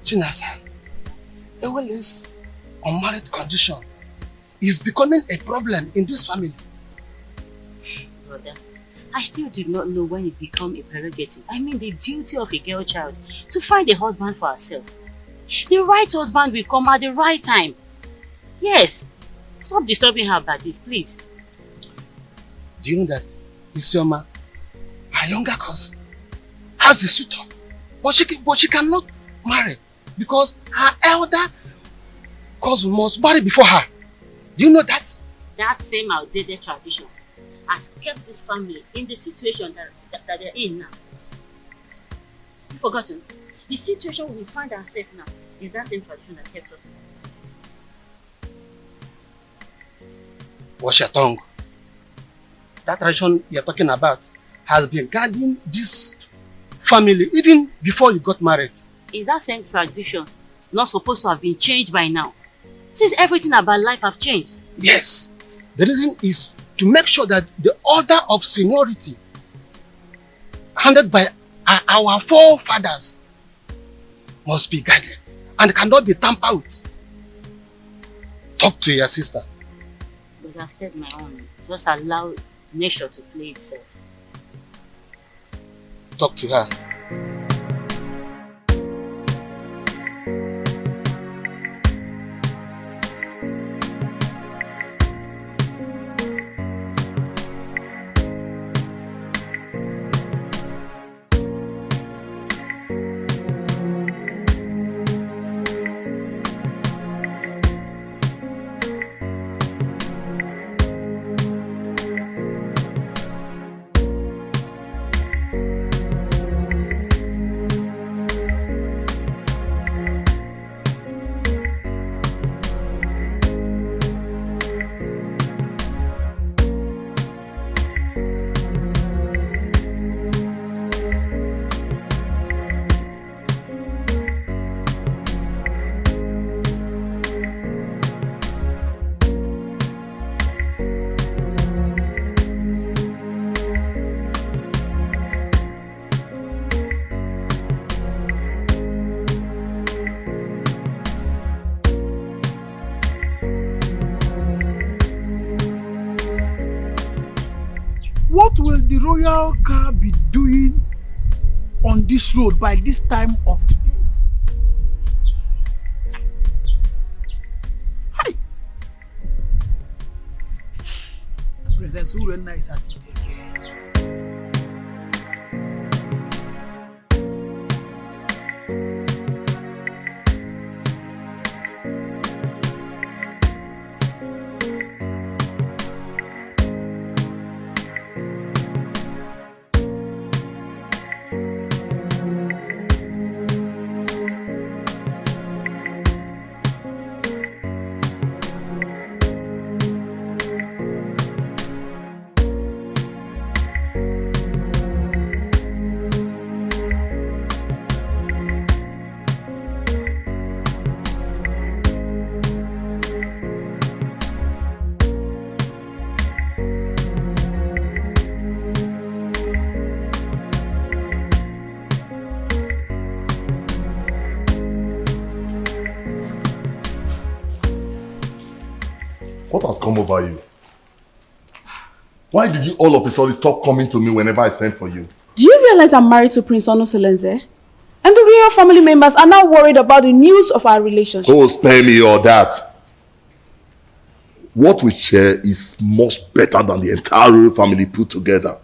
Chinasa, this unmarried condition is becoming a problem in this family. Brother, I still do not know when it becomes a prerogative. I mean the duty of a girl child to find a husband for herself. The right husband will come at the right time. Yes. Stop disturbing her about this, please. Do you know that Isioma, her younger cousin, has a suitor, but she cannot marry because her elder cousin must marry before her. Do you know that? That same outdated tradition has kept this family in the situation that they're in now. You've forgotten? The situation we find ourselves now is that same tradition that kept us in this. Watch your tongue. That tradition you're talking about has been guiding this family even before you got married. Is that same tradition not supposed to have been changed by now? Since everything about life have changed. Yes. The reason is to make sure that the order of seniority handed by our forefathers must be guided and cannot be tampered with. Talk to your sister. But I've said my own. Just allow nature to play itself. Talk to her. What will the royal car be doing on this road by this time of the day? Hi! Princess Urena is at it again. What has come over you? Why did you all of a sudden stop coming to me whenever I sent for you? Do you realize I'm married to Prince Onosolenze? And the real family members are now worried about the news of our relationship. Oh, spare me all that. What we share is much better than the entire royal family put together.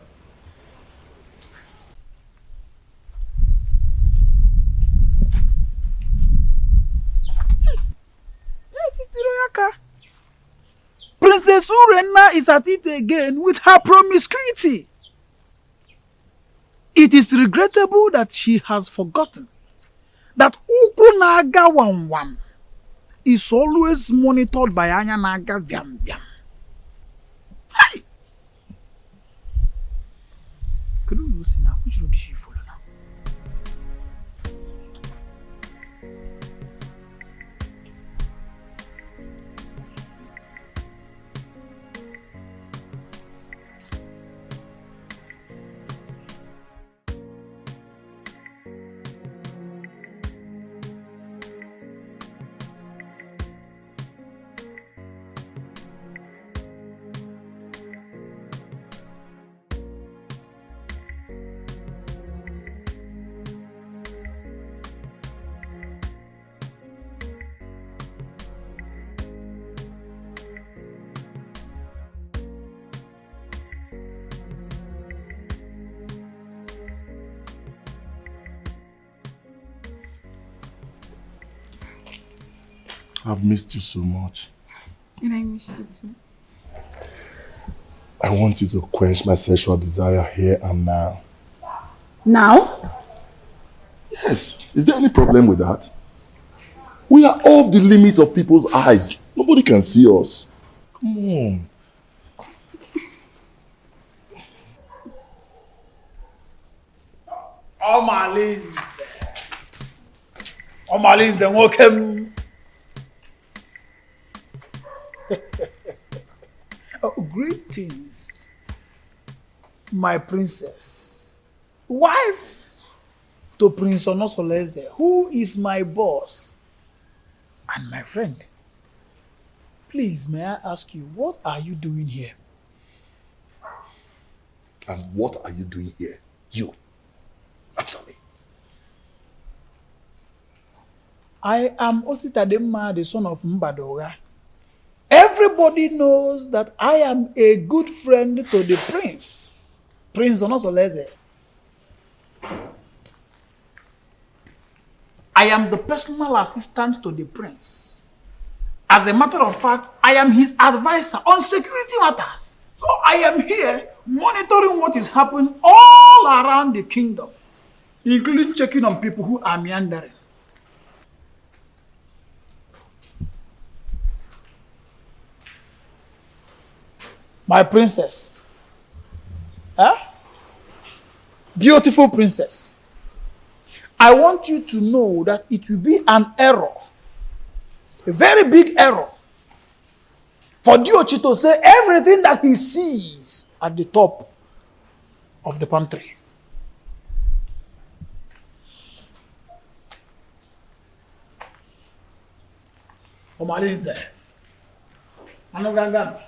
Yes, it's the royal car. Princess Urena is at it again with her promiscuity. It is regrettable that she has forgotten that Ukunaga Wam is always monitored by Anyanaga Vyam Vyam. Hi! Could you see now? Which road did she follow now? I've missed you so much. And I miss you too. I want you to quench my sexual desire here and now. Now? Yes. Is there any problem with that? We are off the limit of people's eyes. Nobody can see us. Come on. Omalinze, welcome. Greetings, my princess, wife to Prince Onosoleze, who is my boss and my friend. Please, may I ask you, what are you doing here? And what are you doing here? You. Answer me. I am Ositadema, the son of Mbadoga. Everybody knows that I am a good friend to the prince, Prince Onosoleze. I am the personal assistant to the prince. As a matter of fact, I am his advisor on security matters. So I am here monitoring what is happening all around the kingdom, including checking on people who are meandering. My princess. Huh? Beautiful princess. I want you to know that it will be an error, a very big error, for Diochi to say everything that he sees at the top of the palm tree. Omalinze. Anoganga.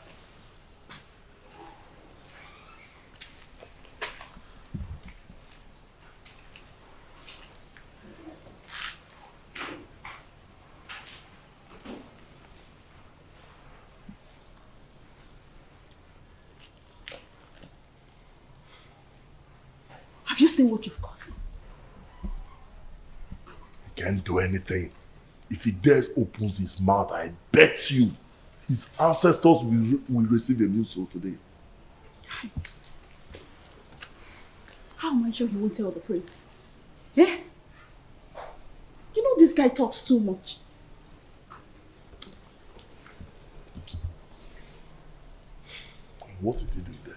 Have you seen what you've caused? He can't do anything. If he dares opens his mouth, I bet you his ancestors will receive a new soul today. How am I sure he won't tell the prince? Eh? You know this guy talks too much. What is he doing there?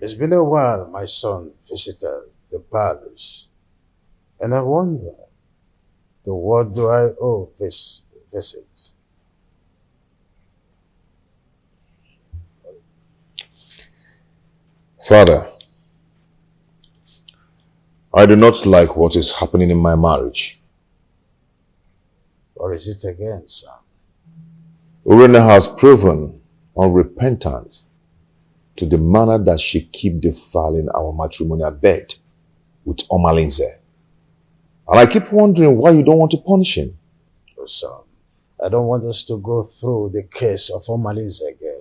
It's been a while my son visited the palace, and I wonder, to what do I owe this visit? Father, I do not like what is happening in my marriage. Or is it again, son? Urena has proven unrepentant to the manner that she keep defiling our matrimonial bed with Omalinze. And I keep wondering why you don't want to punish him. Oh, son, I don't want us to go through the case of Omalinze again.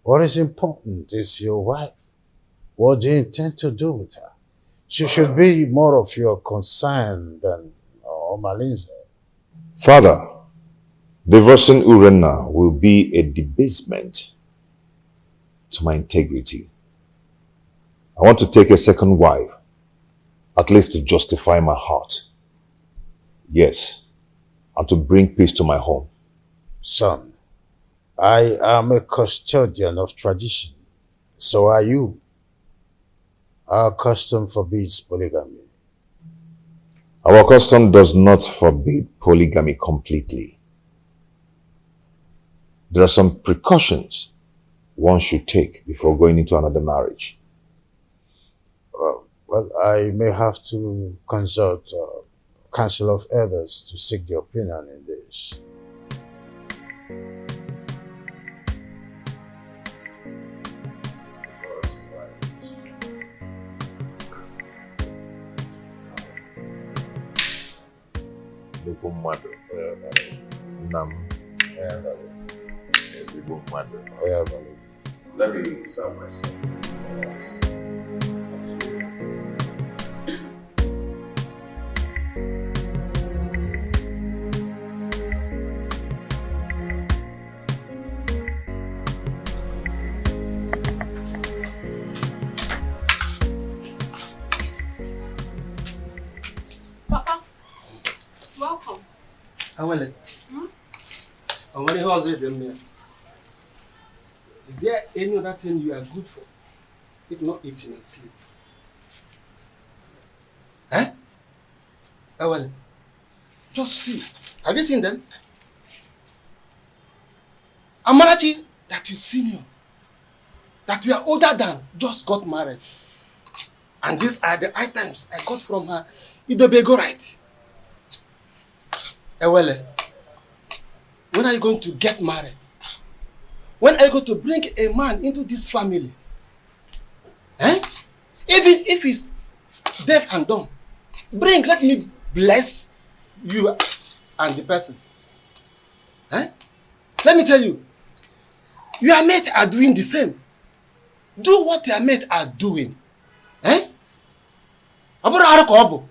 What is important is your wife. What do you intend to do with her? She should be more of your concern than Omalinze. Father, divorcing Urena will be a debasement to my integrity. I want to take a second wife, at least to justify my heart. Yes, and to bring peace to my home. Son, I am a custodian of tradition. So are you. Our custom forbids polygamy. Our custom does not forbid polygamy completely. There are some precautions one should take before going into another marriage. Well, I may have to consult counsel of elders to seek their opinion in this. Let me serve myself. Papa, welcome. How are you? And when how's it then? Is there any other thing you are good for? If not eating and sleep. Eh? Well, just see. Have you seen them? Amarachi, that is senior, that we are older than, just got married. And these are the items I got from her. Idobego right. Ewele, when are you going to get married? When are you going to bring a man into this family? Eh? Even if he's deaf and dumb, let me bless you and the person. Eh? Let me tell you, your mates are doing the same. Do what your mates are doing. Eh? Oh,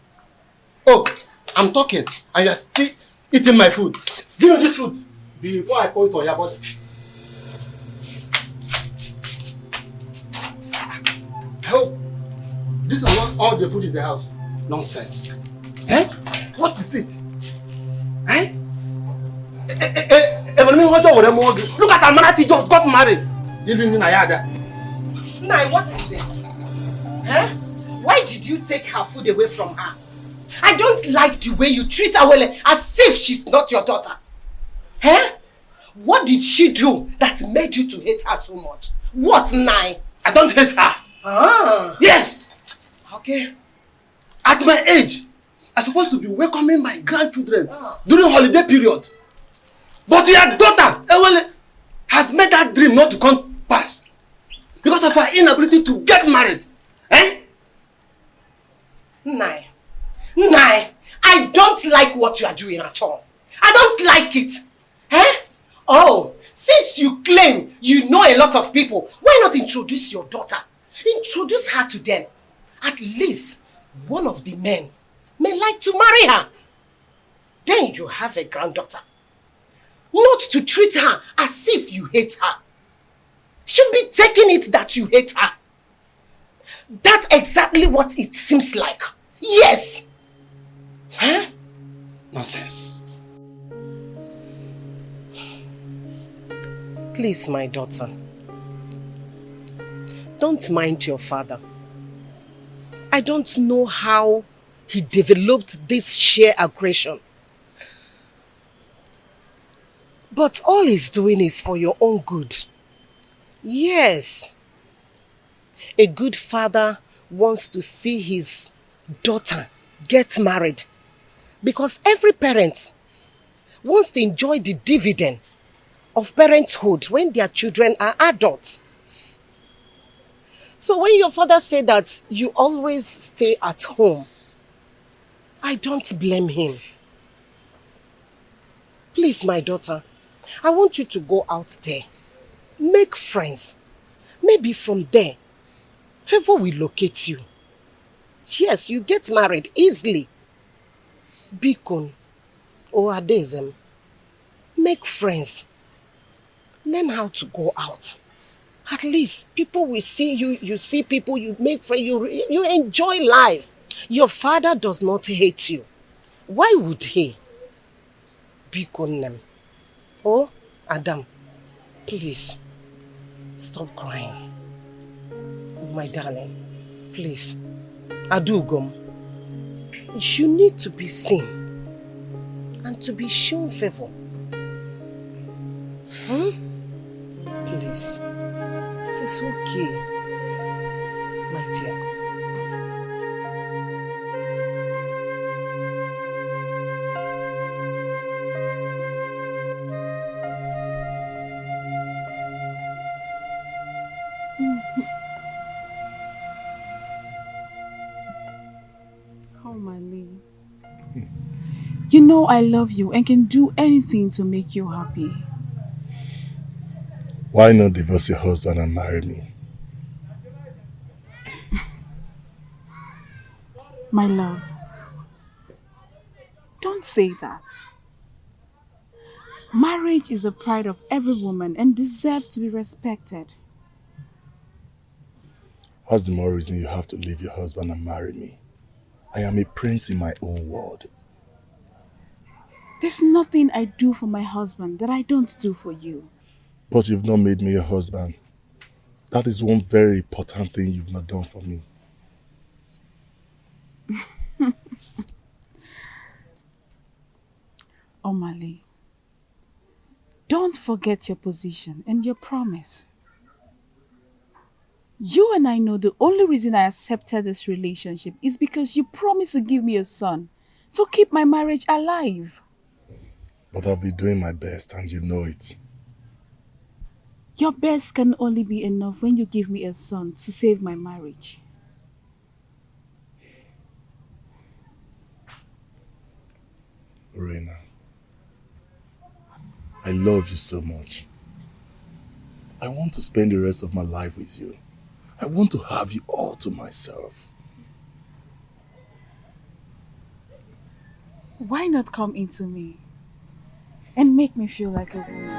I'm talking and you're still eating my food. Give me this food before I pour it on your body. I hope this is not all the food in the house. Nonsense. Eh? What is it? Eh? Look at Amanati just got married. Nai, what is it? Huh? Why did you take her food away from her? I don't like the way you treat her well, as if she's not your daughter. Huh? What did she do that made you to hate her so much? What, Nai? I don't hate her. Ah. Yes. Okay. At my age, I'm supposed to be welcoming my grandchildren during holiday period. But your daughter, Ewele, has made that dream not to come pass because of her inability to get married. Eh? Nai, I don't like what you are doing at all. I don't like it. Eh? Oh, since you claim you know a lot of people, why not introduce your daughter? Introduce her to them. At least one of the men may like to marry her. Then you have a granddaughter. Not to treat her as if you hate her. She'll be taking it that you hate her. That's exactly what it seems like. Yes. Huh? Nonsense. Please, my daughter. don't mind your father. I don't know how he developed this sheer aggression. But all he's doing is for your own good. Yes. A good father wants to see his daughter get married. Because every parent wants to enjoy the dividend of parenthood when their children are adults. So when your father said that you always stay at home, I don't blame him. Please, my daughter, I want you to go out there. Make friends. Maybe from there, favor will locate you. Yes, you get married easily. Bikon or Adezem. Make friends. Learn how to go out. At least people will see you. You see people, you make friends, you enjoy life. Your father does not hate you. Why would he? Bikonem. Oh, Adam, please, stop crying. My darling, please. Adugom, you need to be seen and to be shown favor. Please. It is okay, my dear. Oh, my Lee. You know I love you and can do anything to make you happy. Why not divorce your husband and marry me? My love, don't say that. Marriage is the pride of every woman and deserves to be respected. What's the more reason you have to leave your husband and marry me? I am a prince in my own world. There's nothing I do for my husband that I don't do for you. But you've not made me your husband. That is one very important thing you've not done for me. Omali, don't forget your position and your promise. You and I know the only reason I accepted this relationship is because you promised to give me a son to keep my marriage alive. But I'll be doing my best and you know it. Your best can only be enough when you give me a son to save my marriage. Reina, I love you so much. I want to spend the rest of my life with you. I want to have you all to myself. Why not come into me and make me feel like a woman?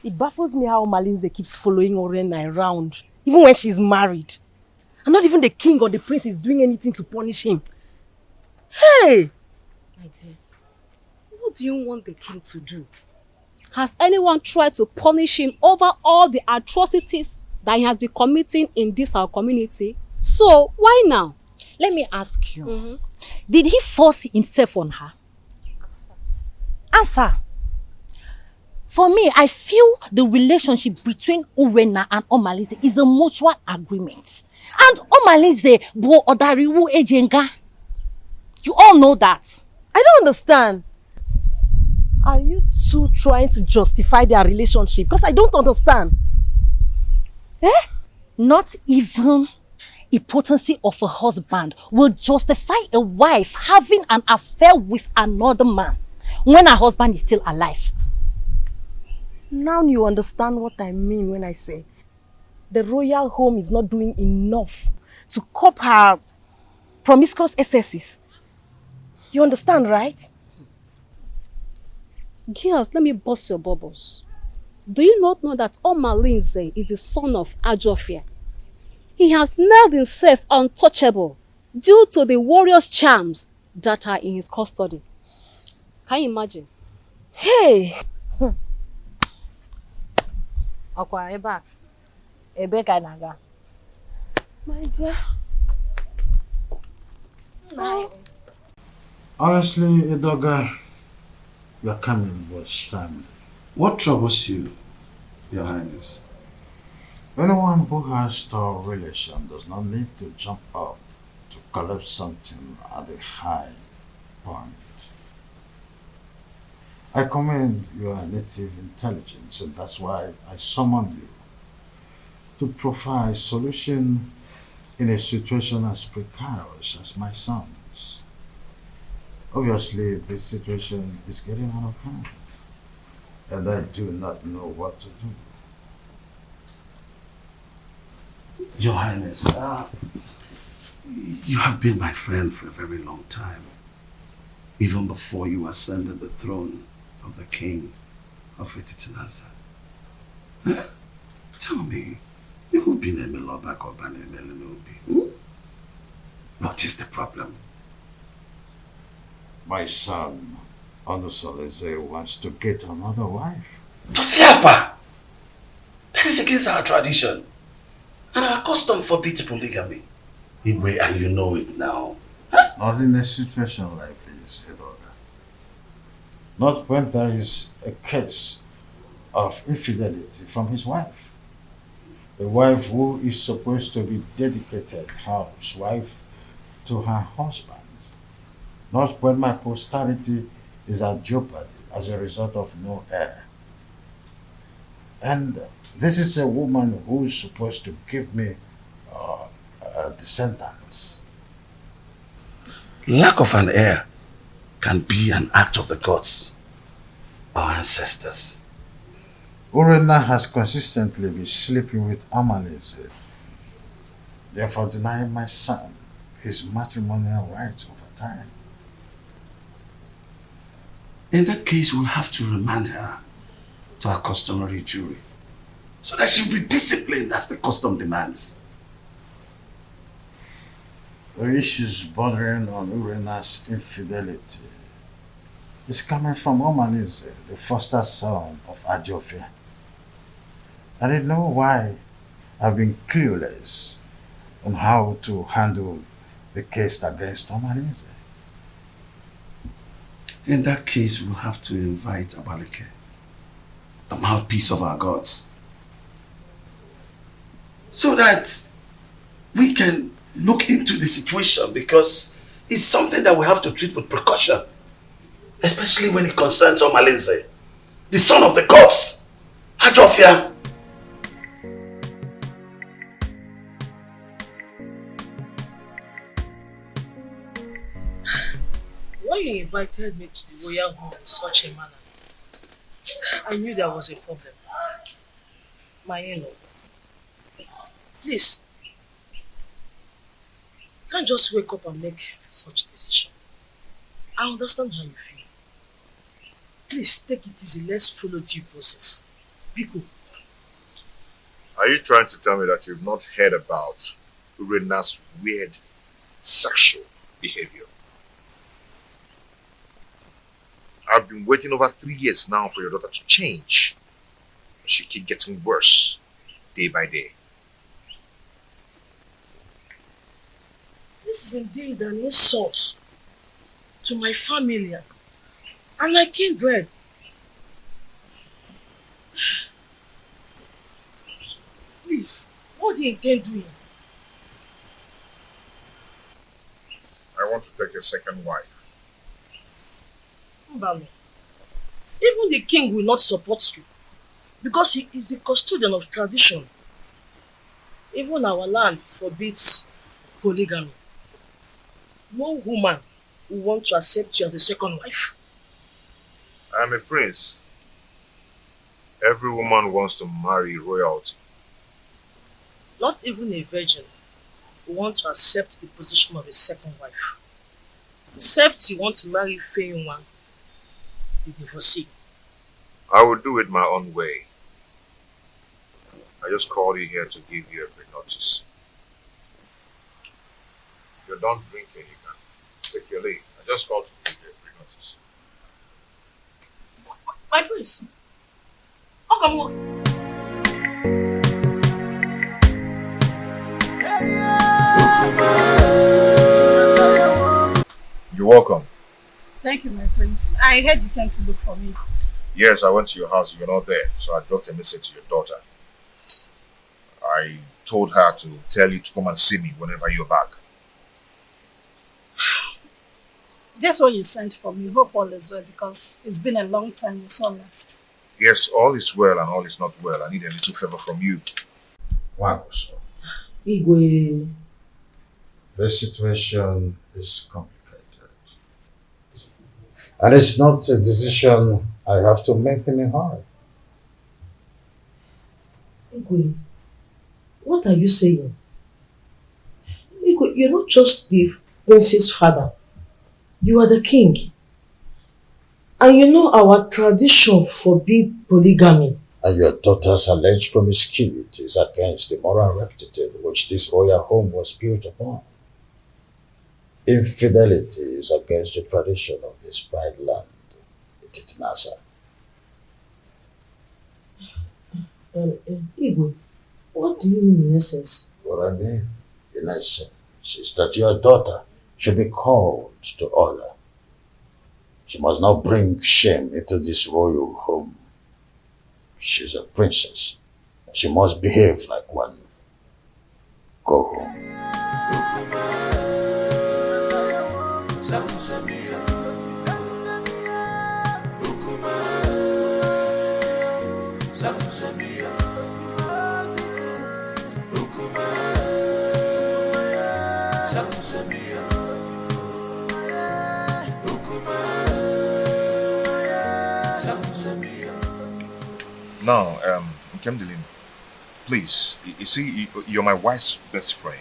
It baffles me how Malinze keeps following Orena around, even when she's married. And not even the king or the prince is doing anything to punish him. Hey! My dear, what do you want the king to do? Has anyone tried to punish him over all the atrocities that he has been committing in this our community? So, why now? Let me ask you, did he force himself on her? Answer. For me, I feel the relationship between Urena and Omalize is a mutual agreement. And Omalize bo odariwu ejenga. You all know that. I don't understand. Are you two trying to justify their relationship? Because I don't understand. Not even impotency of a husband will justify a wife having an affair with another man when her husband is still alive. Now you understand what I mean when I say the royal home is not doing enough to cope her promiscuous excesses. You understand, right? Girls, let me bust your bubbles. Do you not know that Omalinze is the son of Ajofia? He has nailed himself untouchable due to the warrior's charms that are in his custody. Can you imagine? Hey! Akwa eba. Ebe ka naga. My dear. Honestly, Idoga, your coming was timely. What troubles you, Your Highness? Anyone who has strong relation does not need to jump up to collect something at a high point. I commend your native intelligence, and that's why I summoned you to provide a solution in a situation as precarious as my son's. Obviously, this situation is getting out of hand, and I do not know what to do. Your Highness, you have been my friend for a very long time, even before you ascended the throne of the king of Ititinaza. Tell me, you've been a Melobak or Banemelenubi. What is the problem? My son, Onusoleze, wants to get another wife. Tofiapa! That is against our tradition. And our custom forbids polygamy. Igwe, and you know it now. Not in a situation like this, Edoga. Not when there is a case of infidelity from his wife. A wife who is supposed to be dedicated housewife to her husband. Not when my posterity is at jeopardy as a result of no heir. And this is a woman who is supposed to give me descendants. Lack of an heir can be an act of the gods, our ancestors. Urena has consistently been sleeping with Amaleze, therefore denying my son his matrimonial rights over time. In that case, we'll have to remand her to our customary jury, so that she'll be disciplined as the custom demands. The issues bordering on Urena's infidelity is coming from Omaneze, the foster son of Ajofia. I didn't know why I've been clueless on how to handle the case against Omaneze. In that case, we'll have to invite Abalike, the mouthpiece of our gods, so that we can look into the situation, because it's something that we have to treat with precaution, especially when it concerns Omalinze, the son of the gods, Ajofia. When you invited me to the royal home in such a manner, I knew there was a problem. My in-law, please, you can't just wake up and make such a decision. I understand how you feel. Please take it easy, let's follow due process. Biko. Are you trying to tell me that you've not heard about Urena's weird sexual behavior? I've been waiting over 3 years now for your daughter to change. She keeps getting worse day by day. This is indeed an insult to my family and my kindred. Please, what do you intend doing? I want to take a second wife. Mbami, even the king will not support you because he is the custodian of tradition. Even our land forbids polygamy. No woman will want to accept you as a second wife. I am a prince. Every woman wants to marry royalty. Not even a virgin will want to accept the position of a second wife. Except you want to marry Feyinwa, the divorcee. I will do it my own way. I just called you here to give you a pre-notice. If you're done drinking, you can take your leave. I just called to give you a pre-notice. My prince. How come on? You're welcome. Thank you, my prince. I heard you came to look for me. Yes, I went to your house. You're not there. So I dropped a message to your daughter. I told her to tell you to come and see me whenever you're back. That's what you sent for me. Hope all is well, because it's been a long time you saw last. Yes, all is well and all is not well. I need a little favor from you. Wow, so Igwe. this situation is complicated. And it's not a decision I have to make in a hurry. Igwe, what are you saying? Igwe, you're not just the prince's father. You are the king. And you know our tradition forbids polygamy. And your daughter's alleged promiscuity is against the moral rectitude which this royal home was built upon. Infidelity is against the tradition of this pride land, Nasa. Igwe, what do you mean in essence? What I mean, in essence, is that your daughter should be called to order. She must not bring shame into this royal home. She's a princess. She must behave like one. Go home. Now, Nkemdelim, please, you see, you're my wife's best friend.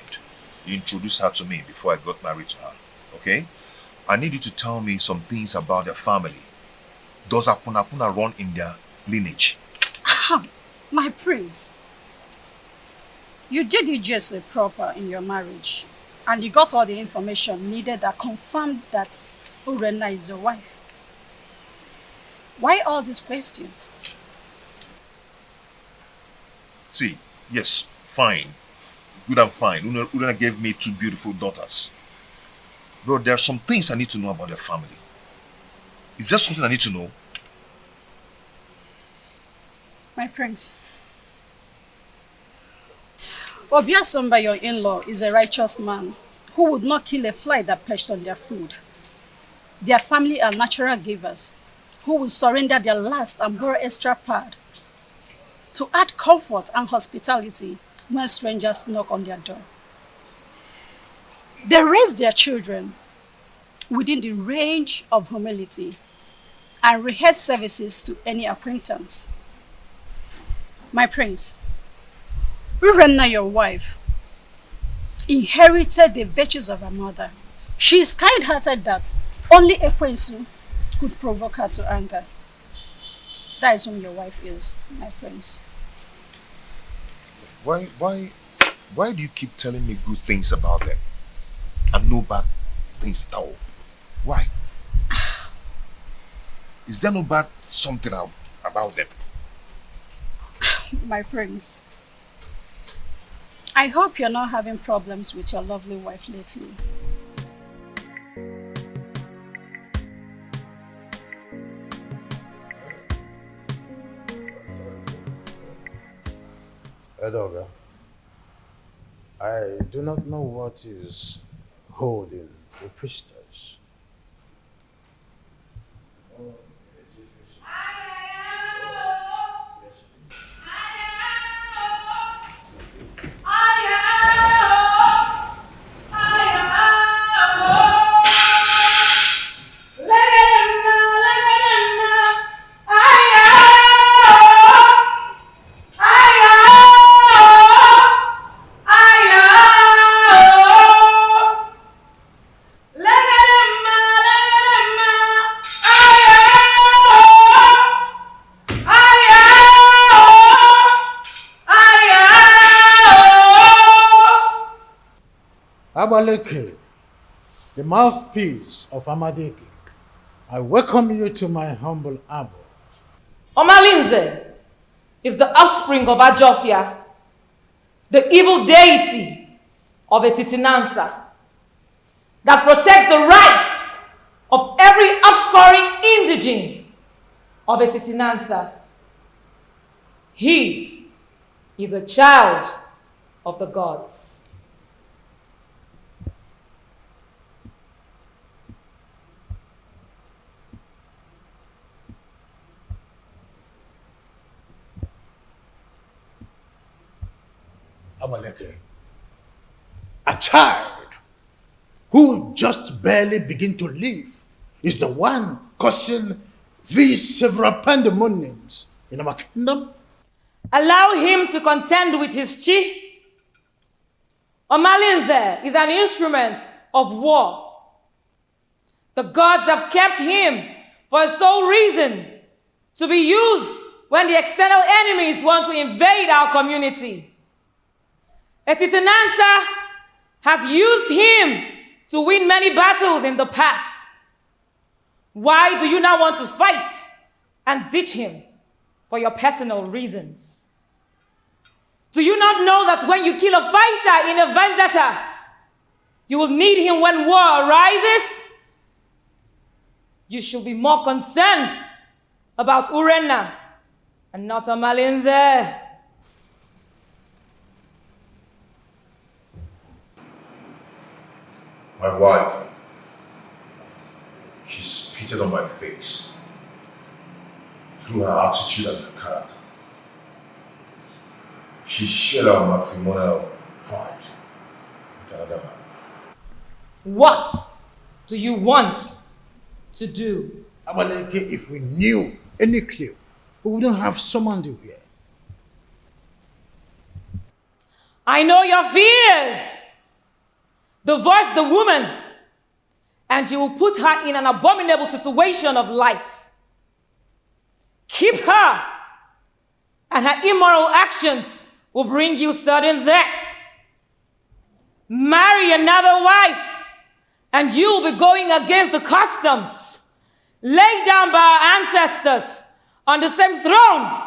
You introduced her to me before I got married to her, okay? I need you to tell me some things about their family. Does Apunapuna run in their lineage? My prince, you did it just proper in your marriage, and you got all the information needed that confirmed that Urena is your wife. Why all these questions? See, yes, fine. Good and fine. Urena gave me 2 beautiful daughters. But there are some things I need to know about their family. Is there something I need to know? My prince, Obiasomba, your in-law, is a righteous man who would not kill a fly that perched on their food. Their family are natural givers who will surrender their last and borrow extra pad to add comfort and hospitality when strangers knock on their door. They raise their children within the range of humility and rehearse services to any acquaintance. My prince, Urena, your wife, inherited the virtues of her mother. She is kind-hearted that only Ekwensu could provoke her to anger. That is whom your wife is, my prince. Why do you keep telling me good things about them and no bad things at all? Why? Is there no bad something about them? My prince, I hope you're not having problems with your lovely wife lately. Edoga, I do not know what is holding the priestess. Abaleke, the mouthpiece of Amadeke, I welcome you to my humble abode. Omalinze is the offspring of Ajofia, the evil deity of Etitinansa, that protects the rights of every offscoring indigene of Etitinansa. He is a child of the gods. Abaleke, a child who just barely begin to live is the one causing these several pandemoniums in our kingdom. Allow him to contend with his chi. Omalinze is an instrument of war. The gods have kept him for a sole reason, to be used when the external enemies want to invade our community. Etitinansa has used him to win many battles in the past. Why do you now want to fight and ditch him for your personal reasons? Do you not know that when you kill a fighter in a vendetta, you will need him when war arises? You should be more concerned about Urenna and not Omalinze. My wife, she spitted on my face through her attitude and her character. She shared our matrimonial pride with another man. What do you want to do? Abaleke, if we knew any clue, we wouldn't have summoned you here. I know your fears. Divorce the woman, and you will put her in an abominable situation of life. Keep her, and her immoral actions will bring you sudden death. Marry another wife, and you will be going against the customs laid down by our ancestors on the same throne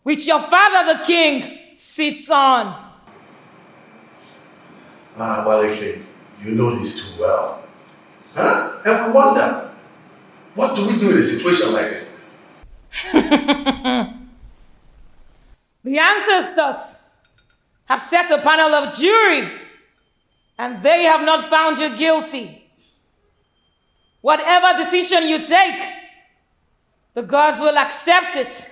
which your father the king sits on. Abaleke, you know this too well. Huh? And we wonder, what do we do in a situation like this? The ancestors have set a panel of jury, and they have not found you guilty. Whatever decision you take, the gods will accept it.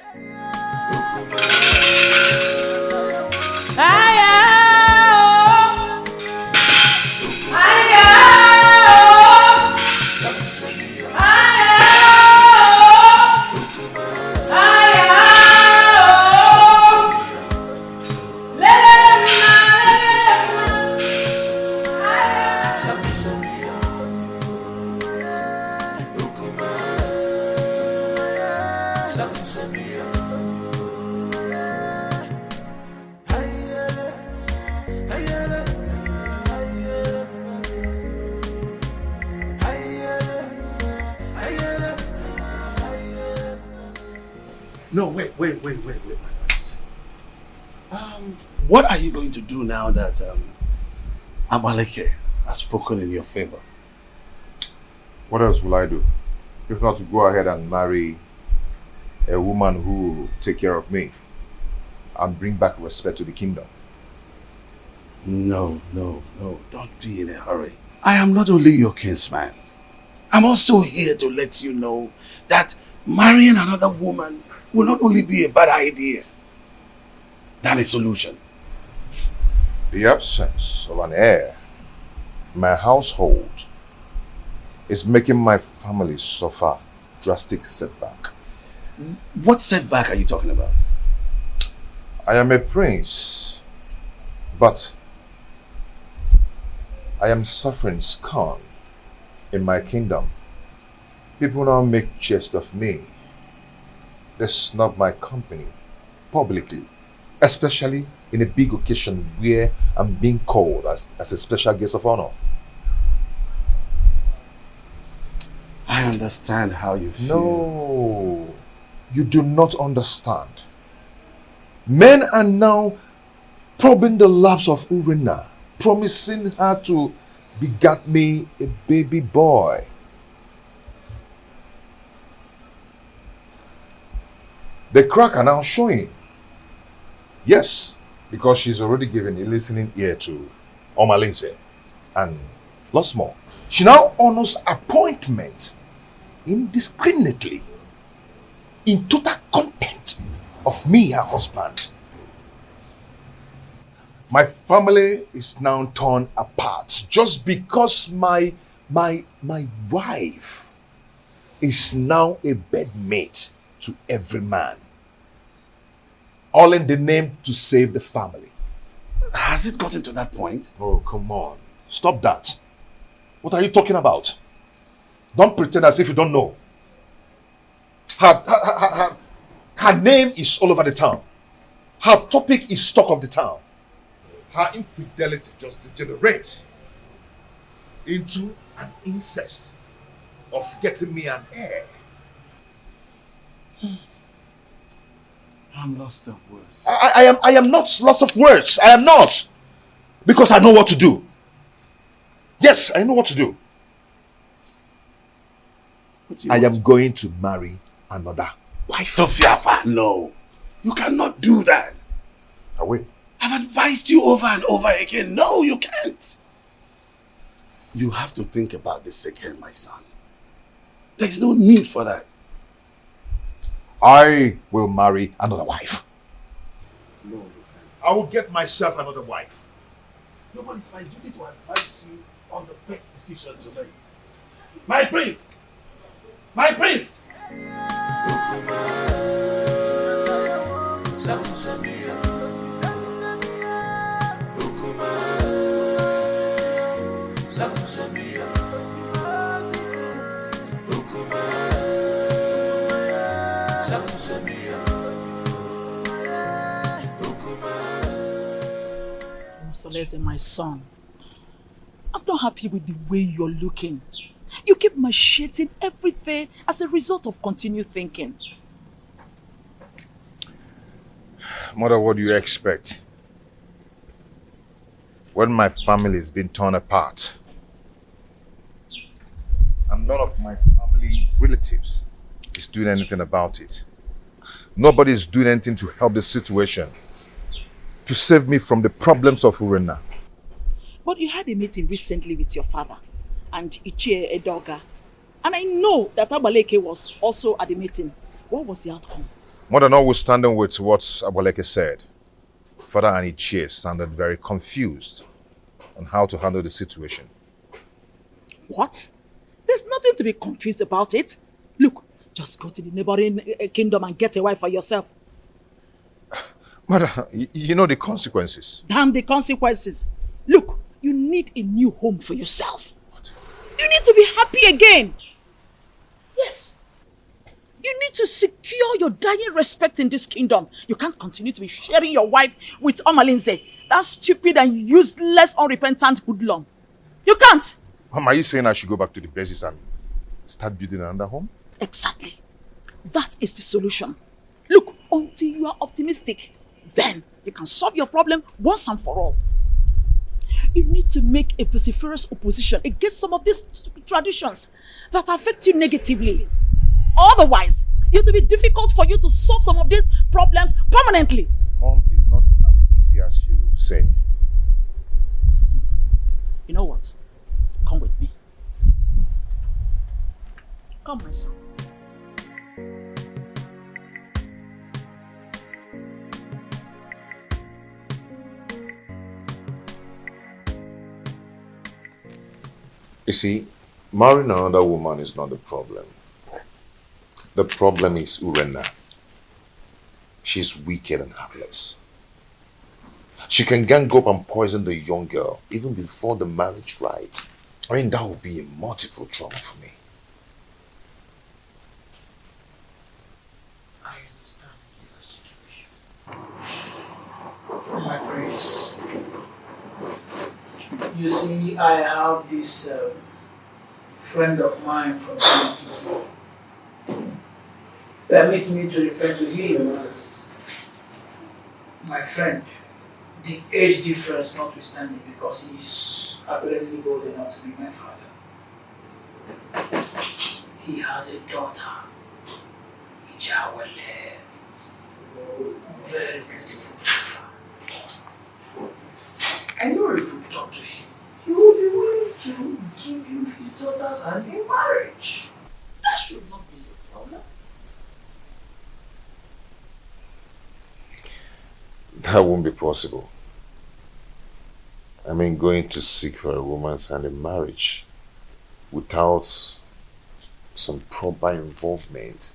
No, wait. What are you going to do now that Abaleke has spoken in your favor? What else will I do? If not to go ahead and marry a woman who will take care of me and bring back respect to the kingdom. No, don't be in a hurry. I am not only your kinsman. I'm also here to let you know that marrying another woman will not only be a bad idea, than a solution. The absence of an heir in my household is making my family suffer drastic setback. What setback are you talking about? I am a prince, but I am suffering scorn in my kingdom. People now make jest of me. They snub my company publicly, especially in a big occasion where I'm being called as a special guest of honor. I understand how you feel. No, you do not understand. Men are now probing the laps of Urena, promising her to beget me a baby boy. The crack are now showing. Yes, because she's already given a listening ear to Omalinze and lots more. She now honors appointment indiscriminately in total contempt of me, her husband. My family is now torn apart just because my wife is now a bedmate to every man. All in the name to save the family. Has it gotten to that point? Oh, come on. Stop that. What are you talking about? Don't pretend as if you don't know. Her name is all over the town. Her topic is talk of the town. Her infidelity just degenerates into an incest of getting me an heir. I'm lost of words. I am not lost of words. I am not. Because I know what to do. Yes, I know what to do. I am going to marry another wife. Tofiafa, no. You cannot do that. I will. I've advised you over and over again. No, you can't. You have to think about this again, my son. There is no need for that. I will marry another wife. No, you can't. I will get myself another wife. No, but it's my duty to advise you on the best decision to make. My prince! My prince! Solese, my son, I'm not happy with the way you're looking. You keep macheting everything as a result of continued thinking. Mother, what do you expect? When my family is being torn apart, and none of my family relatives is doing anything about it. Nobody is doing anything to help the situation, to save me from the problems of Urena. But you had a meeting recently with your father and Ichie Edoga. And I know that Abaleke was also at the meeting. What was the outcome? Mother, notwithstanding with what Abaleke said, Father and Ichie sounded very confused on how to handle the situation. What? There's nothing to be confused about it. Look, just go to the neighboring kingdom and get a wife for yourself. Mother, you know the consequences. Damn the consequences. Look, you need a new home for yourself. What? You need to be happy again. Yes. You need to secure your dying respect in this kingdom. You can't continue to be sharing your wife with Omalinze, that stupid and useless, unrepentant hoodlum. You can't. Mom, are you saying I should go back to the basis and start building another home? Exactly. That is the solution. Look, until you are optimistic, then you can solve your problem once and for all. You need to make a vociferous opposition against some of these traditions that affect you negatively. Otherwise, it will be difficult for you to solve some of these problems permanently. Mom, it's not as easy as you say. You know what? Come with me. Come, my son. You see, marrying another woman is not the problem. The problem is Urena. She's wicked and heartless. She can gang up and poison the young girl even before the marriage rite. I mean, that would be a multiple trauma for me. I understand your situation. From my You see, I have this friend of mine from NTT. Permit me to refer to him as my friend. The age difference notwithstanding, because he's apparently old enough to be my father. He has a daughter, Ijawale, very beautiful daughter. I know if you talk to him, he will be willing to give you his daughter's hand in marriage. That should not be a problem. That won't be possible. I mean, going to seek for a woman's hand in marriage without some proper involvement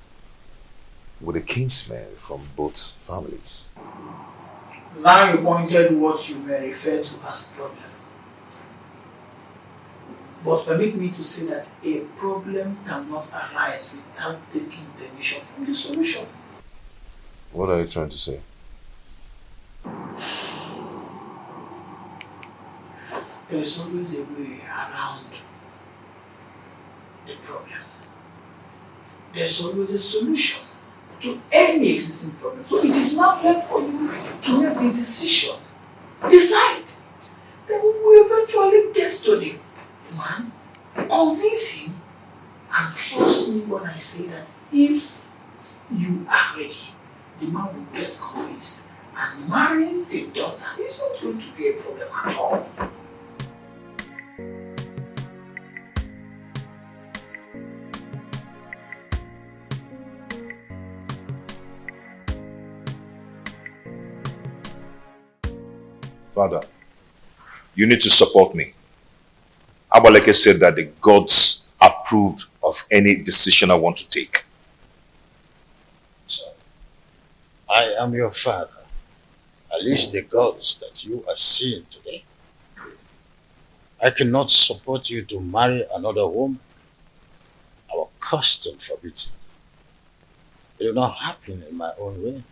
with a kinsman from both families. Now you pointed what you may refer to as problem. But permit me to say that a problem cannot arise without taking permission from the solution. What are you trying to say? There is always a way around the problem. There's always a solution to any existing problem. So it is now left for you to make the decision. Decide. Then we will eventually get to the man, convince him, and trust me when I say that if you are ready, the man will get convinced. And marrying the daughter is not going to be a problem at all. Father, you need to support me. Abaleke said that the gods approved of any decision I want to take. So, I am your father. At least the gods that you are seeing today. I cannot support you to marry another woman. Our custom forbids it. It will not happen in my own way.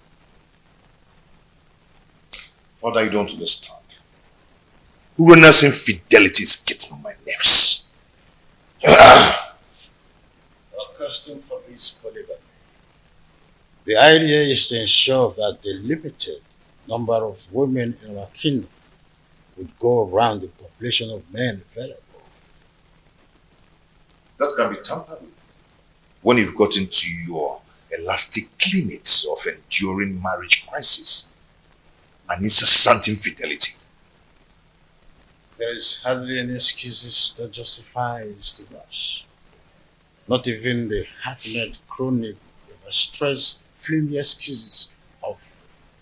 Father, you don't understand. Urena's infidelity is getting on my nerves. Our custom forbids polygamy. The idea is to ensure that the limited number of women in our kingdom would go around the population of men available. That can be tampered with when you've got into your elastic limits of enduring marriage crisis and incessant infidelity. There is hardly any excuses that justifies divorce. Not even the hackneyed, chronic, overstressed, flimsy excuses of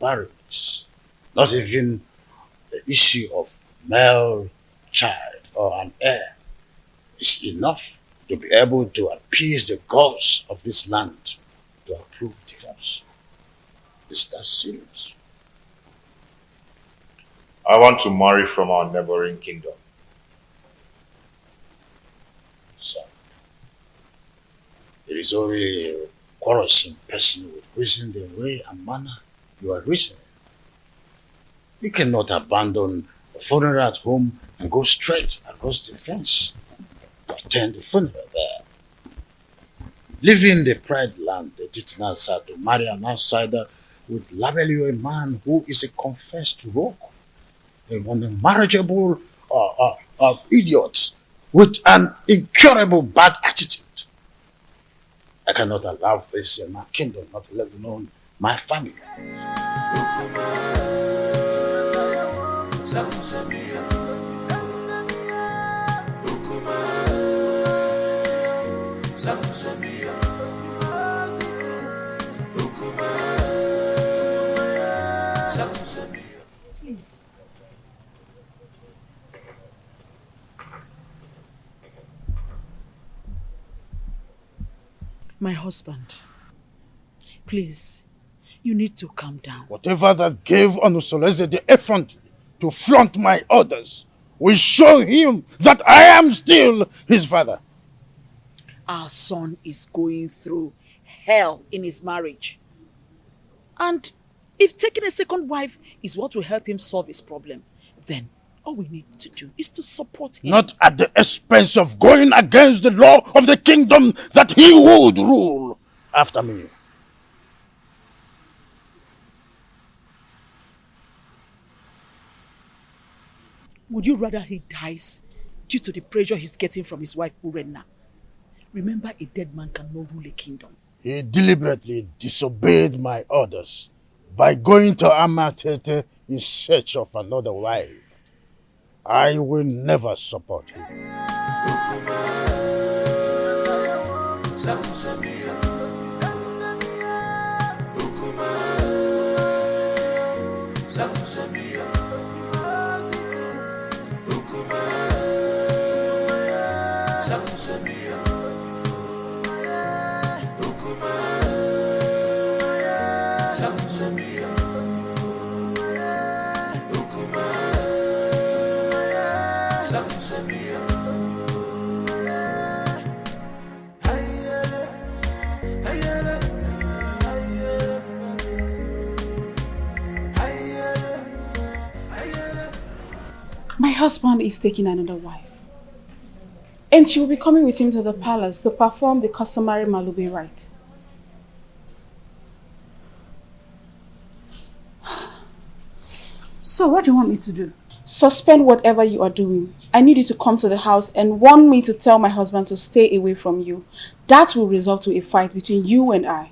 barrenness. Not even the issue of male child or an heir is enough to be able to appease the gods of this land to approve divorce. Is that serious? I want to marry from our neighboring kingdom. Son, it is only a quarrelsome person with reason the way and manner you are reasoning. You cannot abandon the funeral at home and go straight across the fence to attend the funeral there. Leaving the pride land, the Titanasa, to marry an outsider would label you a man who is a confessed rogue, an unmarriageable idiot with an incurable bad attitude. I cannot allow this in my kingdom, not let alone my family. My husband, please, you need to calm down. Whatever that gave Onusoleze the effrontery to flaunt my orders will show him that I am still his father. Our son is going through hell in his marriage. And if taking a second wife is what will help him solve his problem, then All we need to do is to support him. Not at the expense of going against the law of the kingdom that he would rule after me. Would you rather he dies due to the pressure he's getting from his wife Urenna? Remember, a dead man cannot rule a kingdom. He deliberately disobeyed my orders by going to Amatete in search of another wife. I will never support him. My husband is taking another wife. And she will be coming with him to the palace to perform the customary Malube rite. So what do you want me to do? Suspend whatever you are doing. I need you to come to the house and warn me to tell my husband to stay away from you. That will result to a fight between you and I.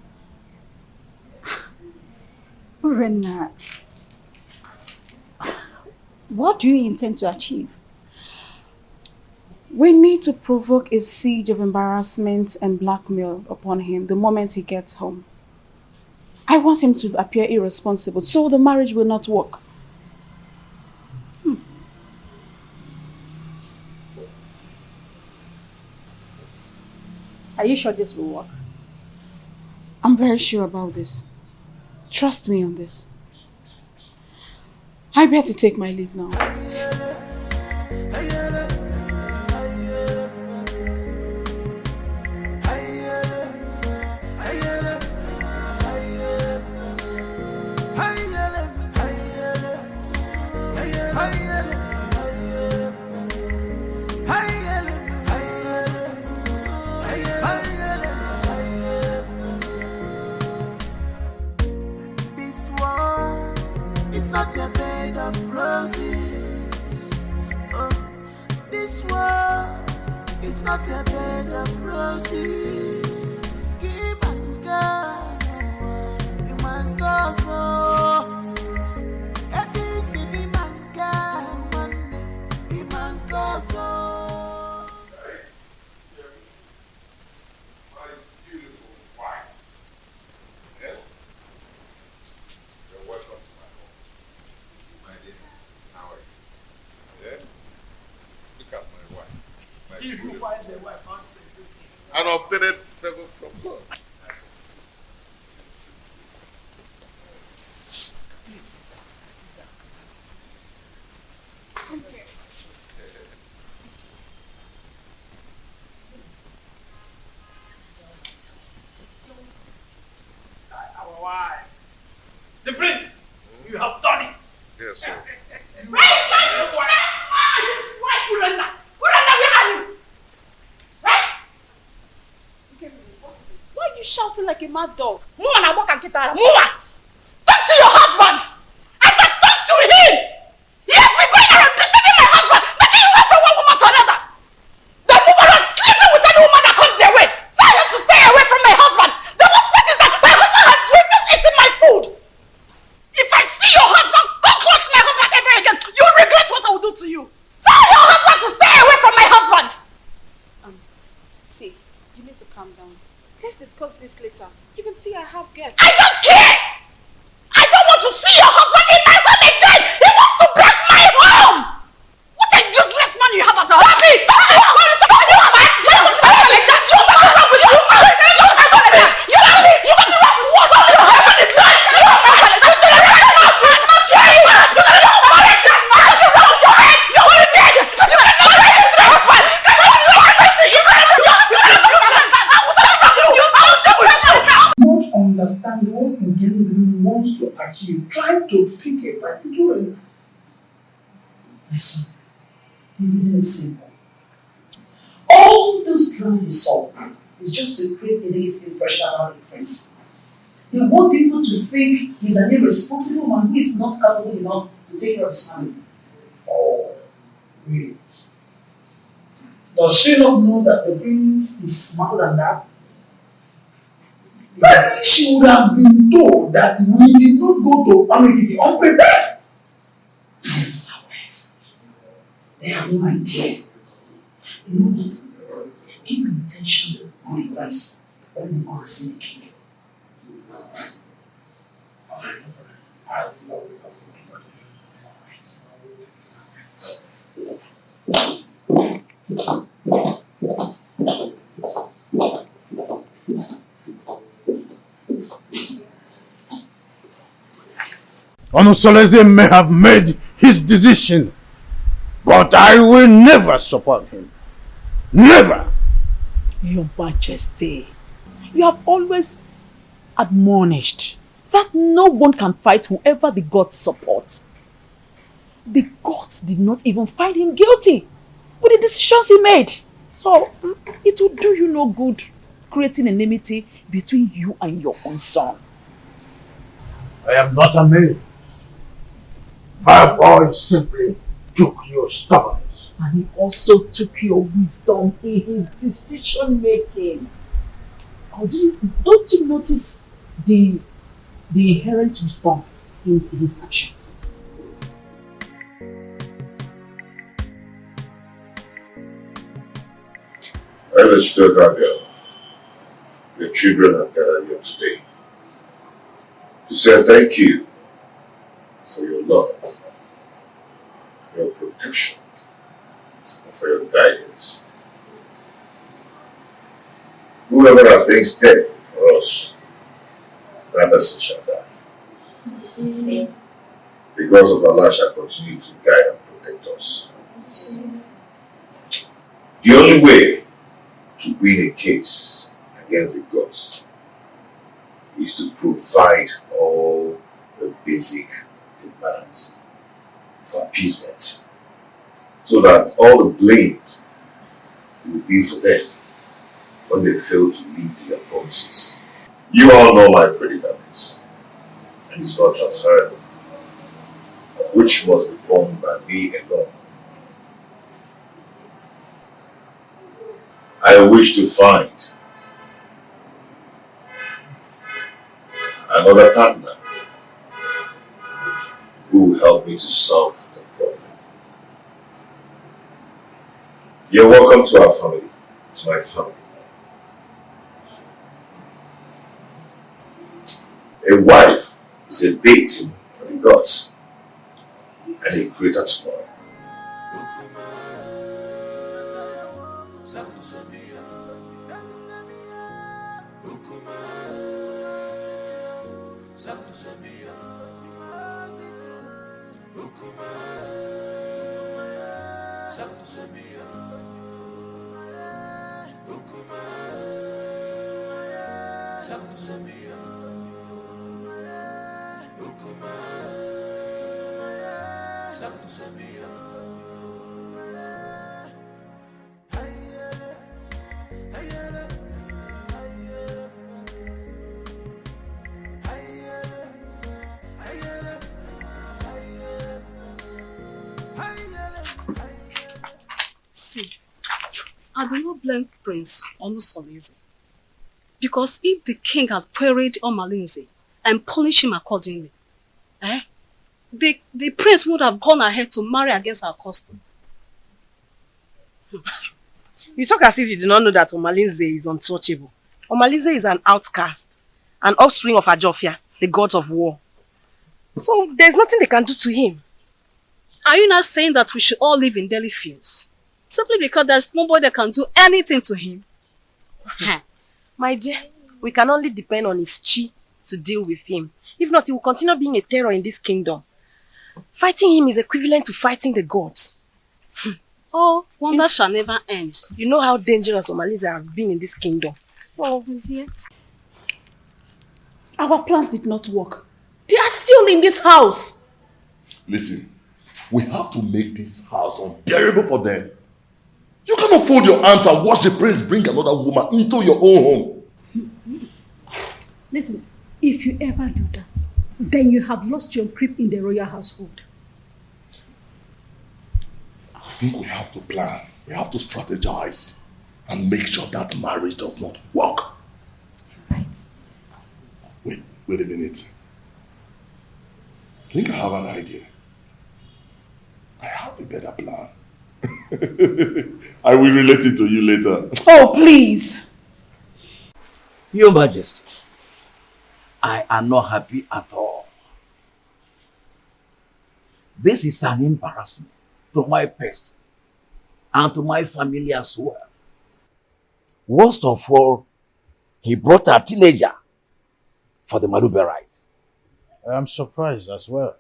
Urenna, what do you intend to achieve? We need to provoke a siege of embarrassment and blackmail upon him the moment he gets home. I want him to appear irresponsible so the marriage will not work. Are you sure this will work? I'm very sure about this. Trust me on this. I better take my leave now. Not a bed of roses. Oh, this world is not a bed of roses. Give and God, you man go so. It is in the man God, you man go so. My beautiful wife. Yeah? You're welcome. Who finds a wife finds a good thing. An obtained favor from God. Please, sit down. Come here. Our wife. The prince, you have done it. Yes, sir. His wife, Urenna. Urenna, where are you? Why are you shouting like a mad dog? Move and walk and get out. Move! Talk to your husband! I said talk to him! He has been going around deceiving my husband, making you from one woman to another. The woman is sleeping with any woman that comes their way. Tell him to stay away from my husband. The most part is that my husband has refused eating my food. If I see your husband go close to my husband ever again, you'll regret what I will do to you. Tell your husband to stay away from my husband. See, you need to calm down. Let's discuss this later. You can see I have guests. I don't care! I don't want to see your husband in my home again! He wants to break my home! What a useless man you have as a husband! Stop it! Stop it! Stop it! You don't speak like that! You don't wrong with you! Stop it! You don't leave! You don't wrong with what? Your husband is not! You don't wrong with it! You don't wrong with it! I'm carrying you! You don't wrong with it! You don't wrong with it! You want to get it! You don't wrong with it! You don't wrong with it! You don't wrong with it! Not understand what Ngeni wants to achieve, trying to pick a fight between us. My son, the reason is simple. All this drama is solved is just to create a negative impression about the prince. They want people to think he's an irresponsible man who is not capable enough to take care of his family. Oh, really? Does she not know that the prince is smarter than that? Maybe she would have been told that we did not go to Amity unprepared. They have no idea. You know what? Keep your attention on the price when you go and see the king. Onosoleze may have made his decision, but I will never support him. Never! Your Majesty, you have always admonished that no one can fight whoever the gods support. The gods did not even find him guilty with the decisions he made. So, it will do you no good creating enmity between you and your own son. I am not a man. My boy simply took your stubbornness. And he also took your wisdom in his decision making. Don't you notice the inherent wisdom in his actions? As a Chicago girl, your children have gathered here today to say thank you for your love, for your protection, and for your guidance. Whoever has things dead for us, that person shall die. Because of Allah shall continue to guide and protect us. The only way to win a case against the gods is to provide all the basic demands for appeasement, so that all the blame will be for them when they fail to meet their promises. You all know my predicaments, and it's not transferable, which must be borne by me alone. I wish to find another partner who will help me to solve the problem. You're welcome to our family, to my family. A wife is a bait for the gods and a greater tomorrow. See, I do not blame Prince Onusoleze, because if the king had queried Omalinze and punished him accordingly, the prince would have gone ahead to marry against our custom. You talk as if you do not know that Omalinze is untouchable. Omalinze is an outcast, an offspring of Ajofia, the gods of war. So there's nothing they can do to him. Are you not saying that we should all live in daily fears? Simply because there's nobody that can do anything to him? My dear, we can only depend on his chi to deal with him. If not, he will continue being a terror in this kingdom. Fighting him is equivalent to fighting the gods. Oh, wonder shall never end. You know how dangerous Omalinze has been in this kingdom. Oh, dear. Our plans did not work. They are still in this house. Listen, We have to make this house unbearable for them. You cannot fold your arms and watch the prince bring another woman into your own home. Listen, if you ever do that, then you have lost your grip in the royal household. I think we have to plan. We have to strategize and make sure that marriage does not work. Right. Wait a minute. I think I have an idea. I have a better plan. I will relate it to you later. Oh, please. Your Majesty, I am not happy at all. This is an embarrassment to my person and to my family as well. Worst of all, he brought a teenager for the Malube rite. I am surprised as well.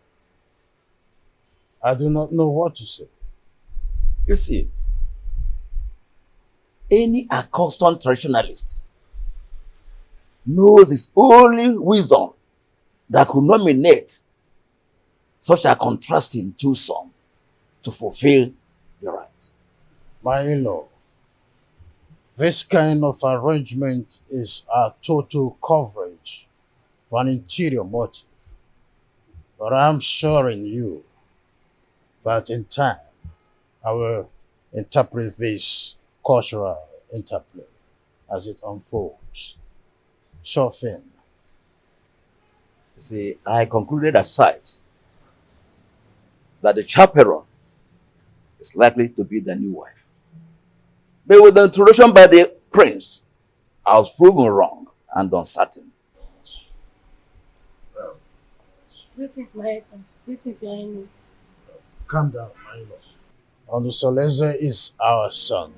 I do not know what to say. You see, any accustomed traditionalist knows it's only wisdom that could nominate such a contrasting twosome to fulfill the right. My in-law, this kind of arrangement is a total coverage for an interior motive. But I'm assuring you that in time, I will interpret this cultural interplay as it unfolds. Sure thing. See, I concluded at sight that the chaperone is likely to be the new wife. But with the introduction by the prince, I was proven wrong and uncertain. Greetings, my husband. Greetings, your highness. Calm down, my lord. Onusoleze is our son.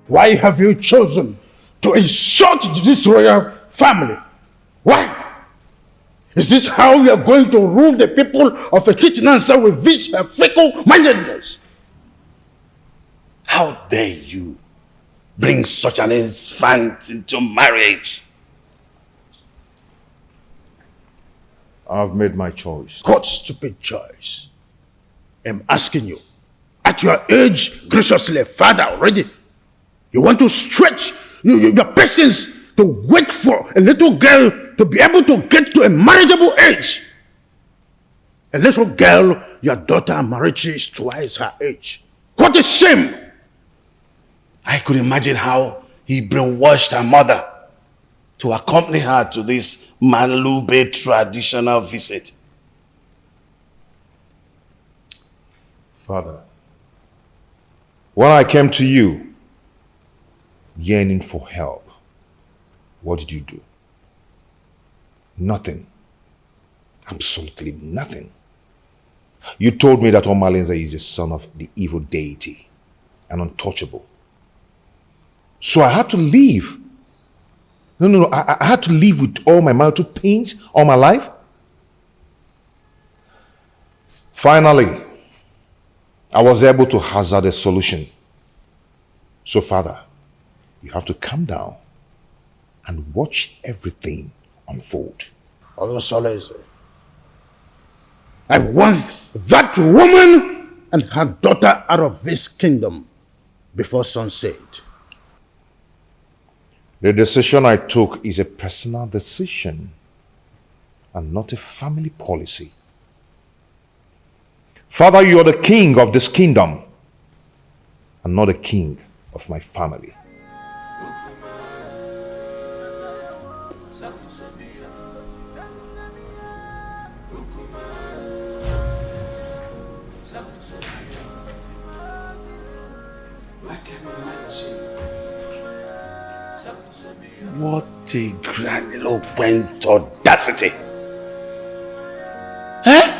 Why have you chosen to insult this royal family? Why? Is this how you are going to rule the people of Echichinansa with this fickle-mindedness? How dare you bring such an infant into marriage? I've made my choice. What stupid choice? I'm asking you. At your age, graciously, father already, you want to stretch your patience to wait for a little girl to be able to get to a marriageable age. A little girl, your daughter Marichi, is twice her age. What a shame! I could imagine how he brainwashed her mother to accompany her to this Malube traditional visit. Father, when I came to you yearning for help, what did you do? Nothing. Absolutely nothing. You told me that Omalinze is the son of the evil deity and untouchable. So I had to leave. No. I had to live with all my marital pains all my life. Finally, I was able to hazard a solution. So, Father, you have to calm down and watch everything unfold. Onusoleze, I want that woman and her daughter out of this kingdom before sunset. The decision I took is a personal decision and not a family policy. Father, you are the king of this kingdom and not the king of my family. What a grandiloquent audacity! Huh?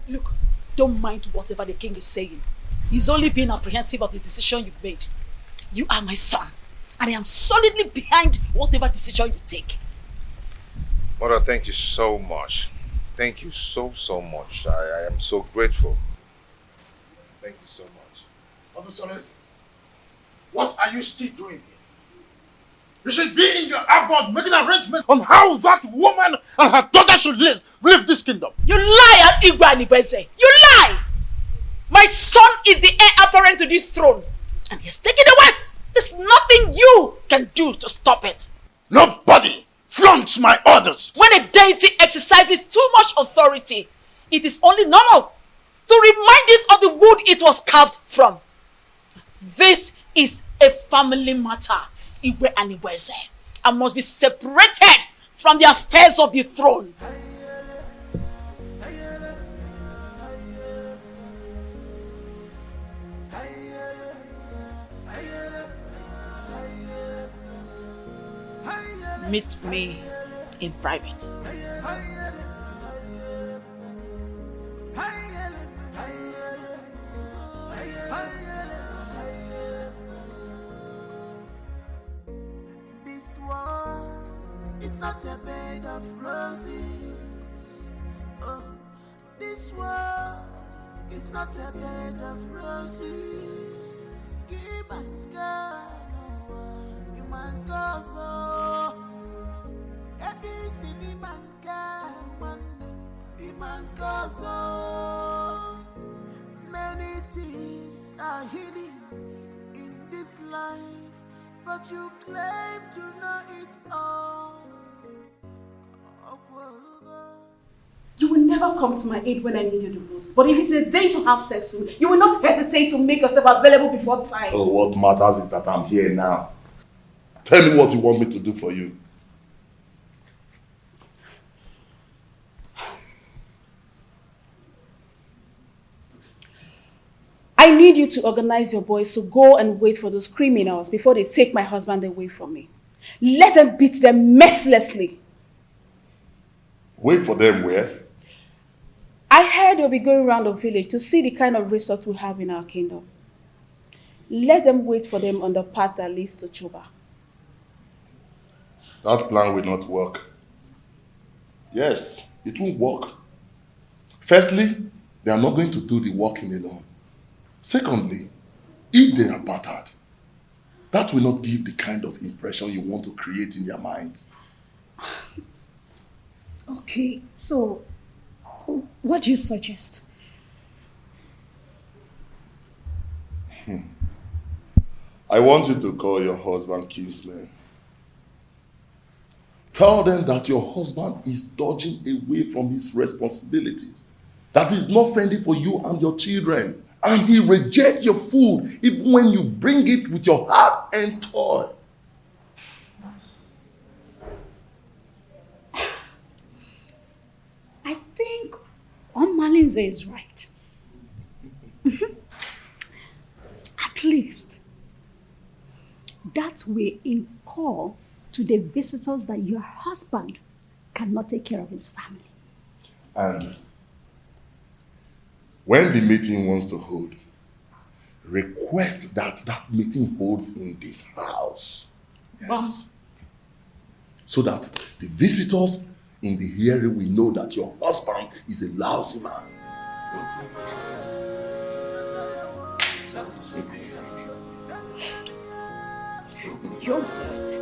Look, don't mind whatever the king is saying. He's only being apprehensive of the decision you've made. You are my son, and I am solidly behind whatever decision you take. Mother, thank you so much. Thank you so much. I am so grateful. Thank you so much. Mother Soles, what are you still doing here? You should be in your abode making arrangements on how that woman and her daughter should live this kingdom. You lie, Igwe. You lie! My son is the heir apparent to this throne, and he has taken the wife. There's nothing you can do to stop it. Nobody flaunts my orders. When a deity exercises too much authority, it is only normal to remind it of the wood it was carved from. This is a family matter, Igwe and Igweze, and must be separated from the affairs of the throne. Meet me in private. This world is not a bed of roses. Oh, this world is not a bed of roses. Give and God, you man goes so. Many things are hidden in this life, but you claim to know it all. You will never come to my aid when I need you the most. But if it's a day to have sex with me, you will not hesitate to make yourself available before time. So what matters is that I'm here now. Tell me what you want me to do for you. I need you to organize your boys to go and wait for those criminals before they take my husband away from me. Let them beat them mercilessly. Wait for them where? I heard they'll be going around the village to see the kind of resource we have in our kingdom. Let them wait for them on the path that leads to Chuba. That plan will not work. Yes, it won't work. Firstly, they are not going to do the working alone. Secondly, if they are battered, that will not give the kind of impression you want to create in their minds. Okay, so what do you suggest? I want you to call your husband kinsman. Tell them that your husband is dodging away from his responsibilities, that he's not fending for you and your children, and he rejects your food even when you bring it with your heart and toil. I think Malinze is right. At least that will incur to the visitors that your husband cannot take care of his family. And when the meeting wants to hold, request that that meeting holds in this house. Yes. So that the visitors in the hearing will know that your husband is a lousy man. That is it. That is it. You're right.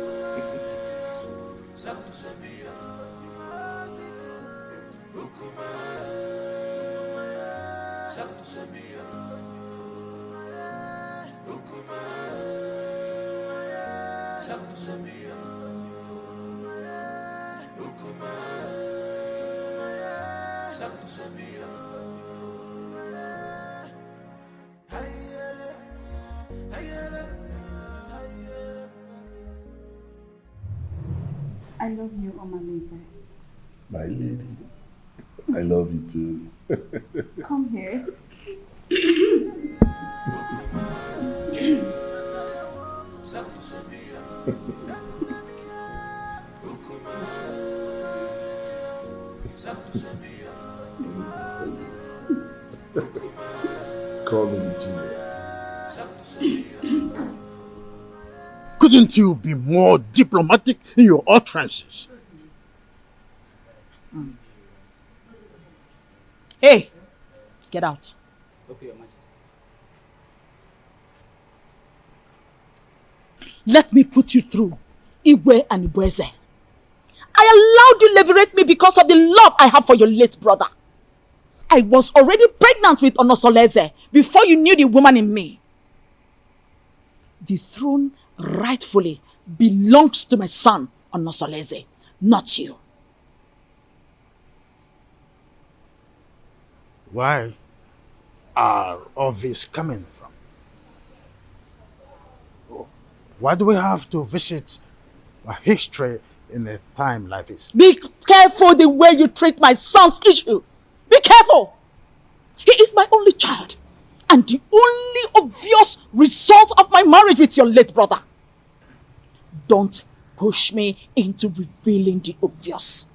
I love you, Omaleze. My lady, I love you too. Come here. Call me genius. Couldn't you be more diplomatic in your utterances? Hey, get out. Okay, Your Majesty. Let me put you through, Igwe and Ibweze. I allowed you liberate me because of the love I have for your late brother. I was already pregnant with Onosoleze before you knew the woman in me. The throne rightfully belongs to my son, Onosoleze, not you. Where are all this coming from? Why do we have to visit a history in a time like this? Be careful the way you treat my son's issue. Be careful. He is my only child and the only obvious result of my marriage with your late brother. Don't push me into revealing the obvious.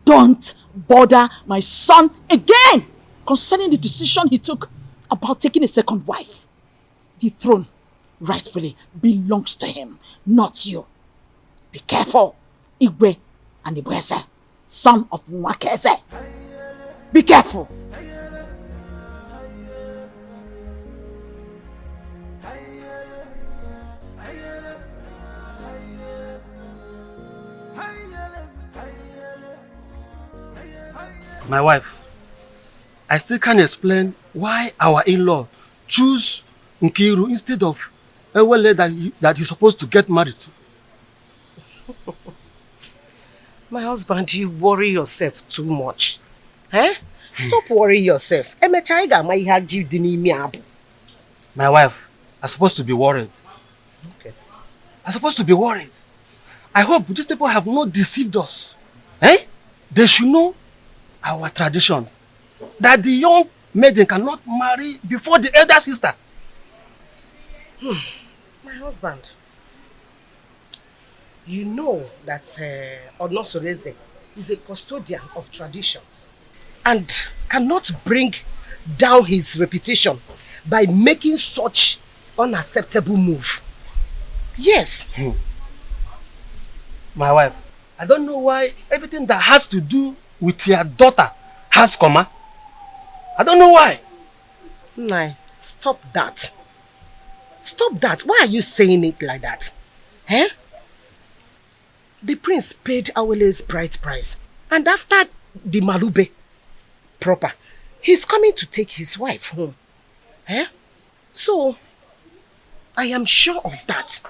Don't bother my son again concerning the decision he took about taking a second wife. The throne rightfully belongs to him, not you. Be careful, Igwe and Ibweze, son of Mwakeze. Be careful. My wife, I still can't explain why our in-law choose Nkiru instead of Ewele that he's supposed to get married to. My husband, you worry yourself too much. Eh? Stop worrying yourself. My wife, I'm supposed to be worried. Okay. I'm supposed to be worried. I hope these people have not deceived us. Eh? They should know our tradition. That the young maiden cannot marry before the elder sister. My husband, you know that Onosoleze is a custodian of traditions and cannot bring down his reputation by making such unacceptable move. Yes. My wife, I don't know why everything that has to do with your daughter has comma. I don't know why. Nah, stop that. Stop that. Why are you saying it like that? Eh? The prince paid Awele's bride price. And after the Malube proper, he's coming to take his wife home. Eh? So, I am sure of that.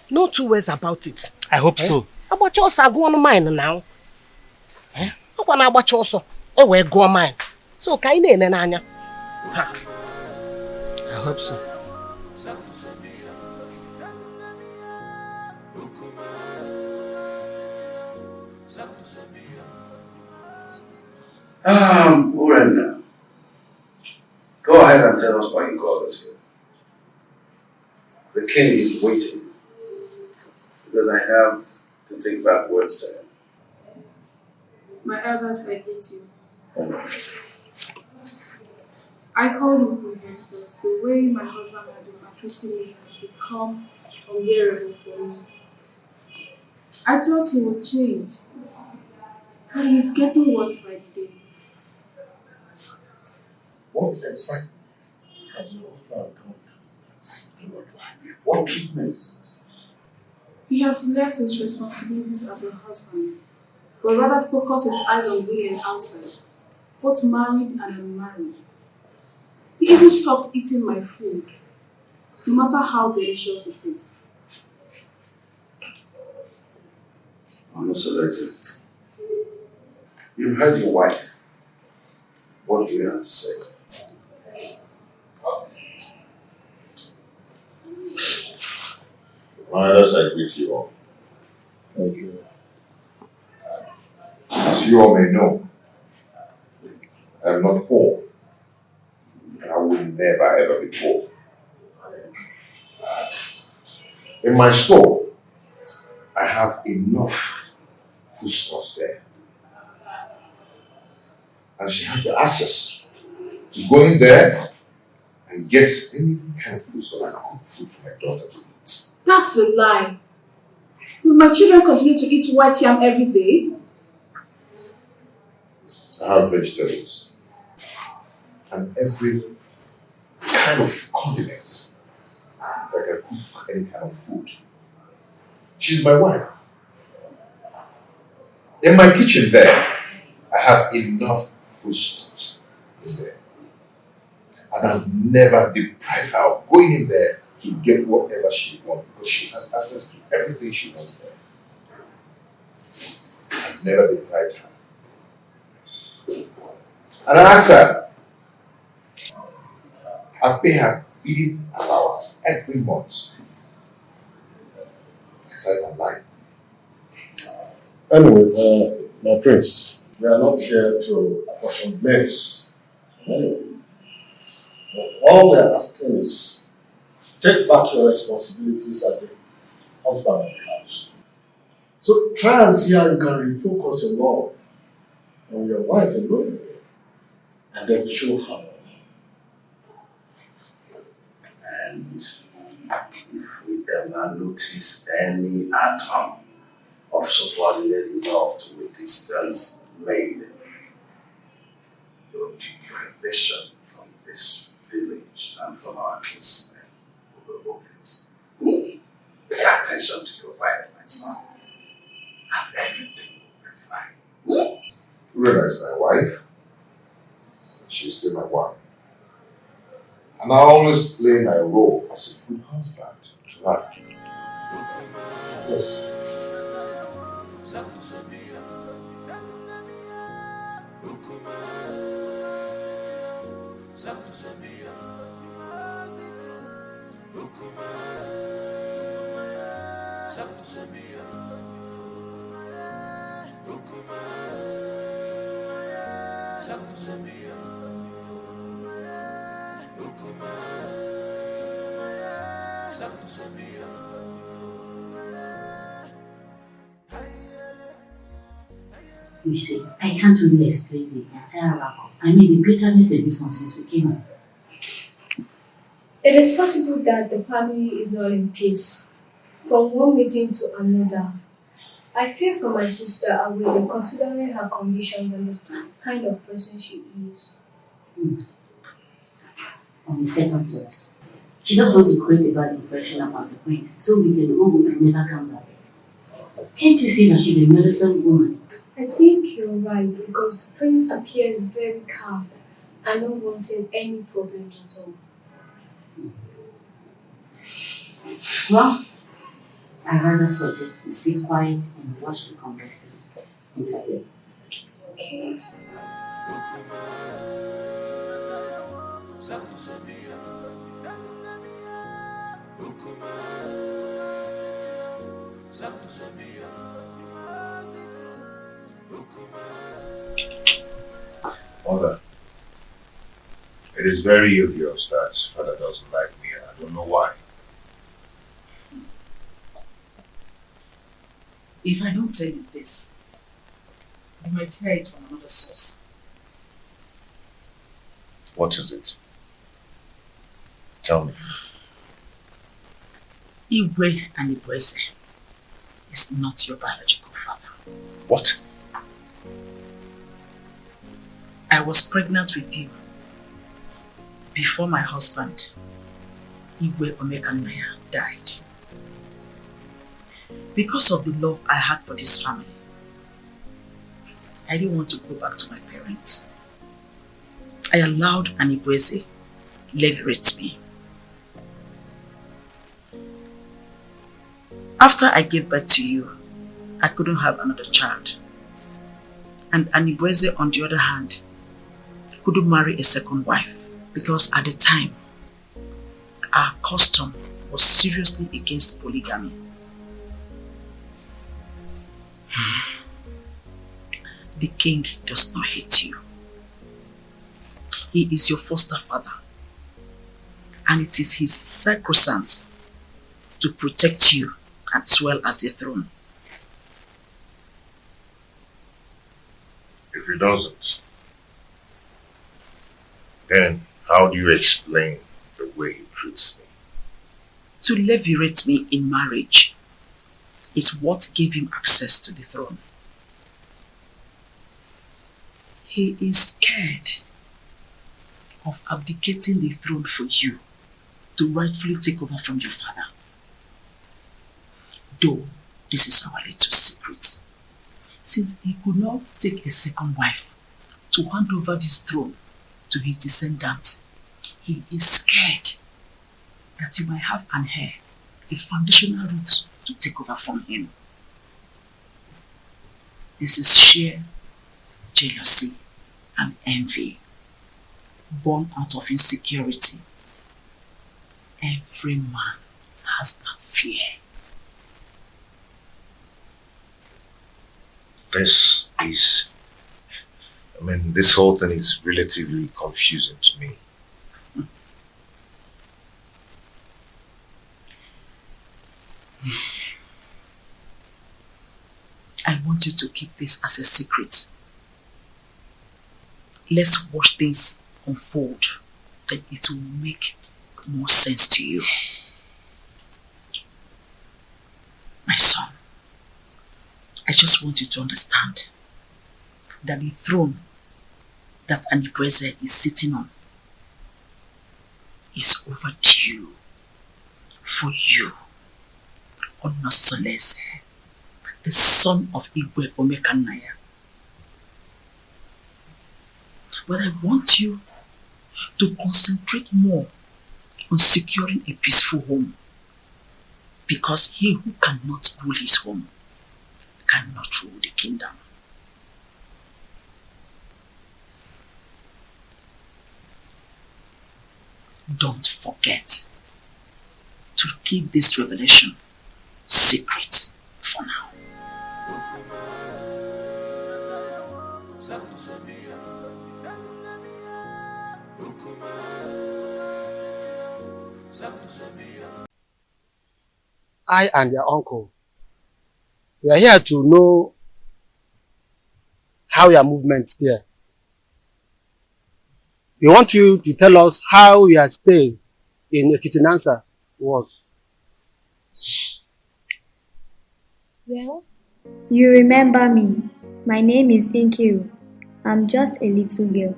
No two ways about it. I hope so. About your go on mine now. Eh? About your so. We're go mine. So, kaine nanya. I hope so. Urena, go ahead and tell us why you called us here. The king is waiting because I have to take back words to him. My elders, I hate you. I called him for him because the way my husband had been treating me has become unbearable for me. I thought he would change, but he's getting worse by the day. What exactly has your husband done? What treatment is it? He has left his responsibilities as a husband, but rather focus his eyes on women outside, both married and unmarried. He even stopped eating my food, no matter how delicious it is. Onosoleze, you've heard your wife. What do you have to say? My elders, I greet you all. Thank you. As you all may know, I am not poor. And I will never ever be poor. In my store, I have enough foodstuffs there. And she has the access to go in there and get any kind of food so I can cook food for my daughter to eat. That's a lie. Will my children continue to eat white yam every day? I have vegetables and every kind of condiments that can cook any kind of food. She's my wife. In my kitchen there, I have enough foodstuffs in there. And I've never deprived her of going in there to get whatever she wants because she has access to everything she wants there. I've never deprived her. And I ask her, I pay her feeding allowance every month. Aside from life. Anyway, my prince, we are not here to apportion blames. All we are asking is take back your responsibilities as the husband of the house. So try and see how you can refocus your love on your wife alone and then show her. And if we ever notice any atom of subordinate love to a distance made, your deprivation from this village and from our kinsmen will be obvious. Pay attention to your wife, my son, and everything will be fine. Rena is my wife. She's still my wife. And I always play my role as a good husband to her. Yes. You see, I can't really explain the entire outcome. I mean, the bitterness of this one since we came up. It is possible that the family is not in peace. From one meeting to another, I fear for my sister and will be considering her conditions and the kind of person she is. On the second thought, she just wants to create a bad impression about the prince so we can go home and never come back. Can't you see that she's a meddlesome woman? I think you're right because the prince appears very calm and not wanting any problems at all. Well, I rather suggest we sit quiet and watch the conversations interplay. Okay. Mother, it is very obvious that father doesn't like me and I don't know why. If I don't tell you this, you might hear it from another source. What is it? Tell me. Igwe and Ibueze is not your biological father. What? I was pregnant with you before my husband, Igwe Omekanaya, died. Because of the love I had for this family, I didn't want to go back to my parents. I allowed Anibweze leverage me. After I gave birth to you, I couldn't have another child. And Anibweze, on the other hand, couldn't marry a second wife because at the time, our custom was seriously against polygamy. The king does not hate you. He is your foster father, and it is his sacrosanct to protect you as well as the throne. If he doesn't, then how do you explain the way he treats me? To levirate me in marriage is what gave him access to the throne. He is scared of abdicating the throne for you to rightfully take over from your father. Though this is our little secret. Since he could not take a second wife to hand over this throne to his descendants, he is scared that you might have an heir, a foundational root to take over from him. This is sheer jealousy and envy, born out of insecurity. Every man has that fear. This whole thing is relatively confusing to me. I want you to keep this as a secret. Let's watch things unfold, then it will make more sense to you. My son, I just want you to understand that the throne that Anipreze is sitting on is overdue for you, Onosolese, the son of Igwe Omekanaya. But I want you to concentrate more on securing a peaceful home, because he who cannot rule his home cannot rule the kingdom. Don't forget to keep this revelation secret for now. I and your uncle, we are here to know how your movements there. We want you to tell us how your stay in Etitinansa was. Well, you remember me. My name is Inkiru. I'm just a little girl.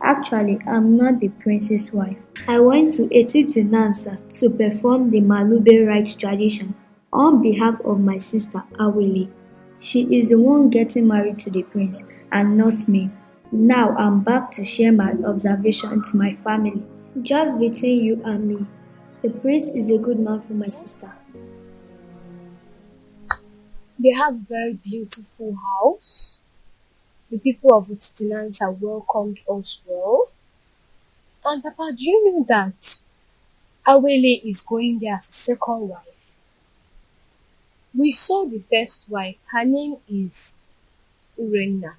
Actually, I'm not the prince's wife. I went to Etitinansa to perform the Malube rites tradition on behalf of my sister Awele. She is the one getting married to the prince and not me. Now I'm back to share my observation to my family. Just between you and me, the prince is a good man for my sister. They have a very beautiful house. The people of Etitinansa welcomed us well. And Papa, do you know that Awele is going there as a second wife? We saw the first wife. Her name is Urenna.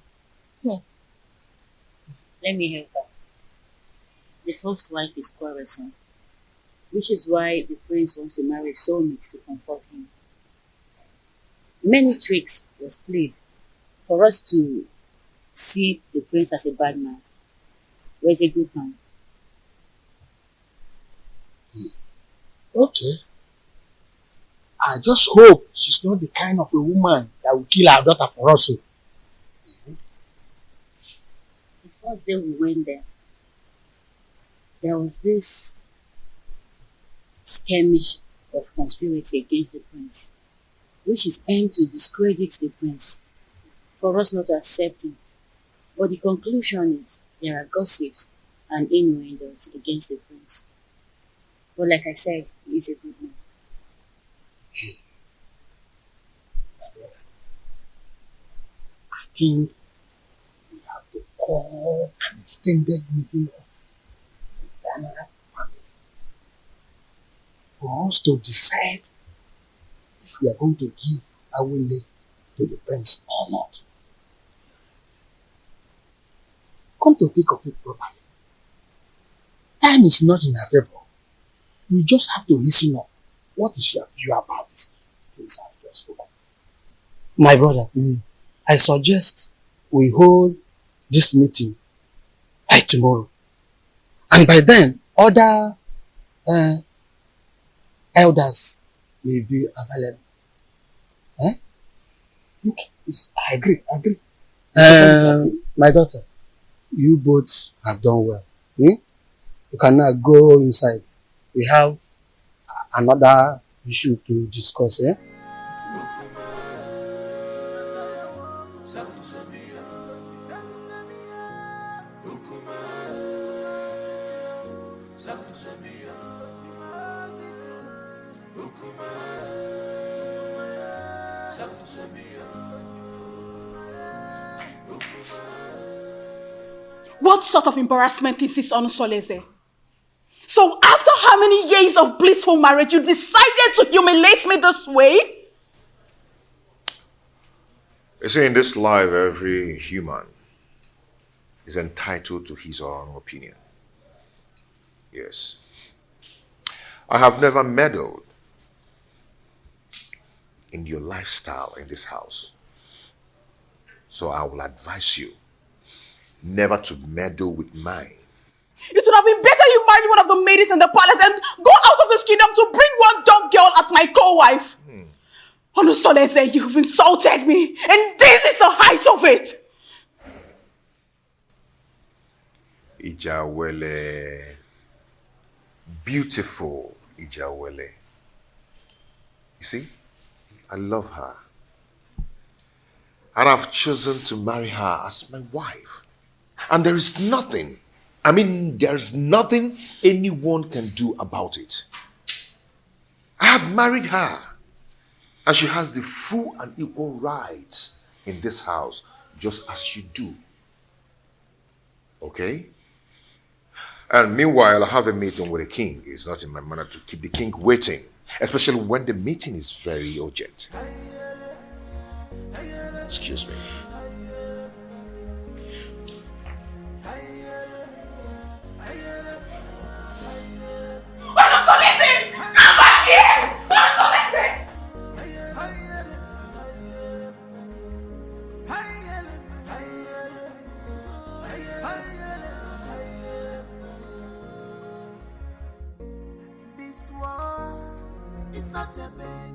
Let me help her. The first wife is quarrelsome, which is why the prince wants to marry a soulmate to comfort him. Many tricks was played for us to see the prince as a bad man, or as a good man. Okay. I just hope she's not the kind of a woman that will kill her daughter for us. The first day we went there was this skirmish of conspiracy against the prince, which is aimed to discredit the prince, for us not to accept him. But the conclusion is there are gossips and innuendos against the prince. But like I said, he is a good man. I think we have to call an extended meeting of the Dana family for us to decide if we are going to give Awele to the prince or not. Come to think of it properly, time is not in our favor. We just have to listen up. What is your view about this things I've just spoken? My brother, I suggest we hold this meeting by tomorrow. And by then, other elders will be available. Okay, I agree. My daughter, you both have done well. You can now go inside. We have another issue to discuss. What sort of embarrassment is this, Onusoleze? So after how many years of blissful marriage, you decided to humiliate me this way? You see, in this life, every human is entitled to his or her own opinion. Yes. I have never meddled in your lifestyle in this house. So I will advise you never to meddle with mine. It would have been better you married one of the ladies in the palace and go out of this kingdom to bring one dumb girl as my co-wife. Onusoleze, you've insulted me, and this is the height of it. Ijawele. Beautiful Ijawele. You see, I love her. And I've chosen to marry her as my wife. And there is nothing, there's nothing anyone can do about it. I have married her. And she has the full and equal rights in this house, just as you do. Okay? And meanwhile, I have a meeting with the king. It's not in my manner to keep the king waiting, especially when the meeting is very urgent. Excuse me. Come back here! This one is not a bed.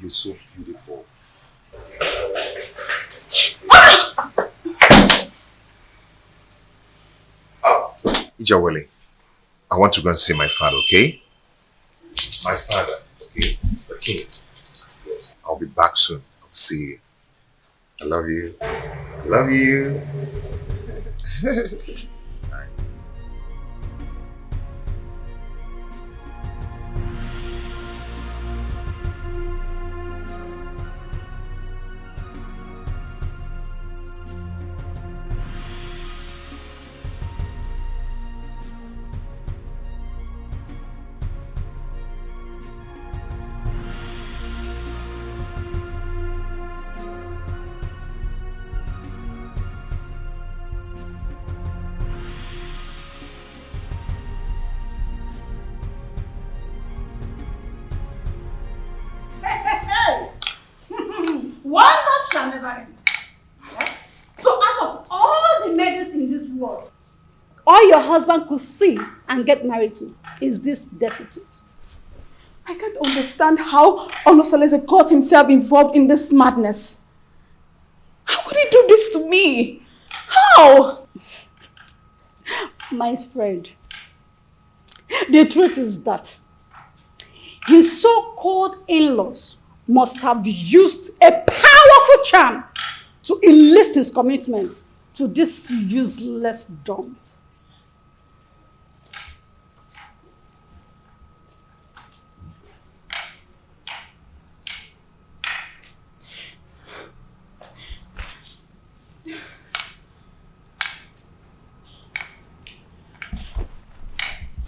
You're so beautiful. Ijawele, I want to go and see my father, okay? My father, okay? The king. Yes, I'll be back soon. I'll see you. I love you. I love you. One loss shall never end. Right? So out of all the maidens in this world, all your husband could see and get married to is this destitute. I can't understand how Onusoleze got himself involved in this madness. How could he do this to me? How? My friend, the truth is that his so-called in-laws must have used a powerful charm to enlist his commitment to this useless dumb.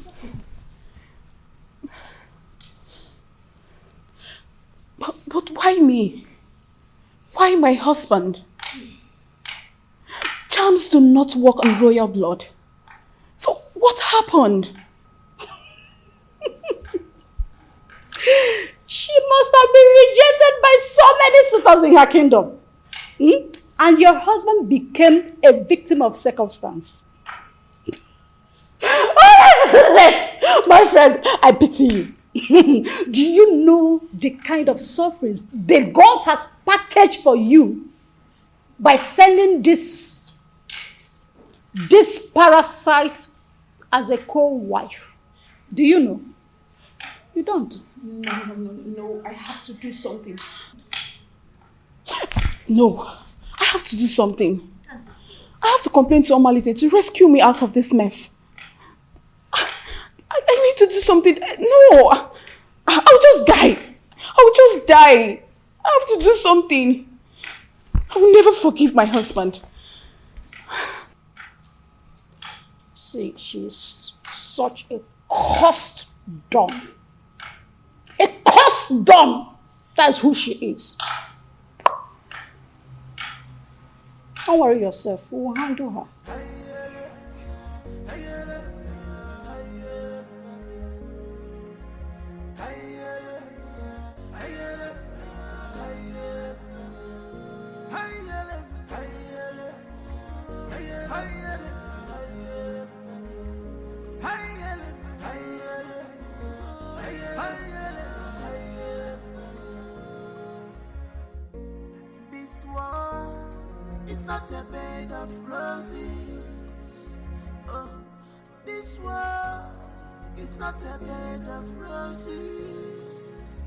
What is it? But why me? Why my husband? Charms do not work on royal blood. So what happened? She must have been rejected by so many suitors in her kingdom. and your husband became a victim of circumstance. My friend, I pity you. Do you know the kind of sufferings the gods has packaged for you by sending this parasite as a co-wife? Do you know? You don't. No, I have to do something. No, I have to do something. I have to complain to Omalise to rescue me out of this mess. I need to do something. No, I'll just die. I'll just die. I have to do something. I will never forgive my husband. See, she's such a cursed dumb. A cursed dumb. That's who she is. Don't worry yourself. We will handle her. This world is not a bed of roses. Oh, this world is not a bed of roses.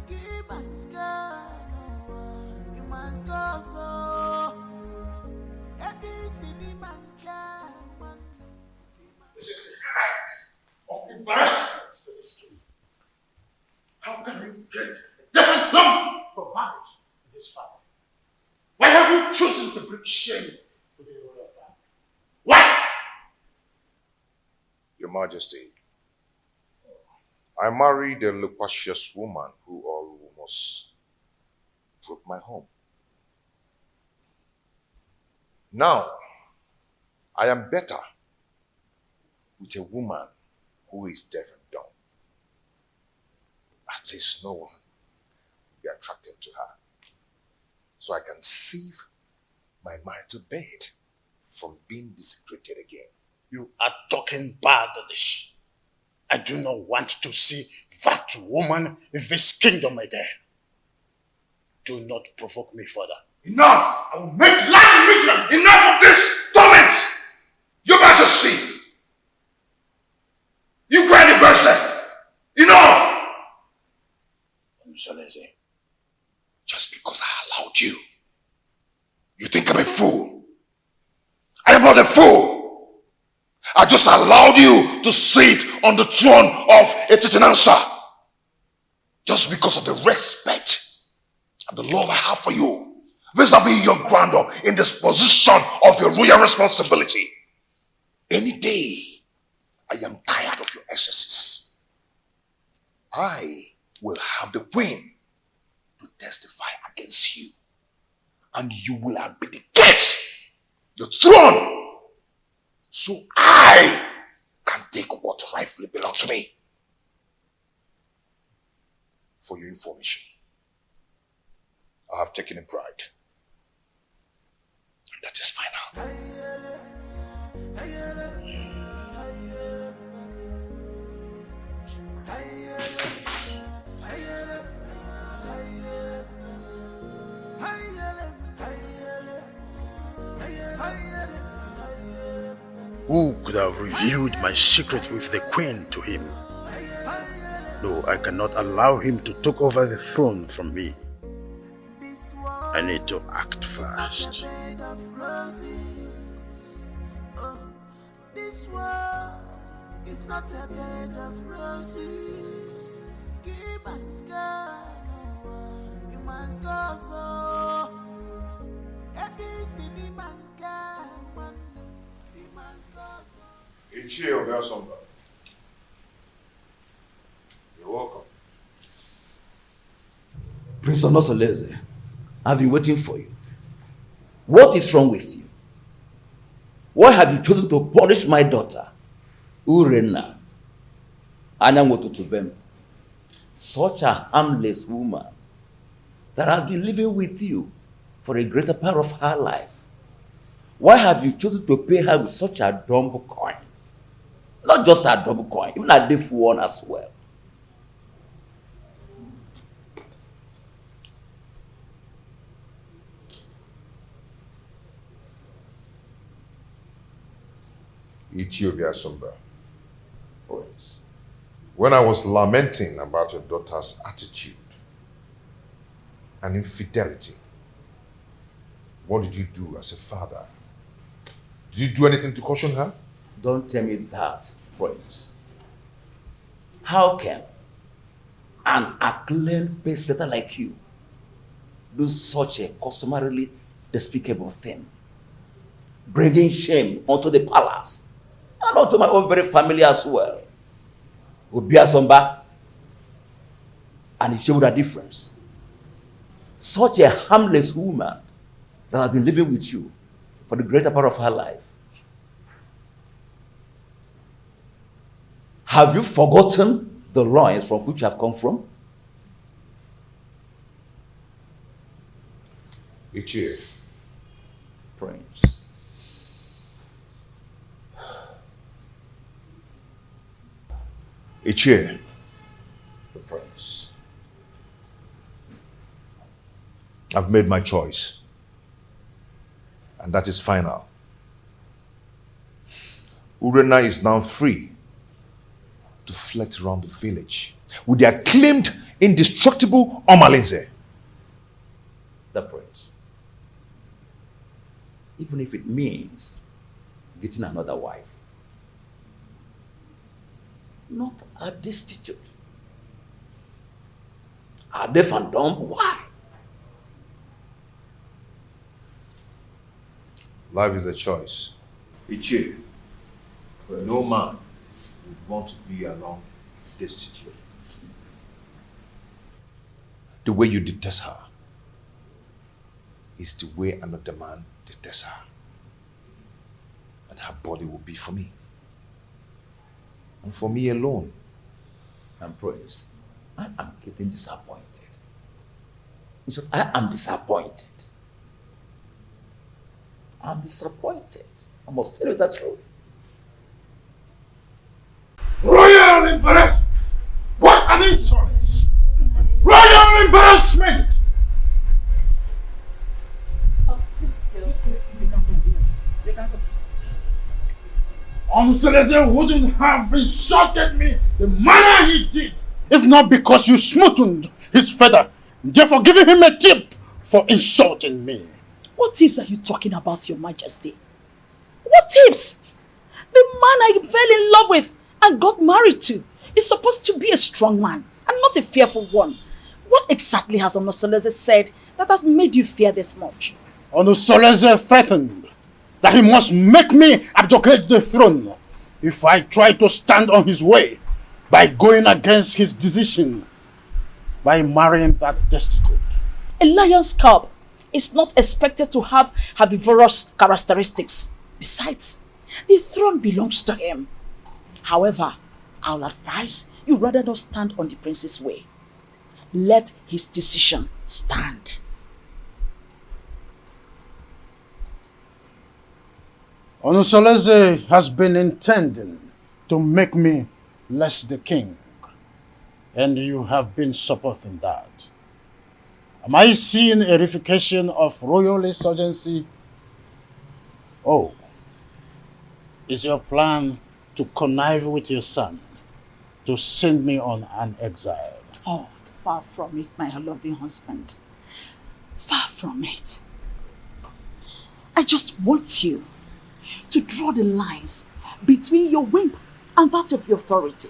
Give my God, you my God, This is the height of embarrassment to this king. How can you get a different lump for marriage in this family? Why have you chosen to bring shame to the royal family? Why? Your Majesty, I married a loquacious woman who almost broke my home. Now, I am better with a woman who is deaf and dumb. At least no one will be attracted to her. So I can save my marital bed from being desecrated again. You are talking baddish. I do not want to see that woman in this kingdom again. Do not provoke me further. Enough! I will make life miserable! Enough of this torment! Your Majesty! You cried the person! Enough! Msoleze. Just because I allowed you, you think I'm a fool? I am not a fool! I just allowed you to sit on the throne of a Titanansa just because of the respect and the love I have for you vis-a-vis your grandeur in this position of your royal responsibility. Any day, I am tired of your excesses. I will have the queen to testify against you, and you will abdicate the throne so I can take what rightfully belongs to me. For your information, I have taken a bride. That is final. Who could have revealed my secret with the queen to him? No, I cannot allow him to take over the throne from me. I need to act fast. This world is not a bed of roses. Give my God, you my God, so Ichie Obiasomba. You're welcome. Prince Onosoleze, I've been waiting for you. What is wrong with you? Why have you chosen to punish my daughter, Urenna, Anyamotutubem, such a harmless woman that has been living with you for a greater part of her life? Why have you chosen to pay her with such a dumb coin? Not just a double coin, even a deaf one as well. Ethiopia Sumba. When I was lamenting about your daughter's attitude and infidelity, what did you do as a father? Did you do anything to caution her? Don't tell me that, Prince. How can an acclaimed pace-setter like you do such a customarily despicable thing? Bringing shame onto the palace and onto my own very family as well. Obia Somba, and it showed a difference. Such a harmless woman that has been living with you for the greater part of her life. Have you forgotten the loins from which you have come from? Ichie. Prince. Ichie. The prince. I've made my choice. And that is final. Urena is now free to flex around the village with the acclaimed, indestructible Omalinze. The prince. Even if it means getting another wife. Not a destitute. A deaf and dumb? Why? Life is a choice. Ichie, no man would want to be alone destitute. The way you detest her is the way another man detests her. And her body will be for me. And for me alone. And Prince, I am getting disappointed. In short, I am disappointed. I'm disappointed. I must tell you the truth. Royal embarrassment! What an insolence! Royal embarrassment! Seleze wouldn't have insulted me the manner he did if not because you smoothened his feather, therefore giving him a tip for insulting me. What tips are you talking about, Your Majesty? What tips? The man I fell in love with and got married to is supposed to be a strong man and not a fearful one. What exactly has Onosoleze said that has made you fear this much? Onosoleze threatened that he must make me abdicate the throne if I try to stand on his way by going against his decision by marrying that destitute. A lion's cub is not expected to have herbivorous characteristics. Besides, the throne belongs to him. However, I'll advise you rather not stand on the prince's way. Let his decision stand. Onosoleze has been intending to make me less the king, and you have been supporting that. Am I seeing a reification of royal insurgency? Oh, is your plan to connive with your son to send me on an exile? Oh, far from it, my loving husband. Far from it. I just want you to draw the lines between your whim and that of your authority.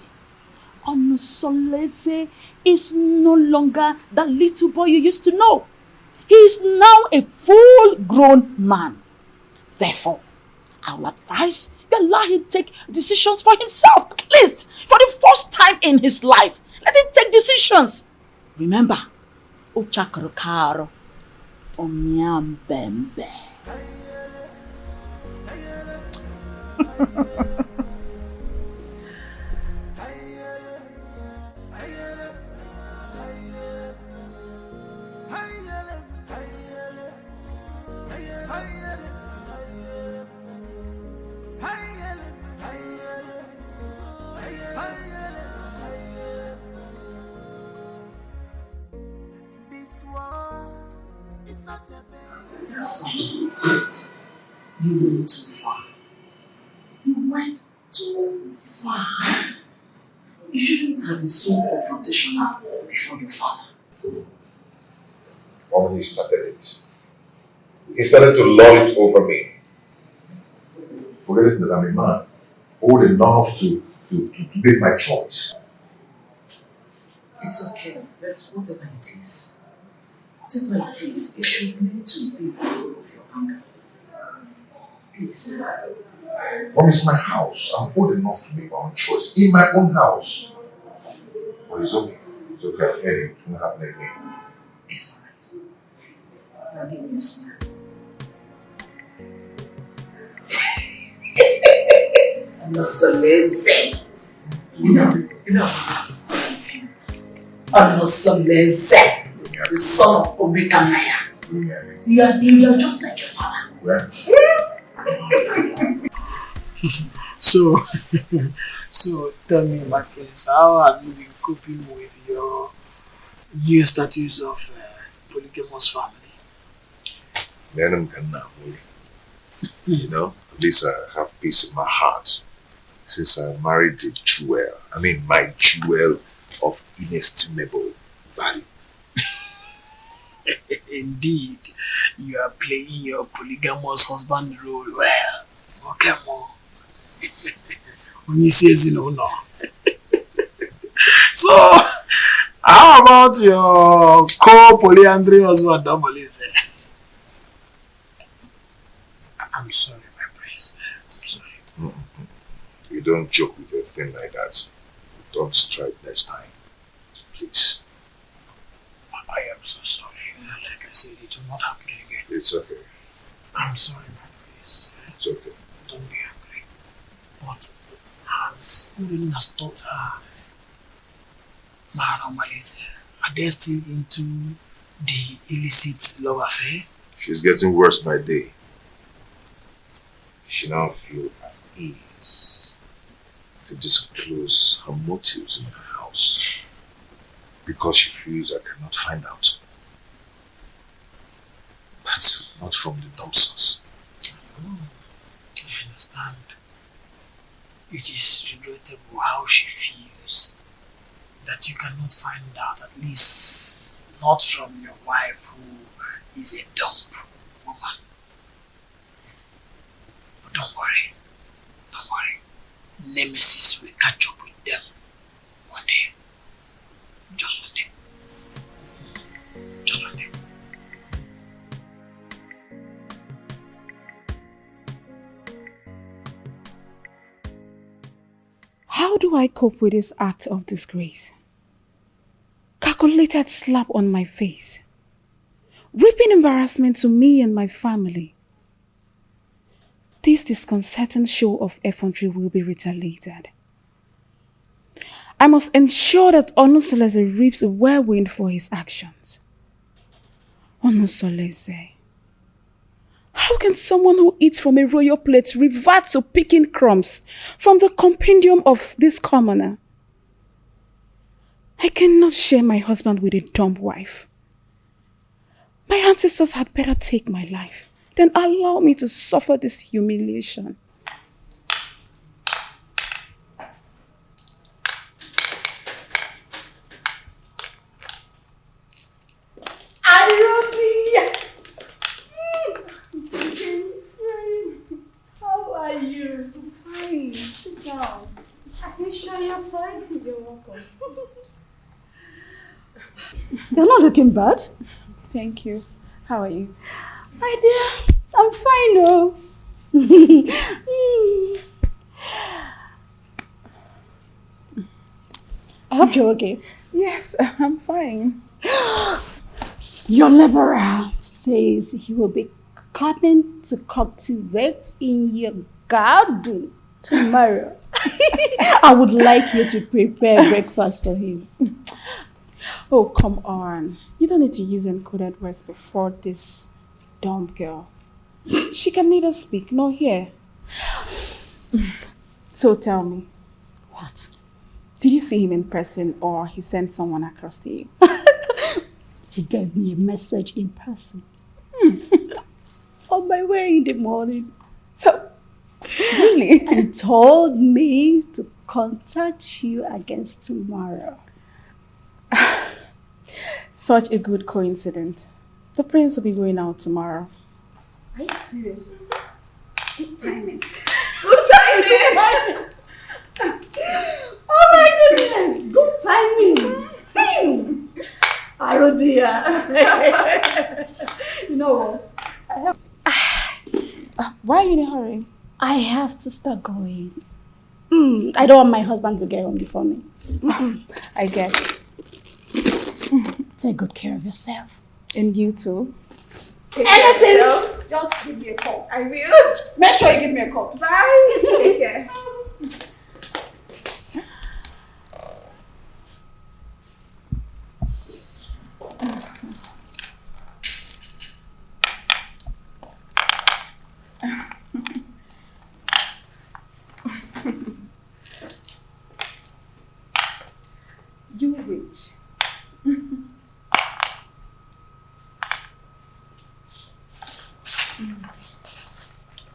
Onosoleze is no longer the little boy you used to know. He is now a full-grown man. Therefore, I will advise you allow him take decisions for himself, at least for the first time in his life. Let him take decisions. Remember, Ochakrokaro, Omiambembe. Son, you went too far. You went too far. You shouldn't have been so confrontational before your father. When he started it, he started to lord it over me. Forgetting that I'm a man, old enough to make my choice. It's okay, but whatever it is, you should learn to be in control of your anger. Please. Mom, it's my house. I'm old enough to make my own choice in my own house. But it's okay. It's okay. I'm heading. It's not happening again. It's alright. Now give me a smile. I'm not so lazy. You know, I'm not so lazy. The son of Omega Maya. You are just like your father. So tell me, my friends, how have you been coping with your new status of polygamous family? You know, at least I have peace in my heart since I married the jewel. I mean, my jewel of inestimable value. Indeed, you are playing your polygamous husband role well. Okay, Mo. When he says, no. So, how about your co-polyandry husband, Domolize? I'm sorry, my prince. I'm sorry. You don't joke with a thing like that. Don't strike next time. Please. I am so sorry. Like I said, it will not happen again. It's okay. I'm sorry, my prince. It's okay. Don't be angry. But has Urin has taught her Mahanomalese are they still into the illicit love affair? She's getting worse by day. She now feels at ease to disclose her motives in her house because she feels I cannot find out. But not from the dumpsters. I understand. It is regrettable how she feels that you cannot find out, at least not from your wife who is a dumb woman. But don't worry. Nemesis will catch up with them one day. Just one day. Just one day. How do I cope with this act of disgrace? Calculated slap on my face. Reaping embarrassment to me and my family. This disconcerting show of effrontery will be retaliated. I must ensure that Onusolese reaps a whirlwind for his actions. Onusolese. How can someone who eats from a royal plate revert to picking crumbs from the compendium of this commoner? I cannot share my husband with a dumb wife. My ancestors had better take my life than allow me to suffer this humiliation. How are you? I'm fine. Sit down. Are you sure you're fine? You're welcome. You're not looking bad. Thank you. How are you? My dear, I'm fine though. I hope you're okay. Yes, I'm fine. Your liberal says he will be coming to cultivate in your garden tomorrow. I would like you to prepare breakfast for him. Oh, come on. You don't need to use encoded words before this dumb girl. She can neither speak nor hear. So tell me. What? Did you see him in person or he sent someone across to you? He gave me a message in person. On my way in the morning. So, Really? and told me to contact you against tomorrow. Such a good coincidence. The prince will be going out tomorrow. Are you serious? Good timing. Good timing! Oh my goodness! Good timing! Oh dear. You know what? Why are you in a hurry? I have to start going. I don't want my husband to get home before me. I get it. Take good care of yourself. And you too. Anything? Just give me a call. I will. Make sure you give me a call. Bye. Take care. You witch.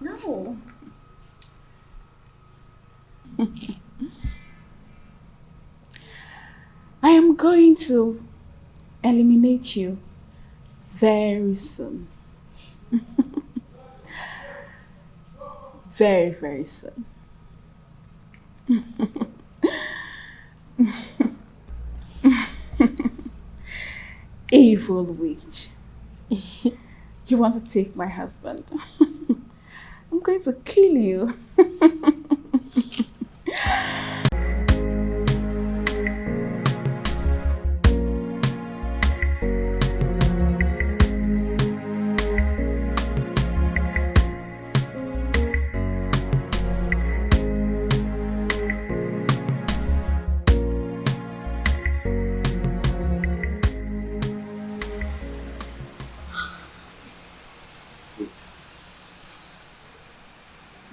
No. I am going to eliminate you very soon. Very, very soon. Evil witch. You want to take my husband? I'm going to kill you.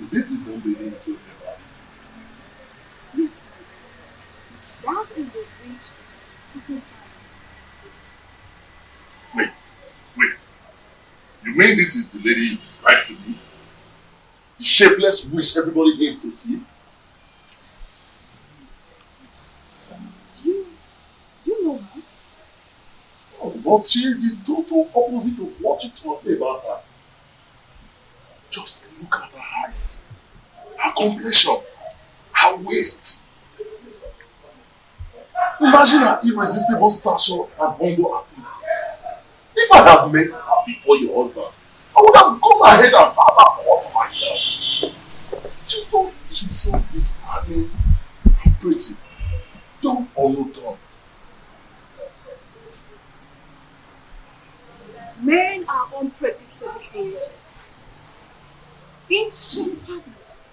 Is it the one baby you told me about? Yes. That is the witch put inside. Wait. You mean this is the lady you described to me? The shapeless witch everybody hates to see? Do you know her? Oh, but she is the total opposite of what you told me about her. Just look at her height, her complexion, her waist. Imagine her irresistible stature and humble appearance. If I had met her before your husband, I would have gone ahead and had her all to myself. She's so disarming and pretty. Dumb or no dumb. Men are unpredictable creatures. Insatiable partners.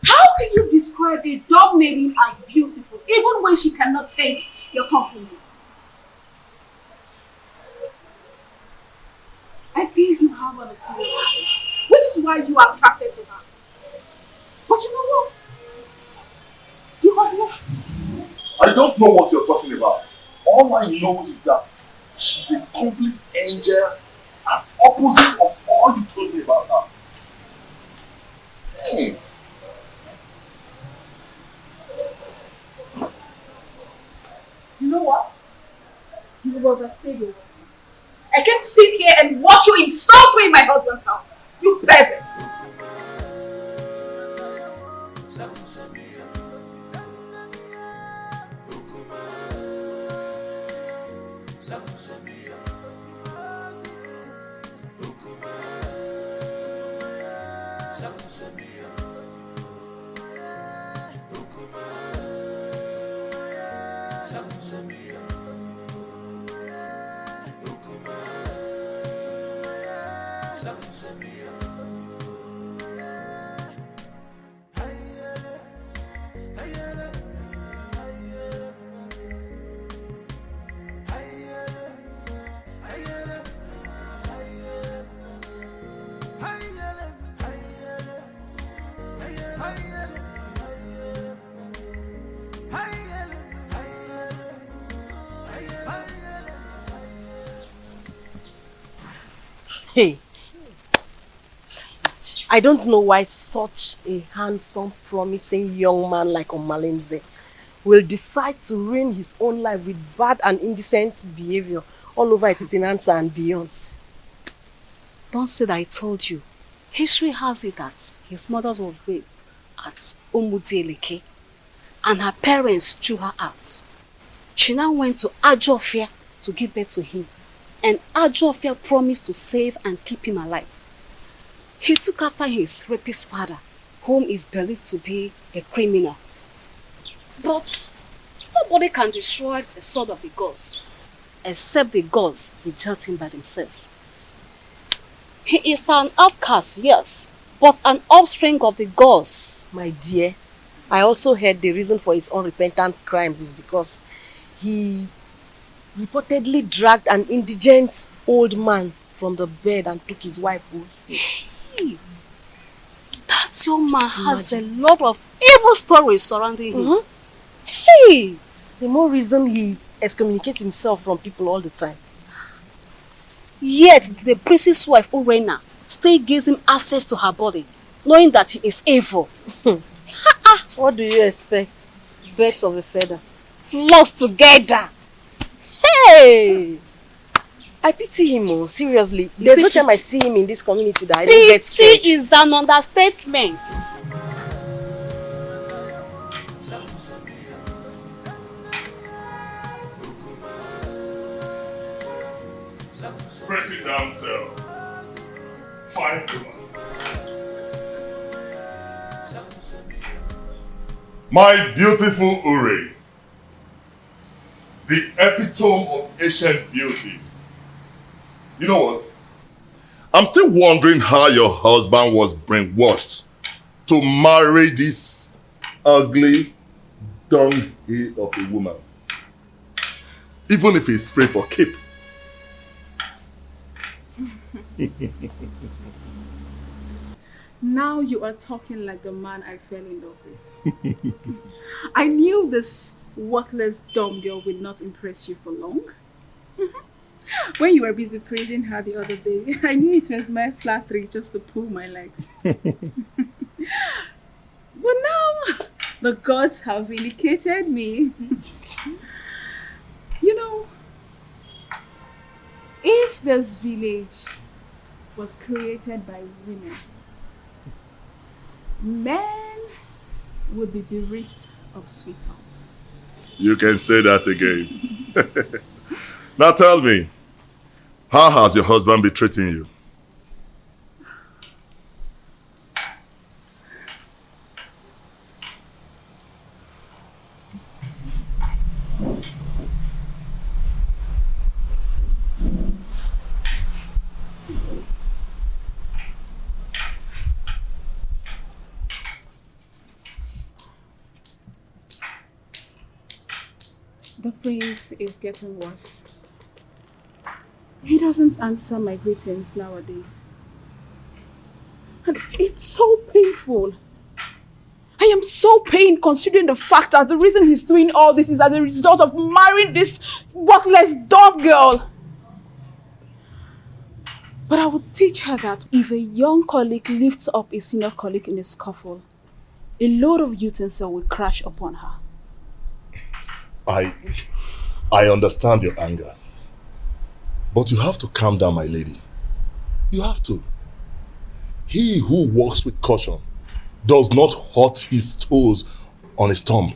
How can you describe a dumb maiden as beautiful, even when she cannot take your compliments? I feel you have an inferiority, which is why you are attracted to her. But you know what? You have lost. I don't know what you're talking about. All I know is that she's a complete angel and opposite of all you told me about her. Hey. You know what? You will overstay your welcome. I can't sit here and watch you insult me in my husband's house. You pervert. Hey, I don't know why such a handsome, promising young man like Omalinze will decide to ruin his own life with bad and indecent behavior all over Itisinansa and beyond. Don't say that I told you. History has it that his mother was raped at Umudieleke and her parents threw her out. She now went to Ajofia to give birth to him, and Ajofia promised to save and keep him alive. He took after his rapist father, whom is believed to be a criminal. But nobody can destroy the sword of the gods, except the gods reject him by themselves. He is an outcast, yes, but an offspring of the gods. My dear, I also heard the reason for his unrepentant crimes is because he reportedly dragged an indigent old man from the bed and took his wife hostage. Hey, that young man has a lot of evil stories surrounding him. Hey, the more reason he excommunicates himself from people all the time. Yet the priest's wife, Urena, still gives him access to her body, knowing that he is evil. What do you expect? Birds of a feather. Flocks together. Hey! I pity him, oh, seriously. There's no time I see him in this community that I don't get scared. Pity is an understatement. Pretty damsel. Fine woman. My beautiful Uri, the epitome of ancient beauty. You know what? I'm still wondering how your husband was brainwashed to marry this ugly dunghill of a woman. Even if he's free for keep. Now you are talking like the man I fell in love with. I knew this worthless dumb girl would not impress you for long. When you were busy praising her the other day, I knew it was my flattery just to pull my legs. But now, the gods have vindicated me. You know, if this village was created by women, men would be bereft of sweet tongues. You can say that again. Now tell me, how has your husband been treating you? The prince is getting worse. He doesn't answer my greetings nowadays. And it's so painful. I am so pained considering the fact that the reason he's doing all this is as a result of marrying this worthless dog girl. But I would teach her that if a young colleague lifts up a senior colleague in a scuffle, a load of utensil will crash upon her. I understand your anger. But you have to calm down, my lady. You have to. He who walks with caution does not hurt his toes on his thumb.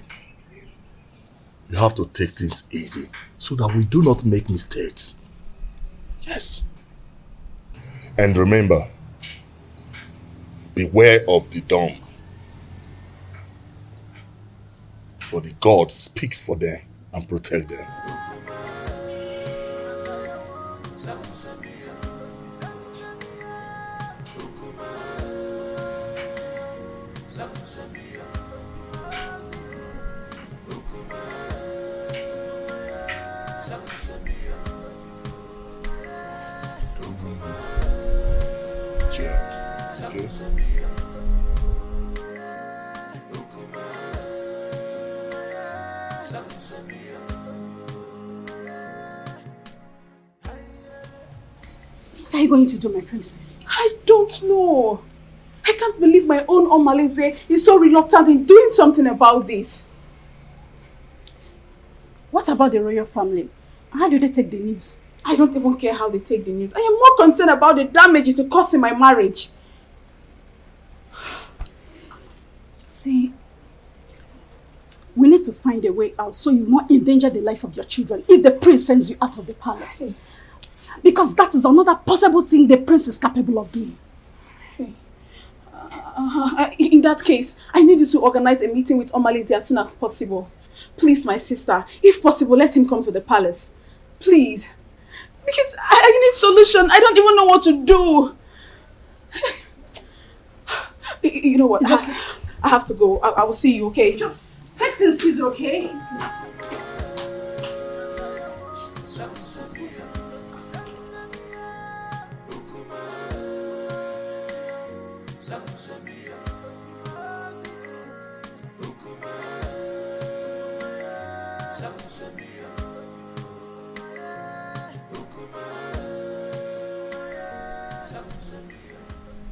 You have to take things easy so that we do not make mistakes. Yes. And remember, beware of the dumb. For the God speaks for them and protect them. What are you going to do, my princess? I don't know. I can't believe my own Omalize is so reluctant in doing something about this. What about the royal family? How do they take the news? I don't even care how they take the news. I am more concerned about the damage it will cause in my marriage. See, we need to find a way out so you won't endanger the life of your children if the prince sends you out of the palace. Because that is another possible thing the prince is capable of doing. In that case, I need you to organize a meeting with Omalize as soon as possible. Please, my sister, if possible, let him come to the palace. Please. Because I need solution. I don't even know what to do. You know what? I have to go. I will see you, okay? Just take things easy, okay?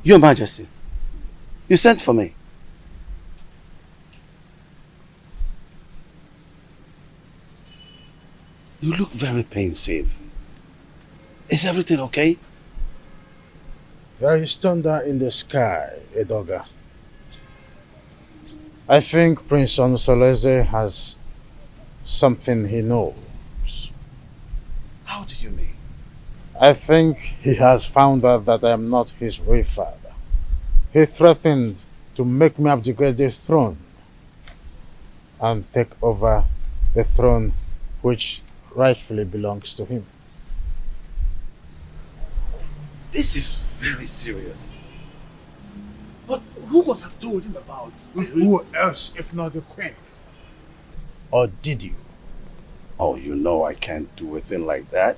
Your Majesty, you sent for me. You look very pensive. Is everything okay? There is thunder in the sky, Edoga. I think Prince Onusoleze has something he knows. How do you mean? I think he has found out that I am not his real father. He threatened to make me abdicate the throne and take over the throne which rightfully belongs to him. This is very serious. But who must have told him about it? Who else if not the queen? Or did you? Oh, you know I can't do a thing like that.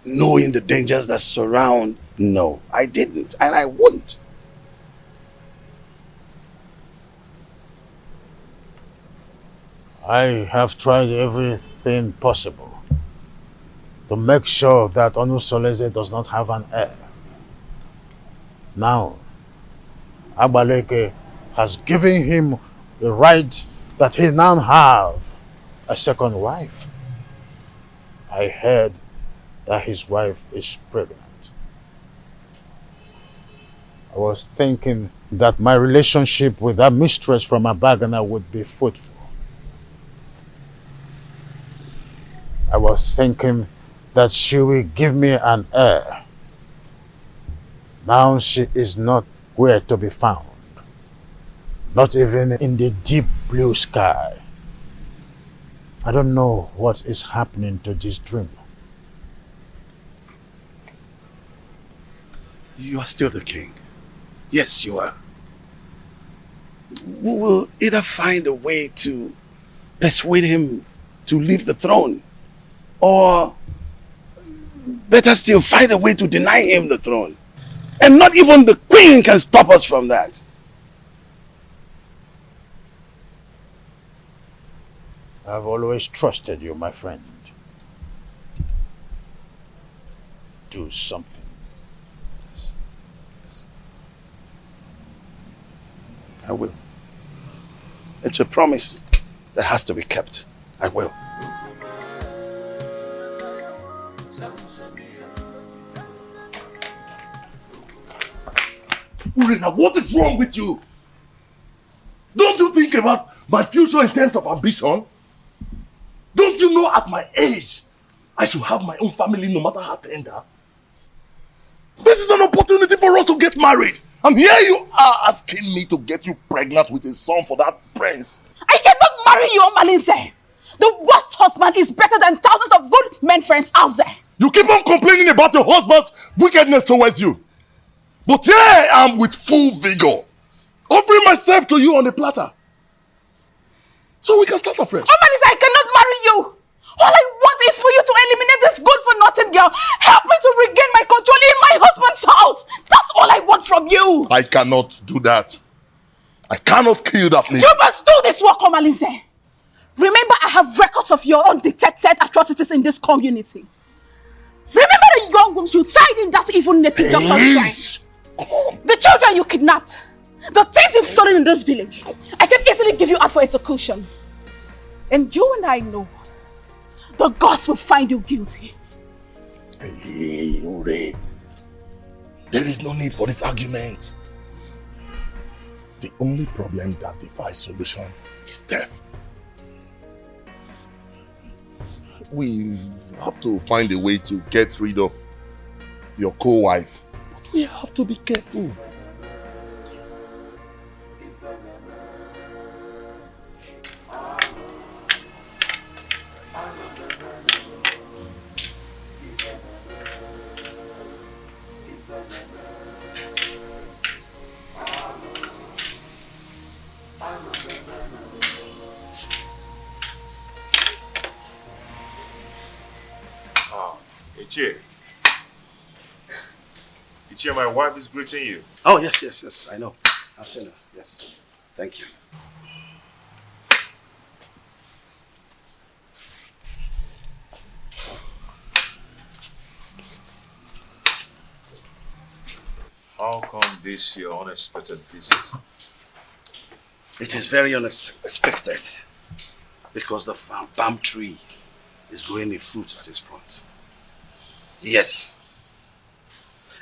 Knowing the dangers that surround, no, I didn't, and I wouldn't. I have tried everything possible to make sure that Onusoleze does not have an heir. Now, Agbaleke has given him the right that he now have a second wife. I heard that his wife is pregnant. I was thinking that my relationship with that mistress from Abagana would be fruitful. I was thinking that she will give me an heir. Now she is not where to be found. Not even in the deep blue sky. I don't know what is happening to this dream. You are still the king. Yes, you are. We will either find a way to persuade him to leave the throne, or better still, find a way to deny him the throne. And not even the queen can stop us from that. I've always trusted you, my friend. Do something. I will. It's a promise that has to be kept. I will. Urena, what is wrong with you? Don't you think about my future in terms of ambition? Don't you know at my age, I should have my own family no matter how tender? This is an opportunity for us to get married. And here you are asking me to get you pregnant with a son for that prince. I cannot marry you, Omalinze. The worst husband is better than thousands of good men friends out there. You keep on complaining about your husband's wickedness towards you. But here I am with full vigor, offering myself to you on a platter. So we can start afresh. Omalinze, I cannot marry you. All I want is for you to eliminate this good-for-nothing girl. Help me to regain my control in my husband's house. That's all I want from you. I cannot do that. I cannot kill that lady. You must do this work, Omalinze. Remember, I have records of your undetected atrocities in this community. Remember that young ones you tied in that evil native doctor's shrine. The children you kidnapped. The things you've stolen in this village. I can easily give you out for execution. And you and I know the gods will find you guilty. Hey, Ure. There is no need for this argument. The only problem that defies solution is death. We have to find a way to get rid of your co-wife. But we have to be careful. Ichie, my wife is greeting you. Oh, yes, I know. I've seen her, yes. Thank you. How come this your unexpected visit? It is very unexpected because the palm tree is growing a fruit at its front. Yes.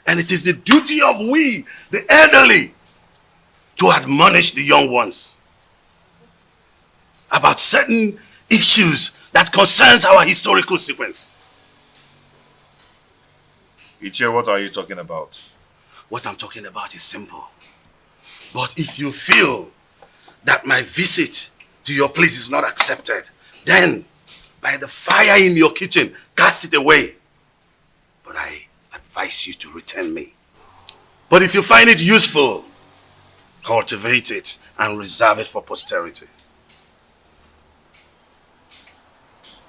And it is the duty of we, the elderly, to admonish the young ones about certain issues that concerns our historical sequence. Ichie, what are you talking about? What I'm talking about is simple. But if you feel that my visit to your place is not accepted, then by the fire in your kitchen, cast it away. But I advise you to return me. But if you find it useful, cultivate it and reserve it for posterity.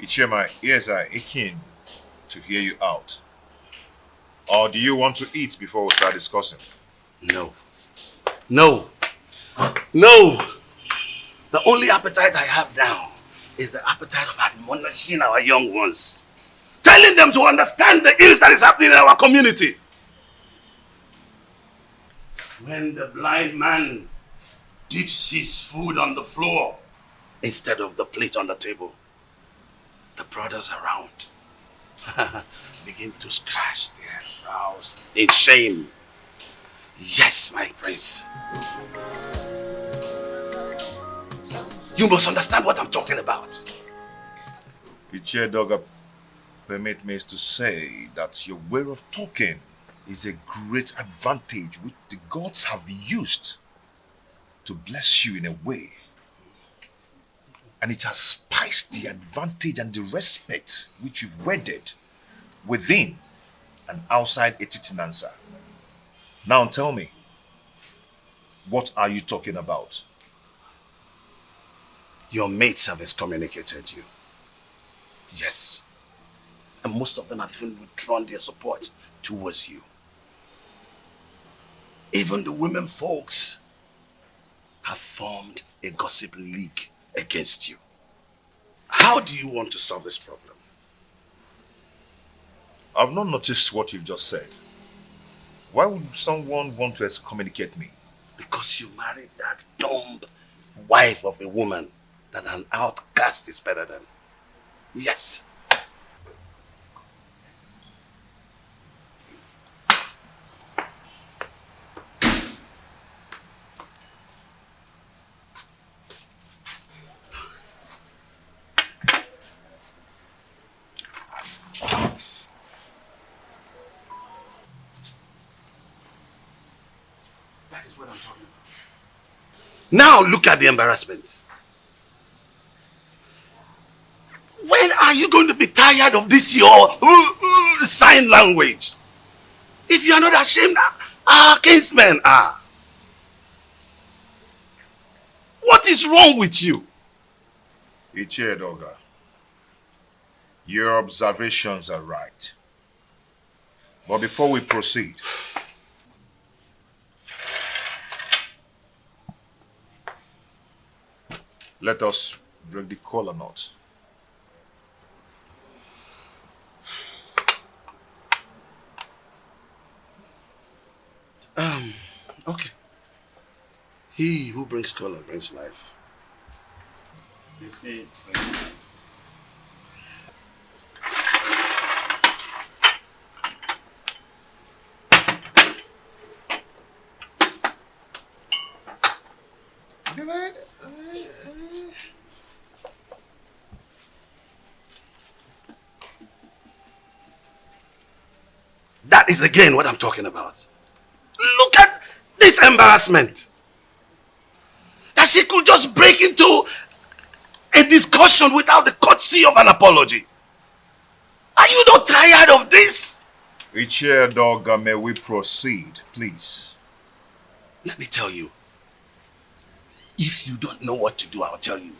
Ichie, my ears are aching to hear you out. Or do you want to eat before we start discussing? No. No. No! The only appetite I have now is the appetite of admonishing our young ones. Telling them to understand the ills that is happening in our community. When the blind man dips his food on the floor instead of the plate on the table, the brothers around begin to scratch their brows in shame. Yes, my prince. You must understand what I'm talking about. Ichie Doga, permit me to say that your way of talking is a great advantage which the gods have used to bless you in a way. And it has spiced the advantage and the respect which you've wedded within and outside Etitinansa. Now tell me, what are you talking about? Your mates have excommunicated you. Yes. And most of them have even withdrawn their support towards you. Even the women folks have formed a gossip league against you. How do you want to solve this problem? I've not noticed what you've just said. Why would someone want to excommunicate me? Because you married that dumb wife of a woman that an outcast is better than. Yes. That is what I'm talking about. Now look at the embarrassment. When are you going to be tired of this your sign language? If you are not ashamed, our kinsmen are. What is wrong with you? Ichie Doga, your observations are right. But before we proceed, let us break the collar knot. Okay. He who brings color brings life. They say. That is again what I'm talking about. Look at this embarrassment. That she could just break into a discussion without the courtesy of an apology. Are you not tired of this? Chair dog, may we proceed, please? Let me tell you. If you don't know what to do, I'll tell you.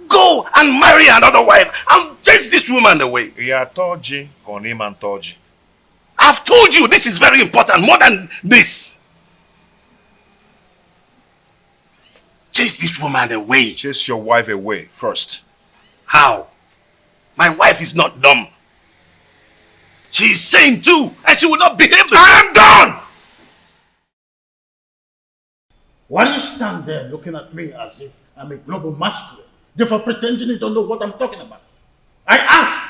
Go and marry another wife and chase this woman away. I've told you this is very important, more than this. Chase this woman away. Chase your wife away first. How? My wife is not dumb. She is sane too, and she will not behave the I am done! Why do you stand there looking at me as if I'm a global magistrate, therefore pretending you don't know what I'm talking about? I asked,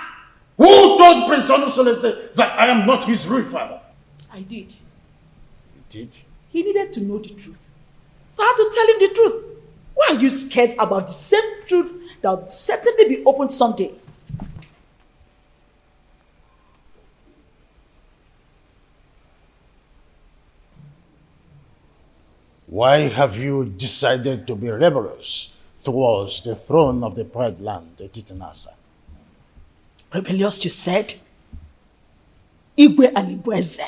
who told Prince Onusolese that I am not his real father? I did. You did? He needed to know the truth. So I had to tell him the truth. Why are you scared about the same truth that will certainly be opened someday? Why have you decided to be rebellious towards the throne of the Pride Land, the Titanasa? Rebellious, you said? Igwe and Ibweze.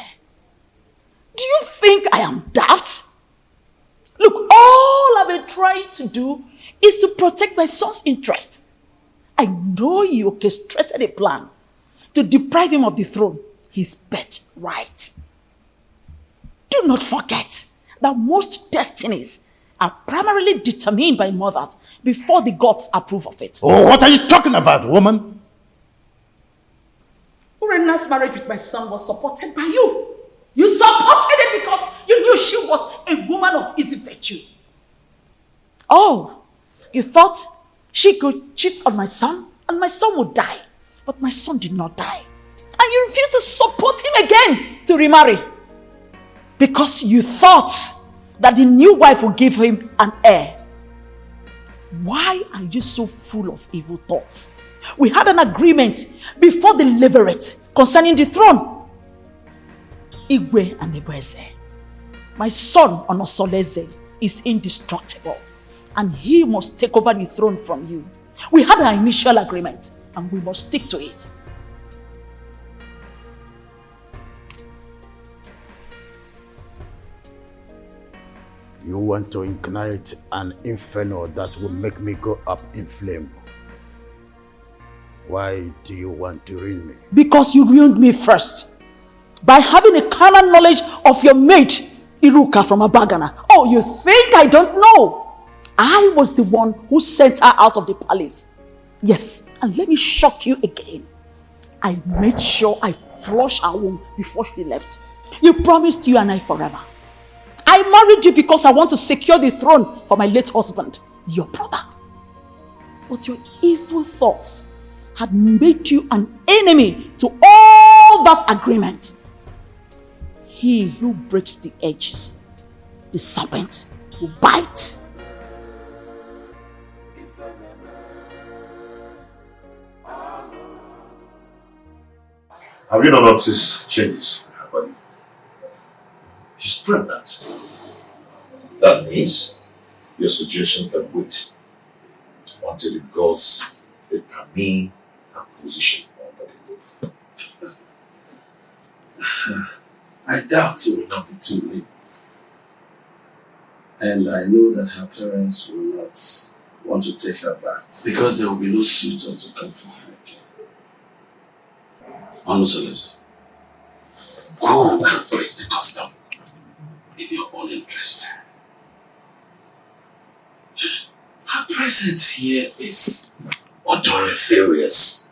Do you think I am daft? Look, all I've been trying to do is to protect my son's interest. I know you orchestrated a plan to deprive him of the throne, his birthright. Do not forget that most destinies are primarily determined by mothers before the gods approve of it. Oh, what are you talking about, woman? Urena's marriage with my son was supported by you. You supported it because you knew she was a woman of easy virtue. Oh, you thought she could cheat on my son and my son would die. But my son did not die. And you refused to support him again to remarry. Because you thought that the new wife would give him an heir. Why are you so full of evil thoughts? We had an agreement before the levirate concerning the throne. Igwe and Ibweze. My son Onosoleze is indestructible and he must take over the throne from you. We had an initial agreement and we must stick to it. You want to ignite an inferno that will make me go up in flame. Why do you want to ruin me? Because you ruined me first. By having a carnal knowledge of your mate, Iruka from Abagana. Oh, you think I don't know? I was the one who sent her out of the palace. Yes, and let me shock you again. I made sure I flushed her womb before she left. You promised you and I forever. I married you because I want to secure the throne for my late husband, your brother. But your evil thoughts had made you an enemy to all that agreement. He who breaks the edges, the serpent will bite. Have you not noticed changes in her body? She's pregnant. That means your suggestion can wait until the gods determine her position under the roof. I doubt it will not be too late. And I know that her parents will not want to take her back because there will be no suitor to come for her again. Onusolese, go and break the custom in your own interest. Her presence here is odoriferous.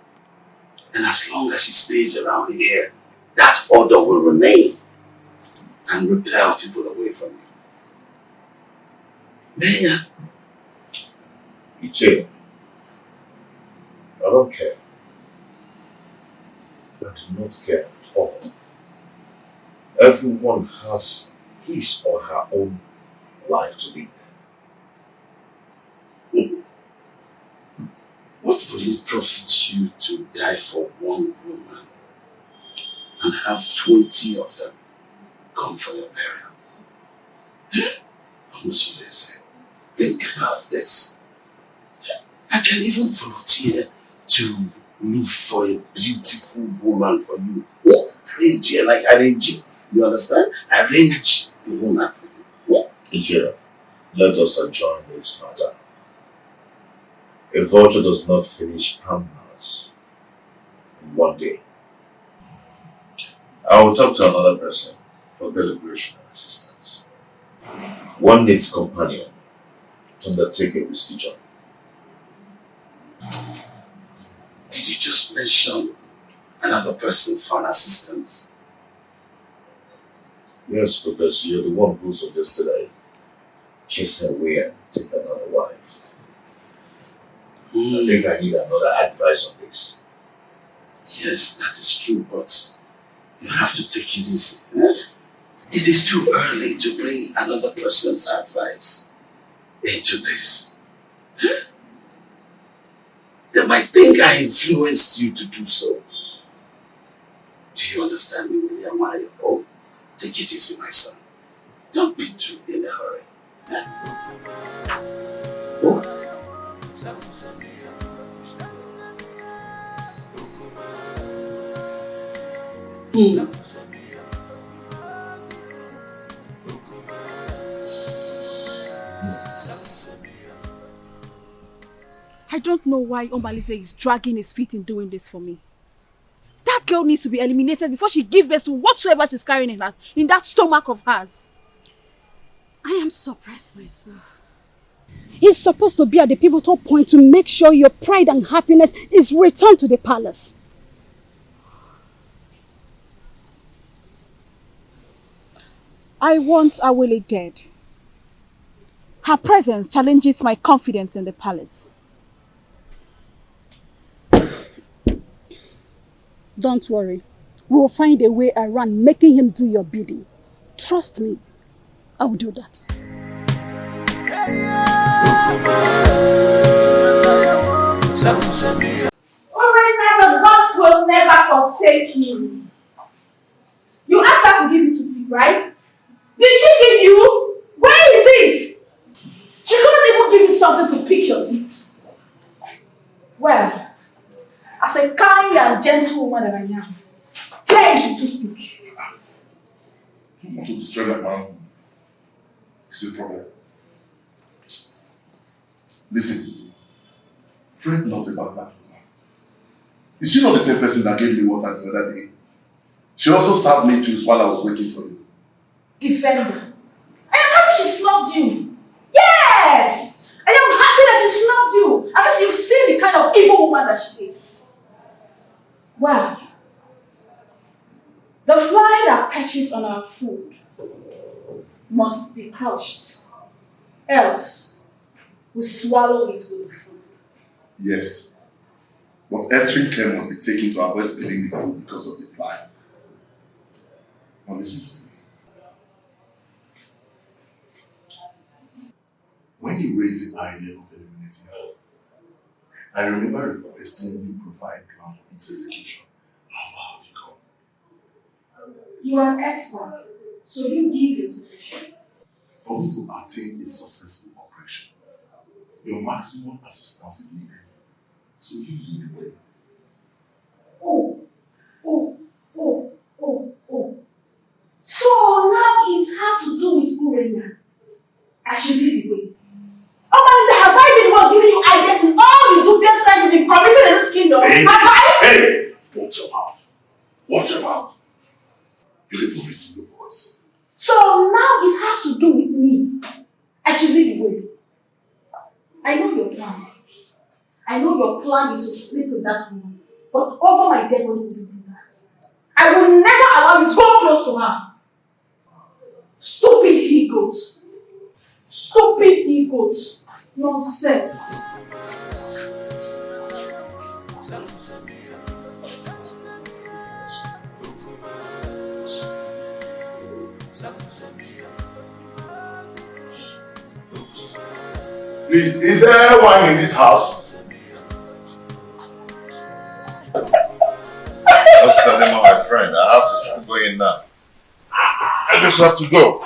And as long as she stays around here, that odor will remain. and repel people away from you. Maya. Iche, I don't care. I do not care at all. Everyone has his or her own life to live. What will it profit you to die for one woman and have 20 of them come for your burial? Honestly, think about this. I can even volunteer to look for a beautiful woman for you. Arrange it. You understand? Arrange the woman for you. Teacher, let us adjourn this matter. A vulture does not finish palm-nuts in one day. I will talk to another person for deliberation and assistance. One needs companion to undertake a risky journey. Did you just mention another person for an assistance? Yes, because you're the one who suggested I chase her away and take another wife. I think I need another advice on this. Yes, that is true, but you have to take it easy. It is too early to bring another person's advice into this. They might think I influenced you to do so. Do you understand me, William? Oh, take it easy, my son. Don't be too in a hurry. Oh. I don't know why Omalize is dragging his feet in doing this for me. That girl needs to be eliminated before she gives birth to whatsoever she's carrying in that stomach of hers. I am surprised myself. He's supposed to be at the pivotal point to make sure your pride and happiness is returned to the palace. I want Awele dead. Her presence challenges my confidence in the palace. Don't worry. We will find a way around making him do your bidding. Trust me. I will do that. Alright, now the gods will never forsake you. You asked her to give you to feed, right? Did she give you? Where is it? She couldn't even give you something to pick your feet. Well, as a kind and gentle woman that I am, here is to speak. You want to destroy my man? It's a problem. Listen, fret not about that woman. Is she not the same person that gave me water the other day? She also served me juice while I was waiting for you. Defender. I am happy she snubbed you. Yes! I am happy that she snubbed you. At least you've seen the kind of evil woman that she is. Well, the fly that perches on our food must be crushed. Else, we swallow it with the food. Yes. But extreme care must be taken to avoid spilling the food because of the fly. Now listen to me. When you raised the idea of eliminating her, I remember requesting you provide plan for its execution. How far have you gone? You are an expert, so you give your suggestion. For me to attain a successful operation, your maximum assistance is needed. So you lead the way. So now it has to do with Urena. I should lead the way. Oh, have I been the one giving you ideas in all the dubious crimes you've been committing in this kingdom? Hey, have I? Hey! Watch your mouth. Watch your mouth. You'll even receive your voice. So now it has to do with me. I should lead the way. I know your plan. I know your plan is to sleep with that woman. But over my dead body, will you do that? I will never allow you to go close to her. Stupid he-goat. Stupid he-goat. Nonsense. Please, is there wine in this house? Just tell him, my friend, I have to start going now. I just have to go.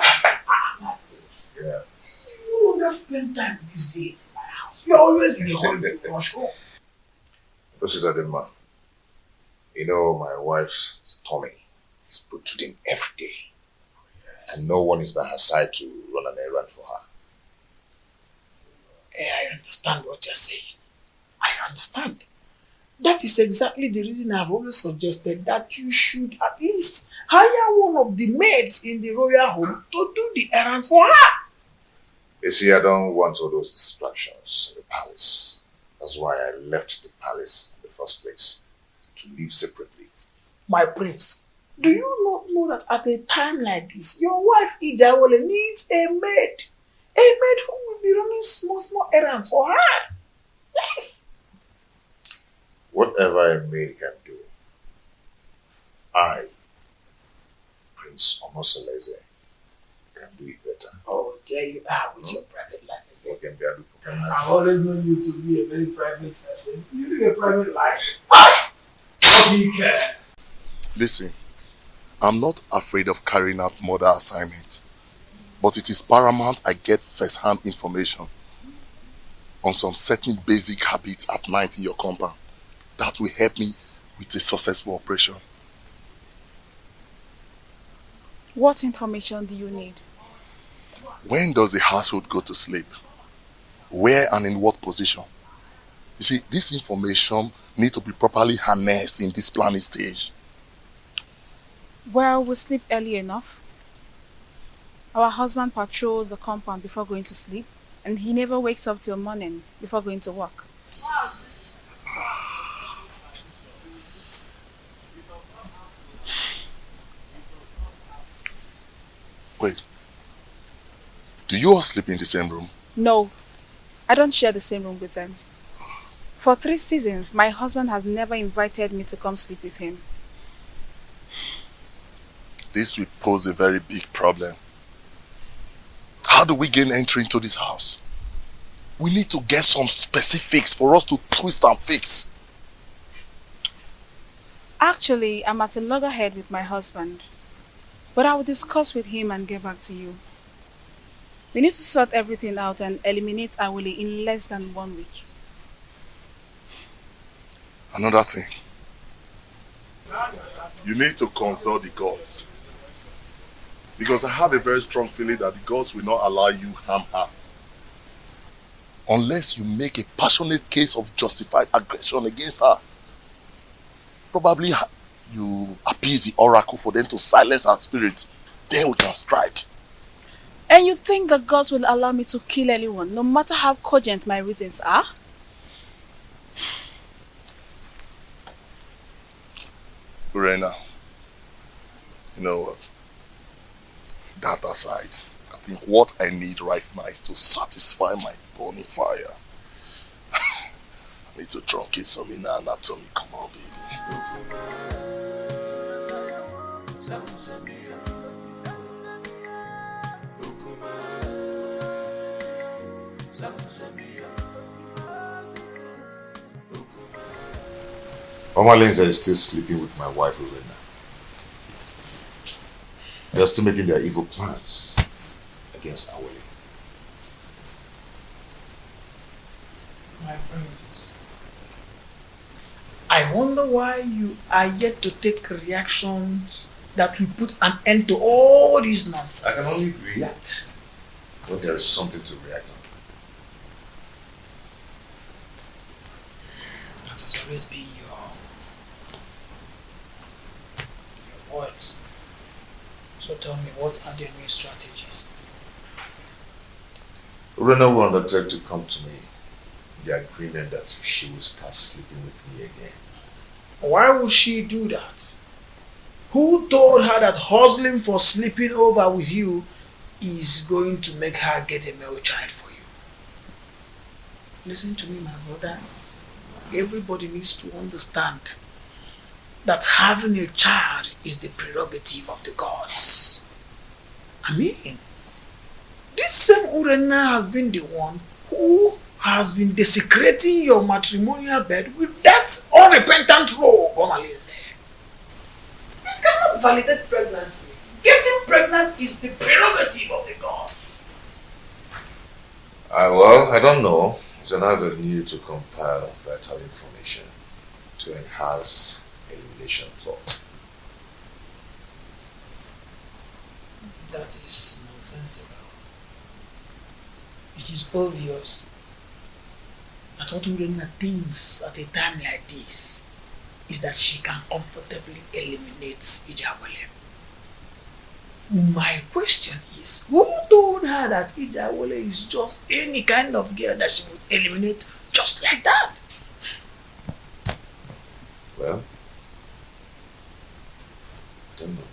Yeah. You no longer spend time these days in my house. You're always in the holiday rush home. This is Adema. You know, my wife's tummy is protruding every day. Yes. And no one is by her side to run an errand for her. I understand what you're saying. I understand. That is exactly the reason I've always suggested that you should at least hire one of the maids in the royal home to do the errands for her. You see, I don't want all those distractions in the palace. That's why I left the palace in the first place, to live separately. My prince, do you not know that at a time like this, your wife Ijawole needs a maid? A maid who will be running small errands for her. Yes. Whatever a maid can do, I, Prince Omosoleze, can do it better. Oh, there you are with your private life. I've always known you to be a very private person. You live a private life. Listen, I'm not afraid of carrying out murder assignment, but it is paramount I get first-hand information on some certain basic habits at night in your compound that will help me with a successful operation. What information do you need? When does the household go to sleep? Where and in what position? You see, this information needs to be properly harnessed in this planning stage. Well, we sleep early enough. Our husband patrols the compound before going to sleep, and he never wakes up till morning before going to work. Wait, do you all sleep in the same room? No, I don't share the same room with them. For 3 seasons, my husband has never invited me to come sleep with him. This will pose a very big problem. How do we gain entry into this house? We need to get some specifics for us to twist and fix. Actually, I'm at a loggerhead with my husband. But I will discuss with him and get back to you. We need to sort everything out and eliminate Awole in less than 1 week. Another thing. You need to consult the gods. Because I have a very strong feeling that the gods will not allow you harm her. Unless you make a passionate case of justified aggression against her. Probably you appease the oracle for them to silence her spirit. Then we can strike. And you think the gods will allow me to kill anyone, no matter how cogent my reasons are? Urena, you know what? That aside, I think what I need right now is to satisfy my burning fire. I need to truncate some inner anatomy. Come on, baby. Mama Lindsay is still sleeping with my wife, Urena. They're still making their evil plans against Awole. My friends, I wonder why you are yet to take reactions that will put an end to all this nonsense. I can only react when there is something to react on. That has always been your words. So tell me, what are the new strategies? Urena will undertake to come to me in the agreement that she will start sleeping with me again. Why would she do that? Who told her that hustling for sleeping over with you is going to make her get a male child for you. Listen to me, my brother. Everybody needs to understand that having a child is the prerogative of the gods. I mean, this same Urena has been the one who has been desecrating your matrimonial bed with that unrepentant robe, Omalinze. It cannot validate pregnancy. Getting pregnant is the prerogative of the gods. Well, I don't know. It's an avenue to compile vital information to enhance elimination plot. That is nonsensical. It is obvious that what Urena thinks at a time like this is that she can comfortably eliminate Ijawale. My question is, who told her that Ijawale is just any kind of girl that she would eliminate just like that? Well, I don't know.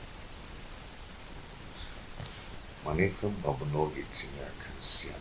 Money from Bobono gets in, I can see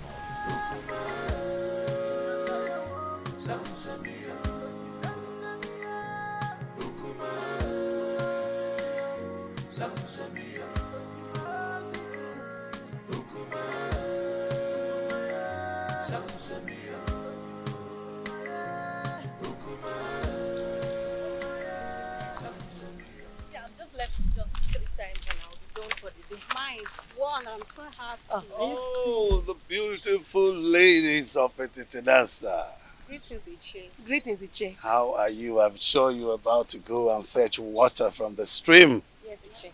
One, I'm so happy. Oh, the beautiful ladies of Etitinasa. Greetings, Iche. Greetings, Iche. How are you? I'm sure you're about to go and fetch water from the stream. Yes, Iche.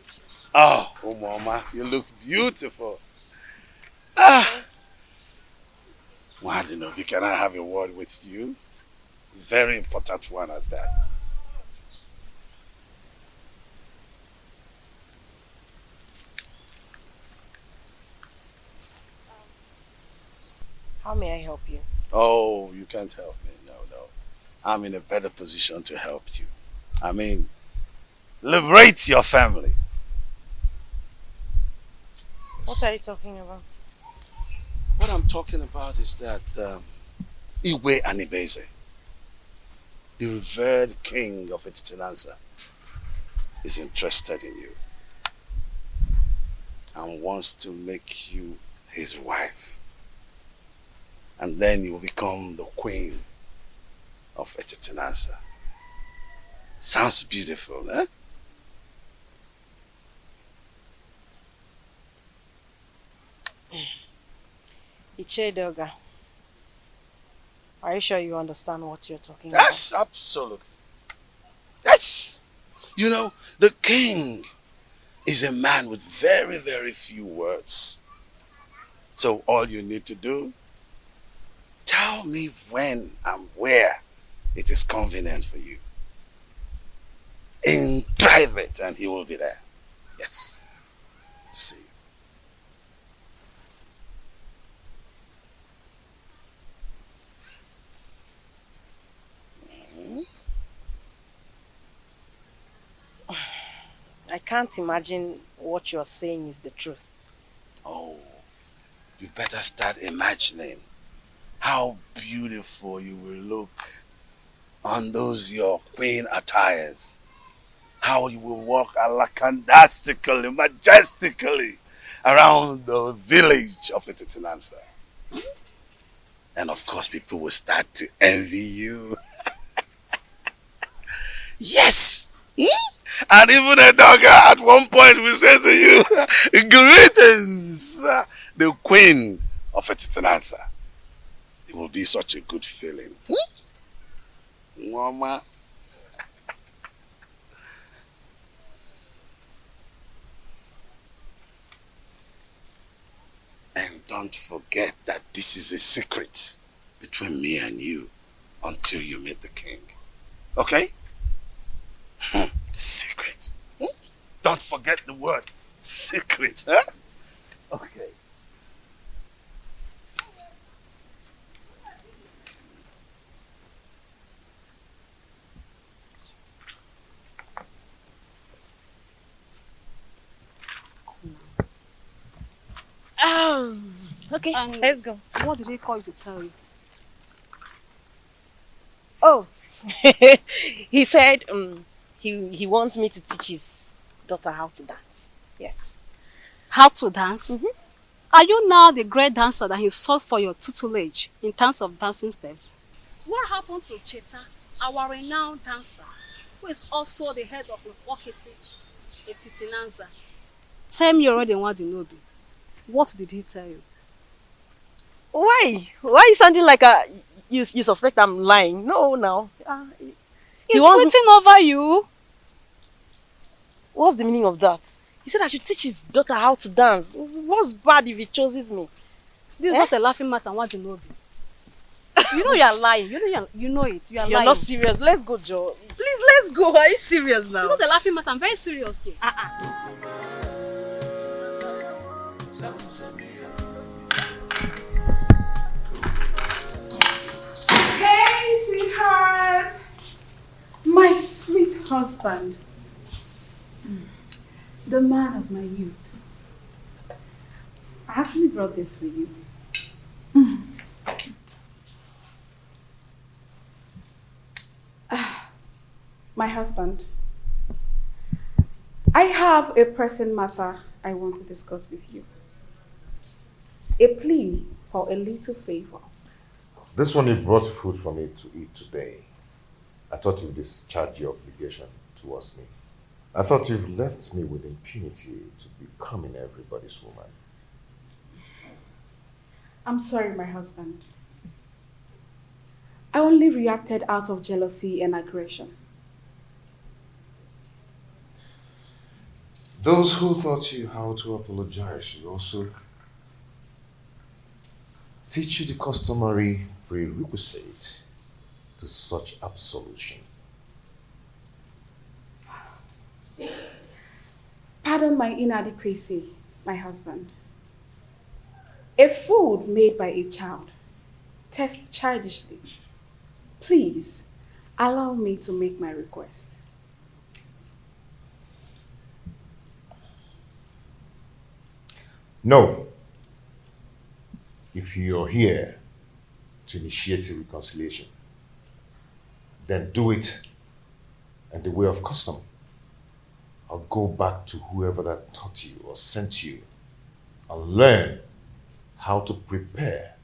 Oh, Mama, you look beautiful. Wadinobi, can I have a word with you? Very important one at that. How may I help you? Oh, you can't help me. No. I'm in a better position to help you. I mean, liberate your family. What are you talking about? What I'm talking about is that Iwe Anibeze, the revered king of Etitinansa, is interested in you and wants to make you his wife. And then you will become the queen of Etitinansa. Sounds beautiful, eh? Ichedoga, are you sure you understand what you're talking about? Yes, absolutely. Yes. You know, the king is a man with very, very few words. So all you need to do, tell me when and where it is convenient for you. In private, and he will be there. Yes. To see you. I can't imagine what you're saying is the truth. Oh, you better start imagining how beautiful you will look on those your queen attires. How you will walk alakandastically, majestically around the village of Etitinansa. And of course, people will start to envy you. Yes! And even a dog at one point will say to you, greetings, the queen of Etitinansa. It will be such a good feeling. Mama. And don't forget that this is a secret between me and you until you meet the king. Okay? Secret. Don't forget the word secret. Huh? Okay. Okay, And let's go. What did he call you to tell you? Oh, he said he wants me to teach his daughter how to dance. Yes. How to dance? Are you now the great dancer that he sought for your tutelage in terms of dancing steps? What happened to Cheta, our renowned dancer, who is also the head of Wakiti, a Titinanza? Tell me already what you know. What did he tell you? Why? Why are you sounding like you suspect I'm lying? No, now. He's waiting over you. What's the meaning of that? He said I should teach his daughter how to dance. What's bad if he chooses me? This is not a laughing matter. What you know? You know you're lying. You know it. You're lying. Not serious. Let's go, Joe. Please, let's go. Are you serious now? It's not a laughing matter. I'm very serious. Hey, sweetheart. My sweet husband. The man of my youth. I actually brought this for you. My husband. I have a pressing matter I want to discuss with you. A plea for a little favor. This one you brought food for me to eat today. I thought you'd discharge your obligation towards me. I thought you've left me with impunity to becoming everybody's woman. I'm sorry, my husband. I only reacted out of jealousy and aggression. Those who taught you how to apologize should also teach you the customary prerequisite to such absolution. Pardon my inadequacy, my husband. A food made by a child tastes childishly. Please, allow me to make my request. No. If you're here to initiate a reconciliation, then do it in the way of custom. I'll go back to whoever that taught you or sent you and learn how to prepare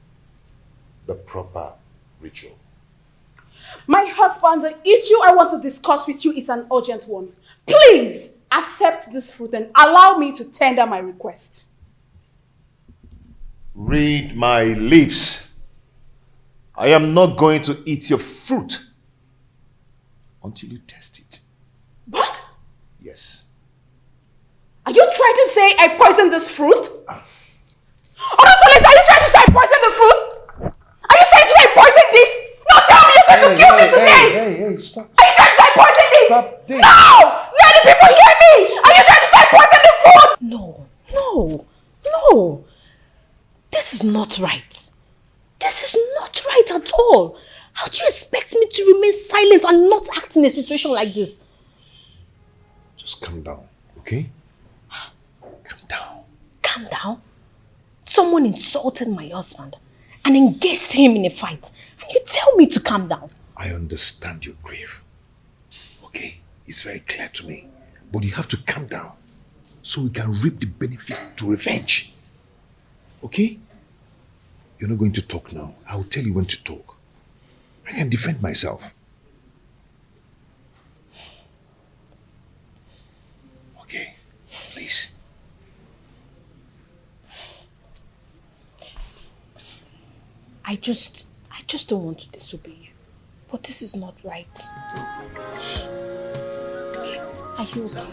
the proper ritual. My husband, the issue I want to discuss with you is an urgent one. Please accept this fruit and allow me to tender my request. Read my lips. I am not going to eat your fruit until you test it. What? Yes. Are you trying to say I poisoned this fruit? Honestly, are you trying to say I poisoned the fruit? Are you trying to say I poisoned it? No, tell me you're going to kill me today! Hey, stop. Are you trying to say I poisoned it? Stop this. No! Let the people hear me! Are you trying to say I poisoned the food? No. This is not right. This is not right at all. How do you expect me to remain silent and not act in a situation like this? Just calm down, okay? Calm down. Calm down? Someone insulted my husband and engaged him in a fight. And you tell me to calm down. I understand your grief. Okay? It's very clear to me. But you have to calm down so we can reap the benefit to revenge. Okay? You're not going to talk now. I will tell you when to talk. I can defend myself. Okay? Please. I just don't want to disobey you. But this is not right. Okay. Are you okay?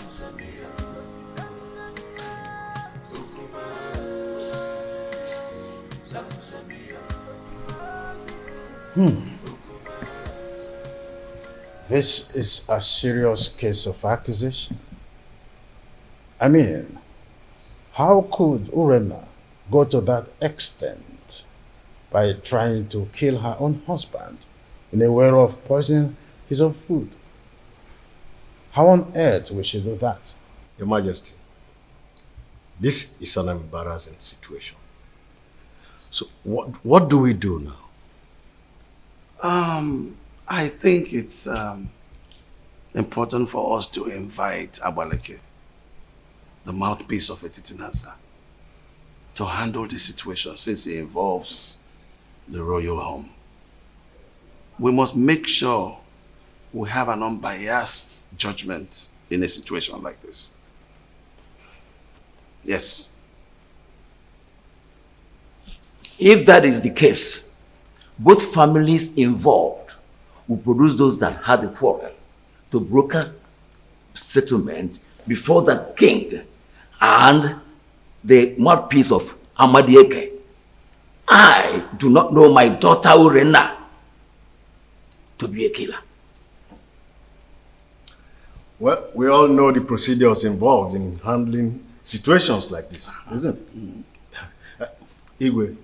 This is a serious case of accusation. I mean, how could Urena go to that extent by trying to kill her own husband in a way of poisoning his own food? How on earth will she do that? Your Majesty, this is an embarrassing situation. So what do we do now? I think it's important for us to invite Abaleke, the mouthpiece of Etitinanza, to handle the situation since it involves the royal home. We must make sure we have an unbiased judgment in a situation like this. Yes. If that is the case, both families involved will produce those that had the quarrel to broker settlement before the king and the mouthpiece of Amadieke. I do not know my daughter Urena to be a killer. Well, we all know the procedures involved in handling situations like this, isn't it? Igwe,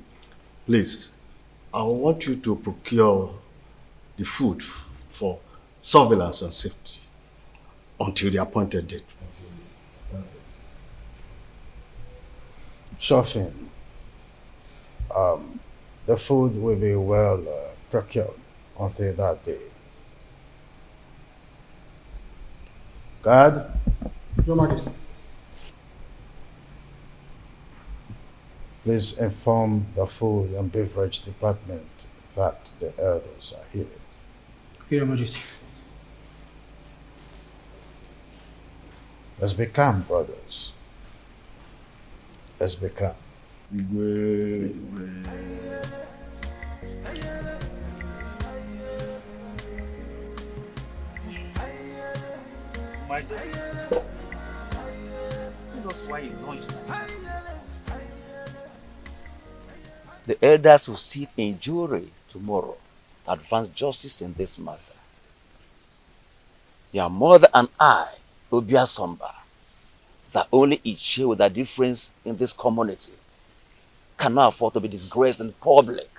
please, I want you to procure the food for surveillance and safety until the appointed date. Sure thing. The food will be well procured until that day. Guard. Your Majesty. Please inform the food and beverage department that the elders are here. Okay, Your Majesty. Let's be calm, brothers. Let's be calm. My dear, tell us why you launched that. The elders will sit in jury tomorrow to advance justice in this matter. Your mother and I, Obia Somba, that only each share with a difference in this community, cannot afford to be disgraced in public.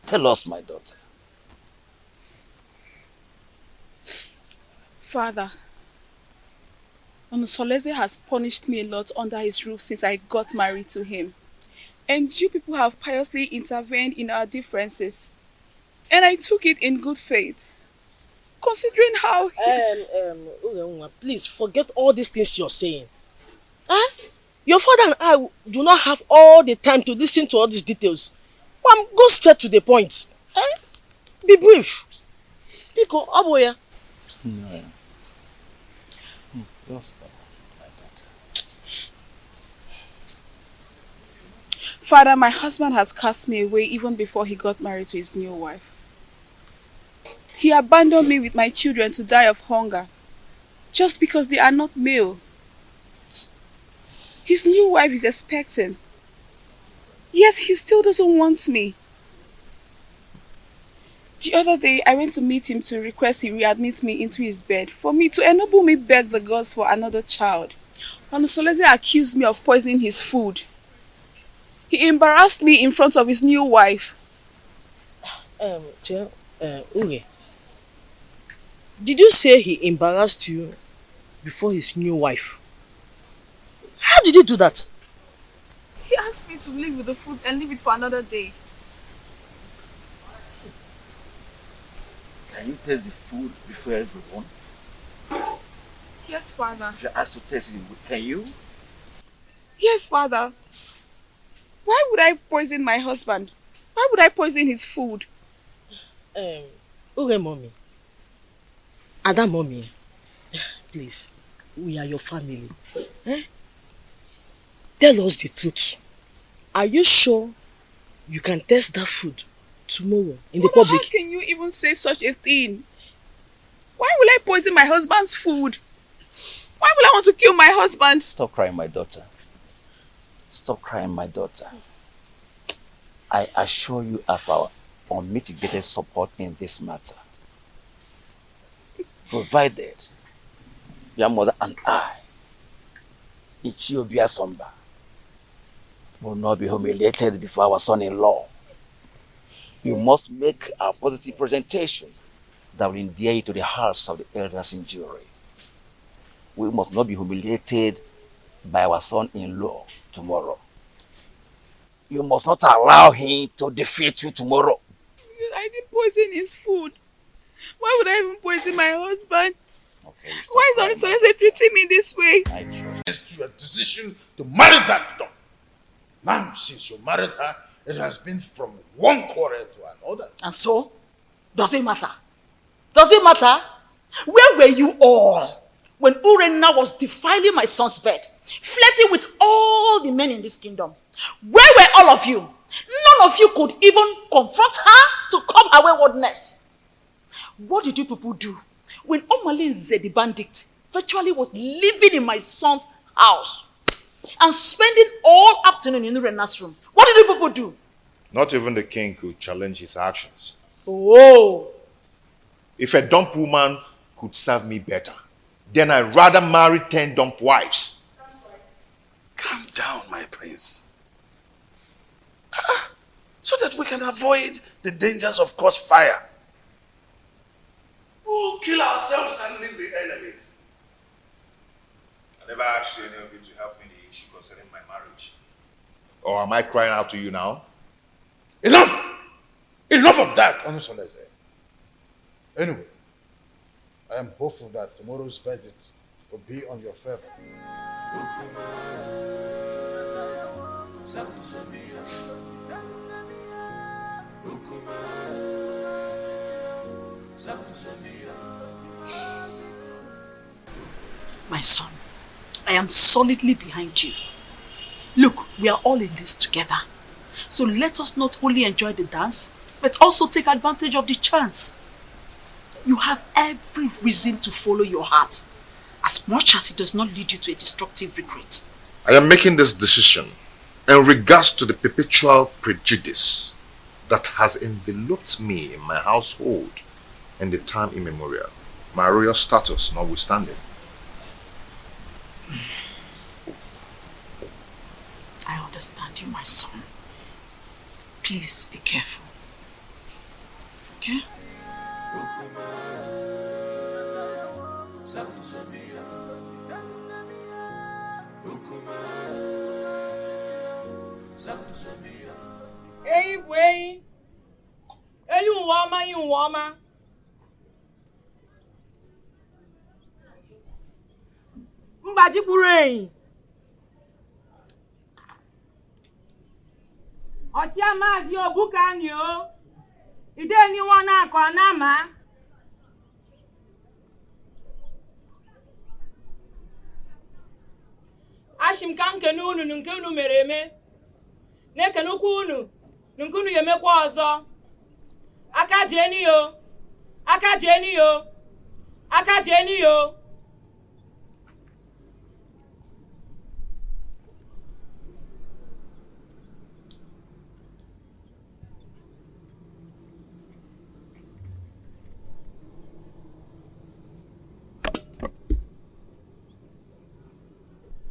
Tell us, my daughter. Father, Onusoleze has punished me a lot under his roof since I got married to him. And you people have piously intervened in our differences. And I took it in good faith. Considering how... Please, forget all these things you're saying. Huh? Your father and I do not have all the time to listen to all these details. Go straight to the point. Huh? Be brief. Pico, Aboya. No. Just my daughter. Father, my husband has cast me away even before he got married to his new wife. He abandoned me with my children to die of hunger, just because they are not male. His new wife is expecting, yet he still doesn't want me. The other day, I went to meet him to request he readmit me into his bed for me to enable me beg the gods for another child. Onusoleze accused me of poisoning his food. He embarrassed me in front of his new wife. Uge, did you say he embarrassed you before his new wife? How did he do that? He asked me to leave with the food and leave it for another day. Can you taste the food before everyone? Yes, Father. If you ask to taste it, can you? Yes, Father. Why would I poison my husband? Why would I poison his food? Uge, mommy. Ada, mommy. Please, we are your family. Tell us the truth. Are you sure you can taste that food tomorrow in the public? How can you even say such a thing? Why will I poison my husband's food? Why will I want to kill my husband? Stop crying, my daughter. Stop crying, my daughter. I assure you of our unmitigated support in this matter. Provided your mother and I, Ichiobia Somba, will not be humiliated before our son-in-law. You must make a positive presentation that will endear you to the hearts of the elders in jury. We must not be humiliated by our son-in-law tomorrow. You must not allow him to defeat you tomorrow. I didn't poison his food. Why would I even poison my husband? Okay, why is Only treating me this way? It's your decision to marry that dog. Now, since you married her, it has been from one quarrel to another. And so? Does it matter? Does it matter? Where were you all when Urenna was defiling my son's bed, flirting with all the men in this kingdom? Where were all of you? None of you could even confront her to curb her waywardness. What did you people do when Omalinze the bandit virtually was living in my son's house and spending all afternoon in Urenna's room? What did you people do? Not even the king could challenge his actions. Oh. If a dump woman could serve me better, then I'd rather marry 10 dump wives. That's right. Calm down, my prince. So that we can avoid the dangers of crossfire. We'll kill ourselves and leave the enemies. I never asked any of you to help me in the issue concerning my marriage. Or am I crying out to you now? Enough! Enough of that, Onusoleze. Anyway, I am hopeful that tomorrow's verdict will be on your favor. My son, I am solidly behind you. Look, we are all in this together. So let us not only enjoy the dance, but also take advantage of the chance. You have every reason to follow your heart, as much as it does not lead you to a destructive regret. I am making this decision in regards to the perpetual prejudice that has enveloped me in my household in the time immemorial, my royal status notwithstanding. I understand you, my son. Please be careful. Okay? Hey, wait. Hey, you woman. Mbaji Burain. Ochia mas yo bukanyo. Ide ni wana kwa nama. Ashim kam kenunu nkunu mereme. Ne kenukunu nkunu yemekwa ozo. Aka jeni yo. Aka jeni yo. Aka jeni yo.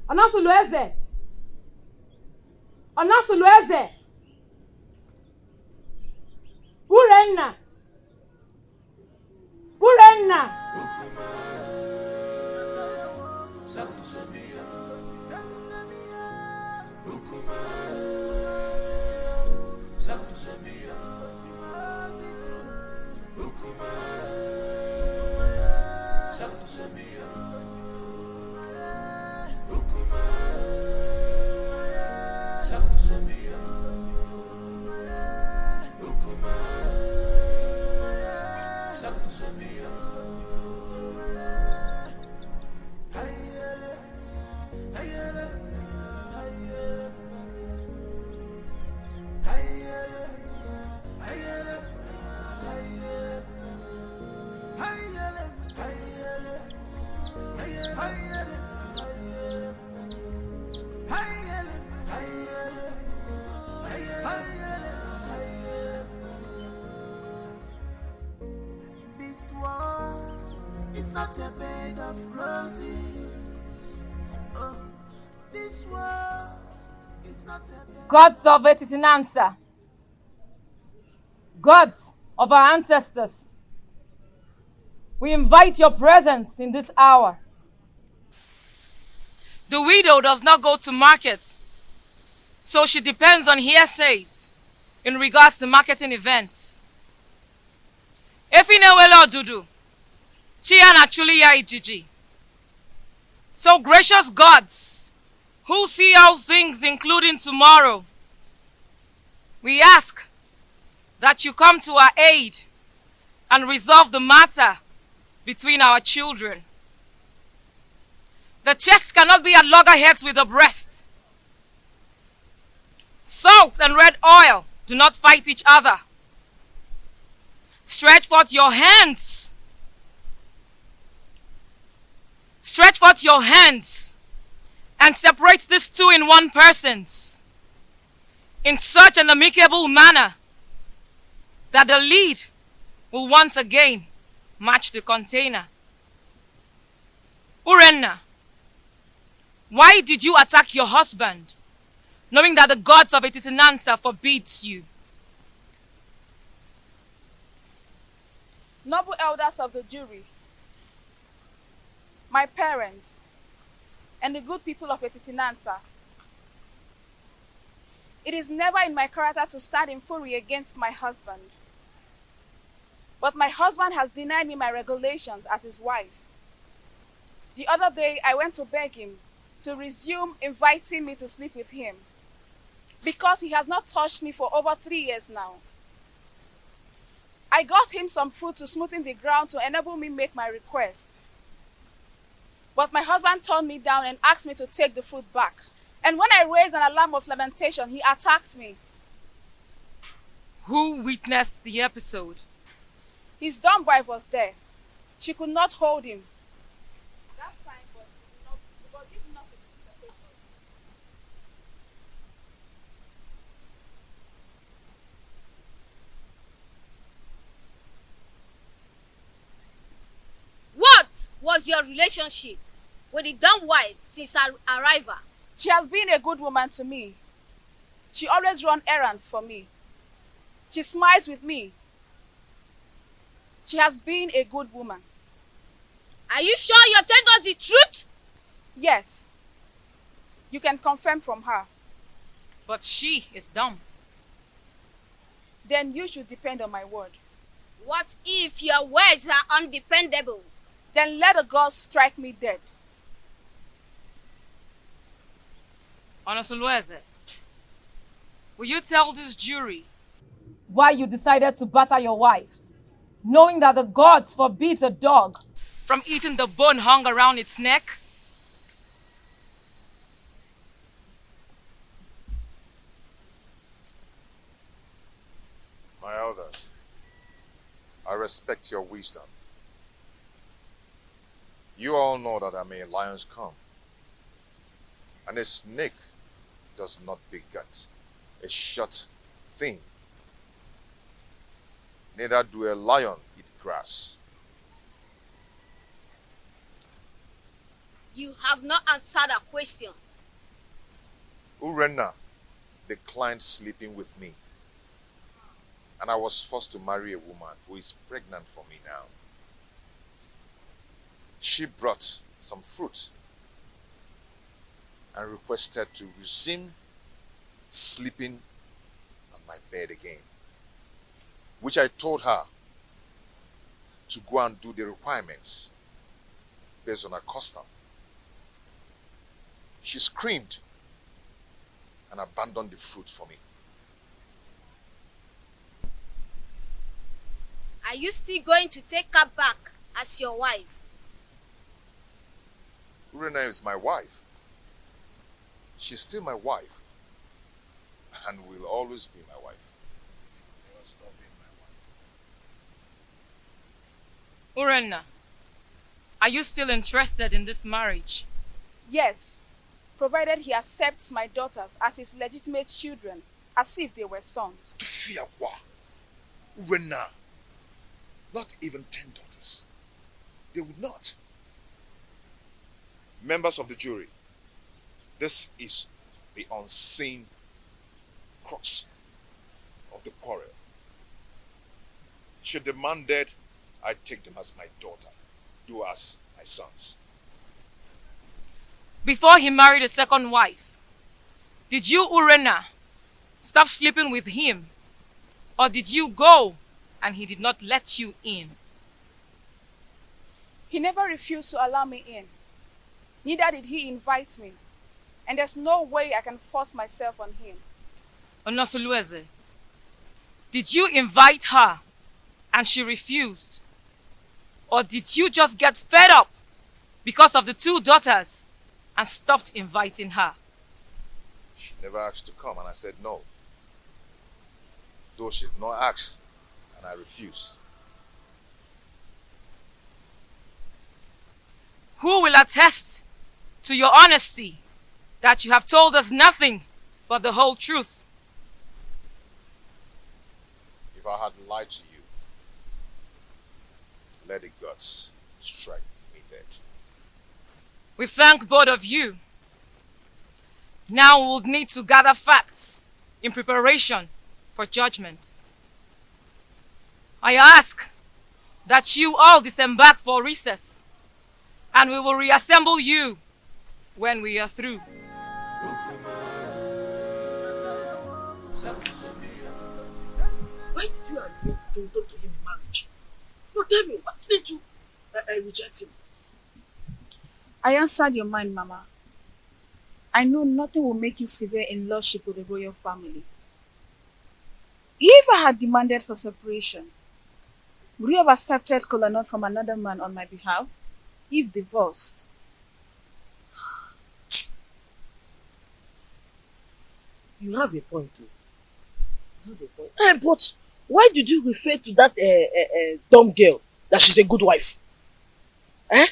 Onasulueze. Onasulueze. Urenna. Urenna. Not a bed of roses. Oh, this world is not a bed. Gods of Etitinansa, gods of our ancestors, we invite your presence in this hour. The widow does not go to market, So she depends on hearsays in regards to marketing events. Efinewele Odudu, Chia actually ya ijiji. So gracious gods, who see all things including tomorrow, we ask that you come to our aid and resolve the matter between our children. The chest cannot be at loggerheads with the breast. Salt and red oil do not fight each other. Stretch forth your hands. Stretch forth your hands and separate these two in one persons in such an amicable manner that the lead will once again match the container. Urenna, why did you attack your husband, knowing that the gods of Etitinansa forbids you? Noble elders of the jury, my parents, and the good people of Etitinansa, it is never in my character to stand in fury against my husband. But my husband has denied me my regulations as his wife. The other day, I went to beg him to resume inviting me to sleep with him because he has not touched me for over 3 years now. I got him some food to smoothen the ground to enable me make my request. But my husband turned me down and asked me to take the food back. And when I raised an alarm of lamentation, he attacked me. Who witnessed the episode? His dumb wife was there. She could not hold him. That time was given up to separate us. What was your relationship with the dumb wife since her arrival? She has been a good woman to me. She always runs errands for me. She smiles with me. She has been a good woman. Are you sure you're telling us the truth? Yes. You can confirm from her. But she is dumb. Then you should depend on my word. What if your words are undependable? Then let the gods strike me dead. Onosulueze, will you tell this jury why you decided to batter your wife, knowing that the gods forbid a dog from eating the bone hung around its neck? My elders, I respect your wisdom. You all know that I'm a lion's come, and a snake does not beget a short thing. Neither do a lion eat grass. You have not answered a question. Urenna declined sleeping with me, and I was forced to marry a woman who is pregnant for me now. She brought some fruit and requested to resume sleeping on my bed again, which I told her to go and do the requirements based on her custom. She screamed and abandoned the fruit for me. Are you still going to take her back as your wife? Urena is my wife. She's still my wife and will always be my wife. Urenna, are you still interested in this marriage? Yes, provided he accepts my daughters as his legitimate children, as if they were sons. Urena, not even 10 daughters. They would not. Members of the jury, this is the unseen crux of the quarrel. Should the man dead, I take them as my daughter, do as my sons. Before he married a second wife, Did you, Urena, stop sleeping with him? Or did you go and he did not let you in? He never refused to allow me in. Neither did he invite me. And there's no way I can force myself on him. Onosulueze, did you invite her and she refused? Or did you just get fed up because of the 2 daughters and stopped inviting her? She never asked to come and I said no. Though she did not ask and I refused. Who will attest to your honesty that you have told us nothing but the whole truth? If I had lied to you, let the gods strike me dead. We thank both of you. Now we will need to gather facts in preparation for judgment. I ask that you all disembark for recess, and we will reassemble you when we are through. Why did you agree to talk to him in marriage? No, tell me, why didn't you reject him? I answered your mind, Mama. I know nothing will make you severe in lordship with the royal family. If I had demanded for separation, would you have accepted Kolanut from another man on my behalf? If divorced? You have a point, too. You have a point. But why did you refer to that dumb girl that she's a good wife? Eh?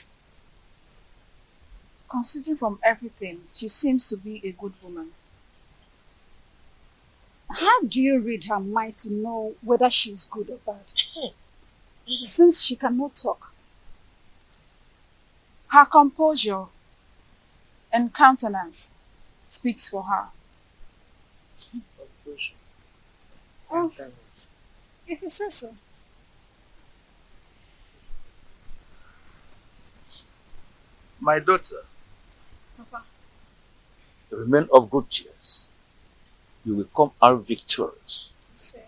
Considering from everything, she seems to be a good woman. How do you read her mind to know whether she's good or bad? Since she cannot talk, her composure and countenance speaks for her. Oh, if you say so. My daughter, Papa. remain of good cheer. You will come out victorious. Sir.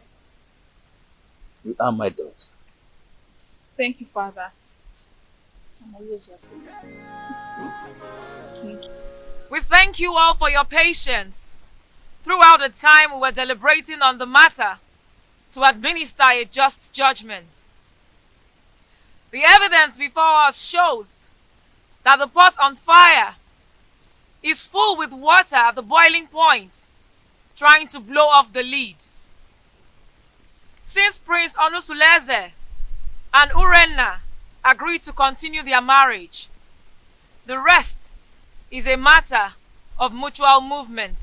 You are my daughter. Thank you, Father. I'm always your friend. Thank you. We thank you all for your patience throughout the time we were deliberating on the matter to administer a just judgment. The evidence before us shows that the pot on fire is full with water at the boiling point, trying to blow off the lid. Since Prince Onusuleze and Urenna agreed to continue their marriage, the rest is a matter of mutual movement.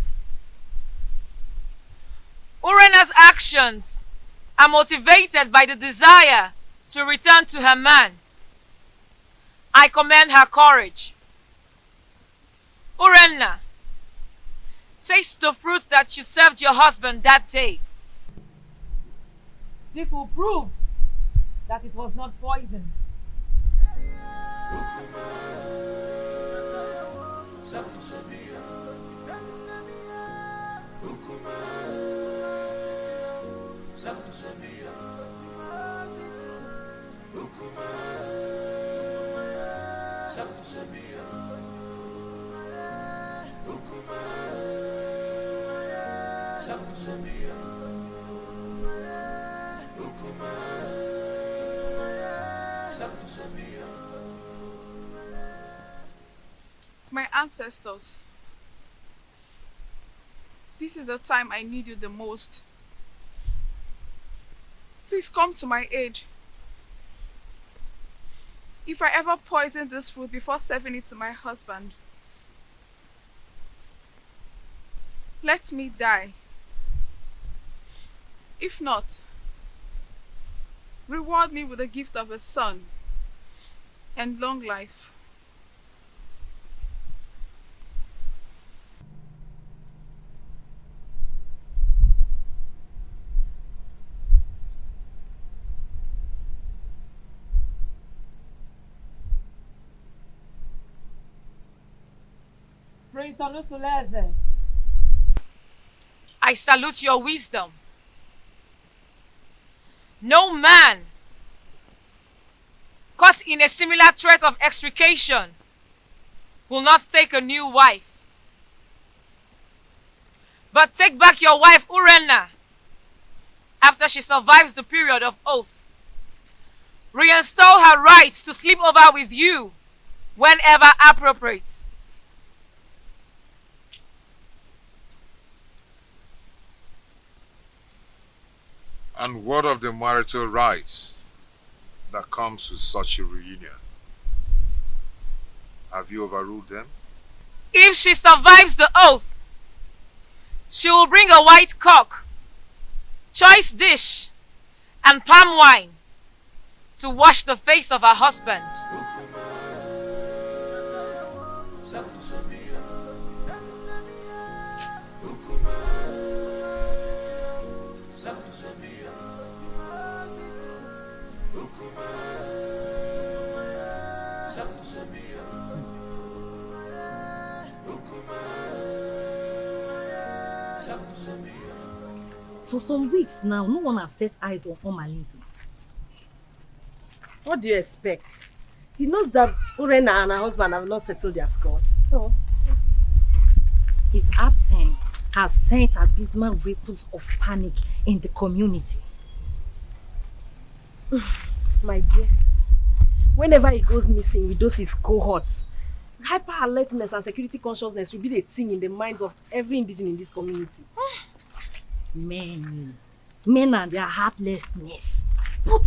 Urenna's actions are motivated by the desire to return to her man. I commend her courage. Urenna, taste the fruit that you served your husband that day. This will prove that it was not poison. My ancestors, this is the time I need you the most. Please come to my aid. If I ever poison this food before serving it to my husband, let me die. If not, reward me with the gift of a son and long life. Prince Onusuleze, I salute your wisdom. No man caught in a similar threat of extrication will not take a new wife. But take back your wife Urenna after she survives the period of oath. Reinstall her rights to sleep over with you whenever appropriate. And what of the marital rights that comes with such a reunion? Have you overruled them? If she survives the oath, she will bring a white cock, choice dish, and palm wine to wash the face of her husband. For some weeks now, no one has set eyes on Omalise. What do you expect? He knows that Urena and her husband have not settled their scores. So, his absence has sent abysmal ripples of panic in the community. My dear, whenever he goes missing with those his cohorts, hyper alertness and security consciousness will be the thing in the minds of every indigenous in this community. Men and their heartlessness. But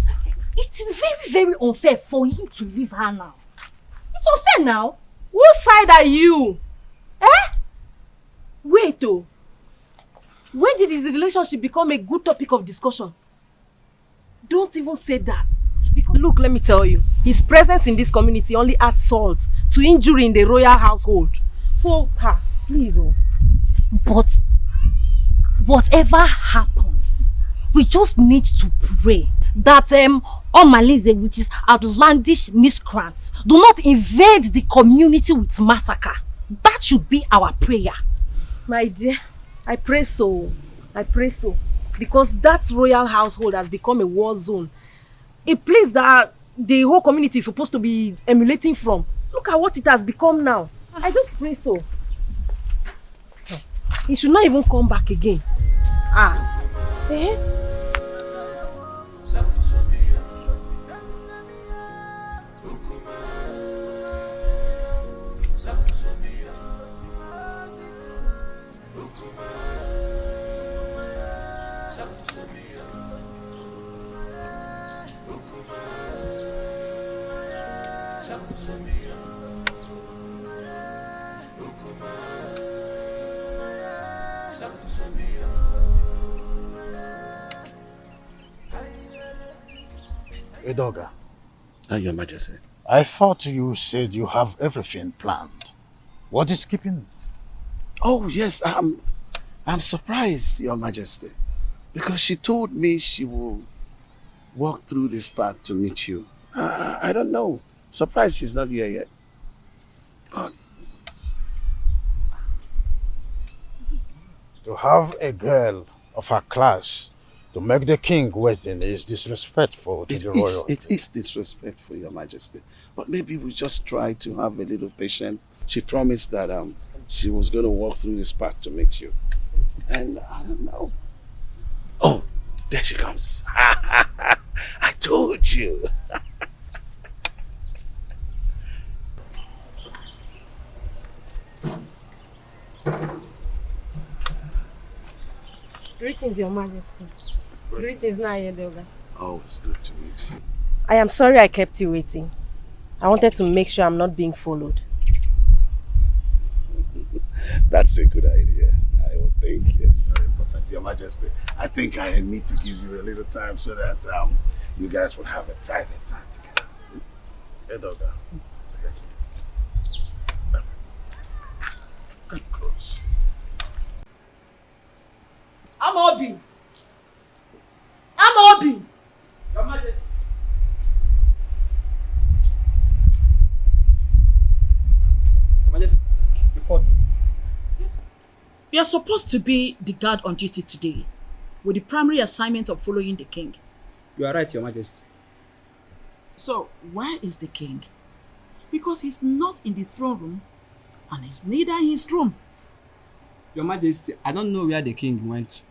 it is very, very unfair for him to leave her now. It's unfair now. Whose side are you? Wait, oh. When did his relationship become a good topic of discussion? Don't even say that. Because look, let me tell you, his presence in this community only adds salt to injury in the royal household. So, please, oh. But whatever happens, we just need to pray that Omalise with his outlandish miscreants do not invade the community with massacre. That should be our prayer. My dear, I pray so. I pray so. Because that royal household has become a war zone. A place that the whole community is supposed to be emulating from. Look at what it has become now. I just pray so. He should not even come back again. Edoga. Your Majesty. I thought you said you have everything planned. What is keeping? Oh yes, I'm surprised, Your Majesty, because she told me she will walk through this path to meet you. I don't know. Surprised she's not here yet. To have a girl of her class to make the king waiting is disrespectful to the royal. It is disrespectful, Your Majesty. But maybe we just try to have a little patience. She promised that she was going to walk through this path to meet you. And I don't know. Oh, there she comes. I told you. Greetings, Your Majesty. Greetings, Edoga. Oh, it's good to meet you. I am sorry I kept you waiting. I wanted to make sure I'm not being followed. That's a good idea. I would think, yes. Very important, Your Majesty. I think I need to give you a little time so that you guys will have a private time together. Edoga. Come close. Amobi! Your Majesty. Your Majesty, you called me. Yes, sir. You are supposed to be the guard on duty today, with the primary assignment of following the king. You are right, Your Majesty. So, where is the king? Because he's not in the throne room, and he's neither in his room. Your Majesty, I don't know where the king went.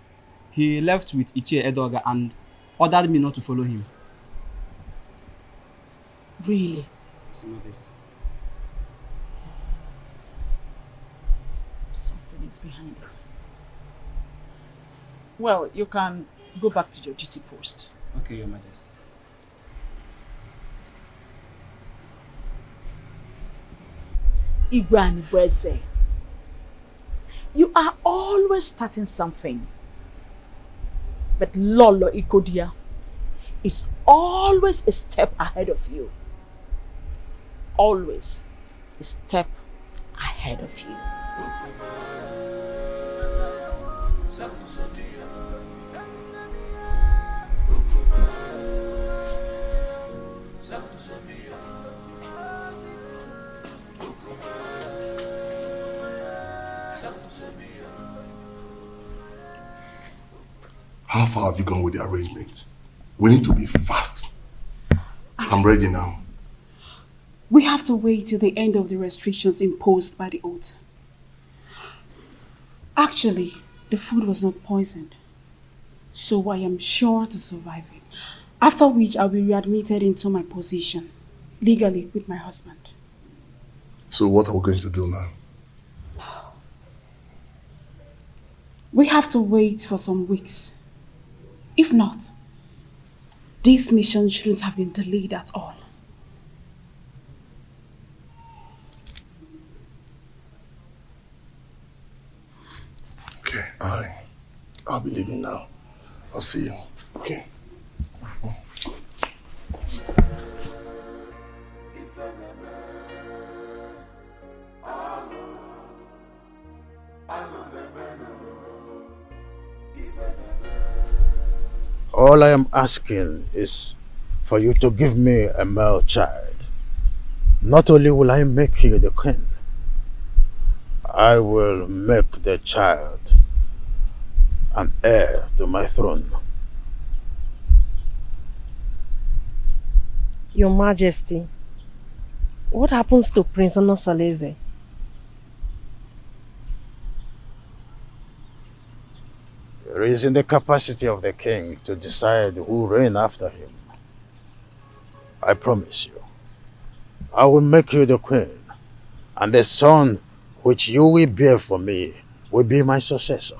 He left with Ichie Edoga and ordered me not to follow him. Really? Yes, Your Majesty. Something is behind this. Well, you can go back to your duty post. Okay, Your Majesty. Igwan Bweze, you are always starting something. But Lolo Ikodia is always a step ahead of you. Always a step ahead of you. How far have you gone with the arrangement? We need to be fast. I'm ready now. We have to wait till the end of the restrictions imposed by the oath. Actually, the food was not poisoned, so I am sure to survive it. After which I'll be readmitted into my position, legally with my husband. So what are we going to do now? We have to wait for some weeks. If not, this mission shouldn't have been delayed at all. Okay, I'll be leaving now. I'll see you. Okay. All I am asking is for you to give me a male child. Not only will I make you the queen, I will make the child an heir to my throne. Your Majesty, what happens to Prince Onosaleze? It is in the capacity of the king to decide who reign after him. I promise you, I will make you the queen, and the son which you will bear for me will be my successor.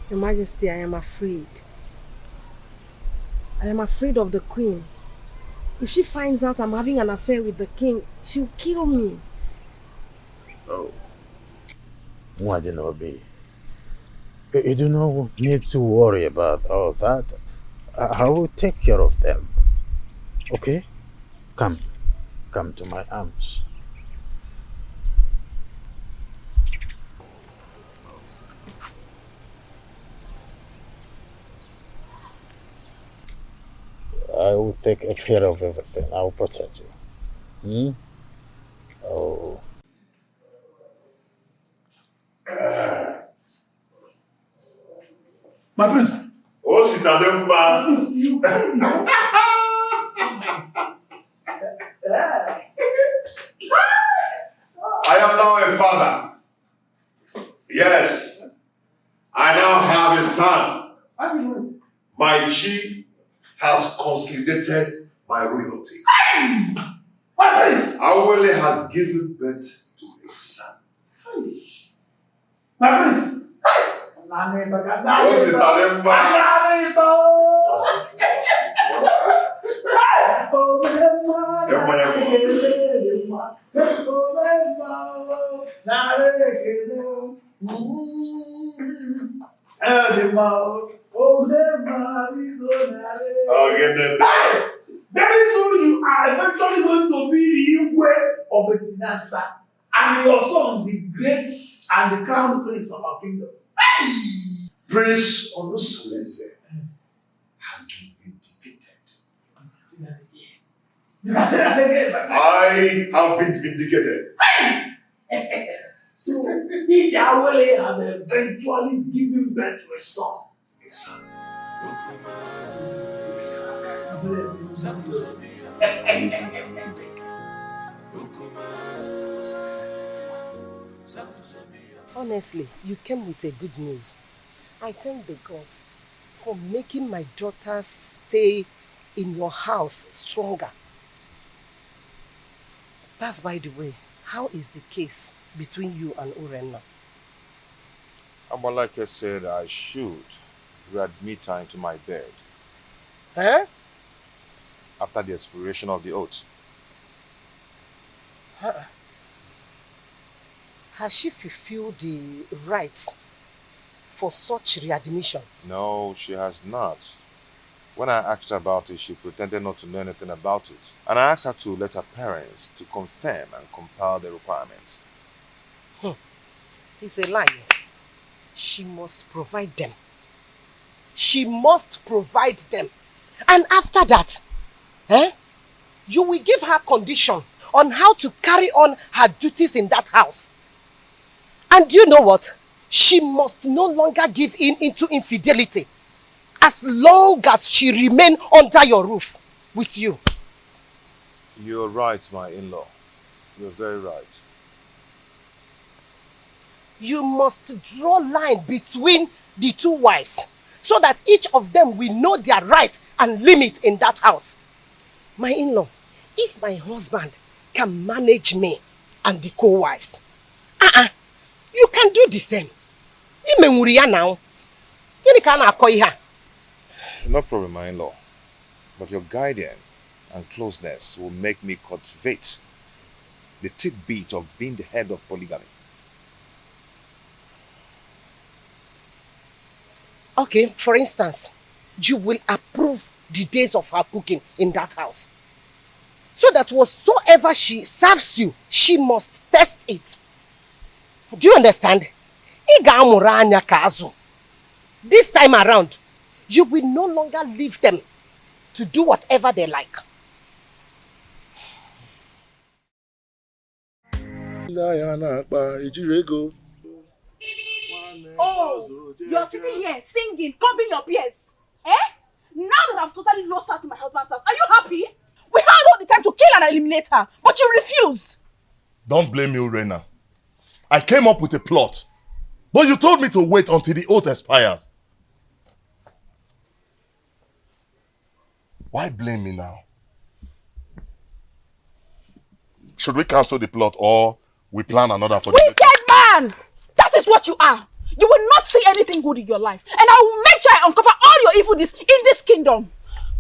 Your Majesty, I am afraid. I am afraid of the queen. If she finds out I'm having an affair with the king, she'll kill me. Oh. Wadinobi, you do not need to worry about all that. I will take care of them. Okay? Come to my arms. I will take care of everything. I will protect you. Oh. My prince. Oh, Sitademba. I am now a father. Yes. I now have a son. My chi has consolidated my royalty. My prince. Awele has given birth to a son. My prince. Oh, Sitademba. Very soon you are eventually going to be the Igwe of Etinasa and your son the great and the crown prince of our kingdom. Prince Onusuleze has been vindicated. I have been vindicated. So, Ijawale has eventually given birth to a son. Honestly, you came with a good news. I thank the gods for making my daughter's stay in your house stronger. That's by the way. How is the case between you and Urenna? Like I said, I should readmit her into my bed. Huh? After the expiration of the oath. Has she fulfilled the rites for such readmission? No, she has not. When I asked her about it, she pretended not to know anything about it. And I asked her to let her parents to confirm and compile the requirements. He's a liar. She must provide them. She must provide them. And after that, you will give her condition on how to carry on her duties in that house. And do you know what? She must no longer give in into infidelity as long as she remain under your roof with you. You're right, my in-law. You're very right. You must draw line between the two wives so that each of them will know their right and limit in that house. My in-law, if my husband can manage me and the co-wives, you can do the same. Now. No problem, my in-law. But your guidance and closeness will make me cultivate the tidbit of being the head of polygamy. Okay, for instance, you will approve the days of her cooking in that house. So that whatsoever she serves you, she must test it. Do you understand? This time around, you will no longer leave them to do whatever they like. Oh, you're sitting here singing, combing your ears. Now that I've totally lost her to my husband's house, are you happy? We had all the time to kill and eliminate her, but you refused. Don't blame me, Urena. I came up with a plot, but you told me to wait until the oath expires. Why blame me now? Should we cancel the plot or we plan another for the wicked man! That is what you are. You will not see anything good in your life. And I will make sure I uncover all your evil deeds in this kingdom.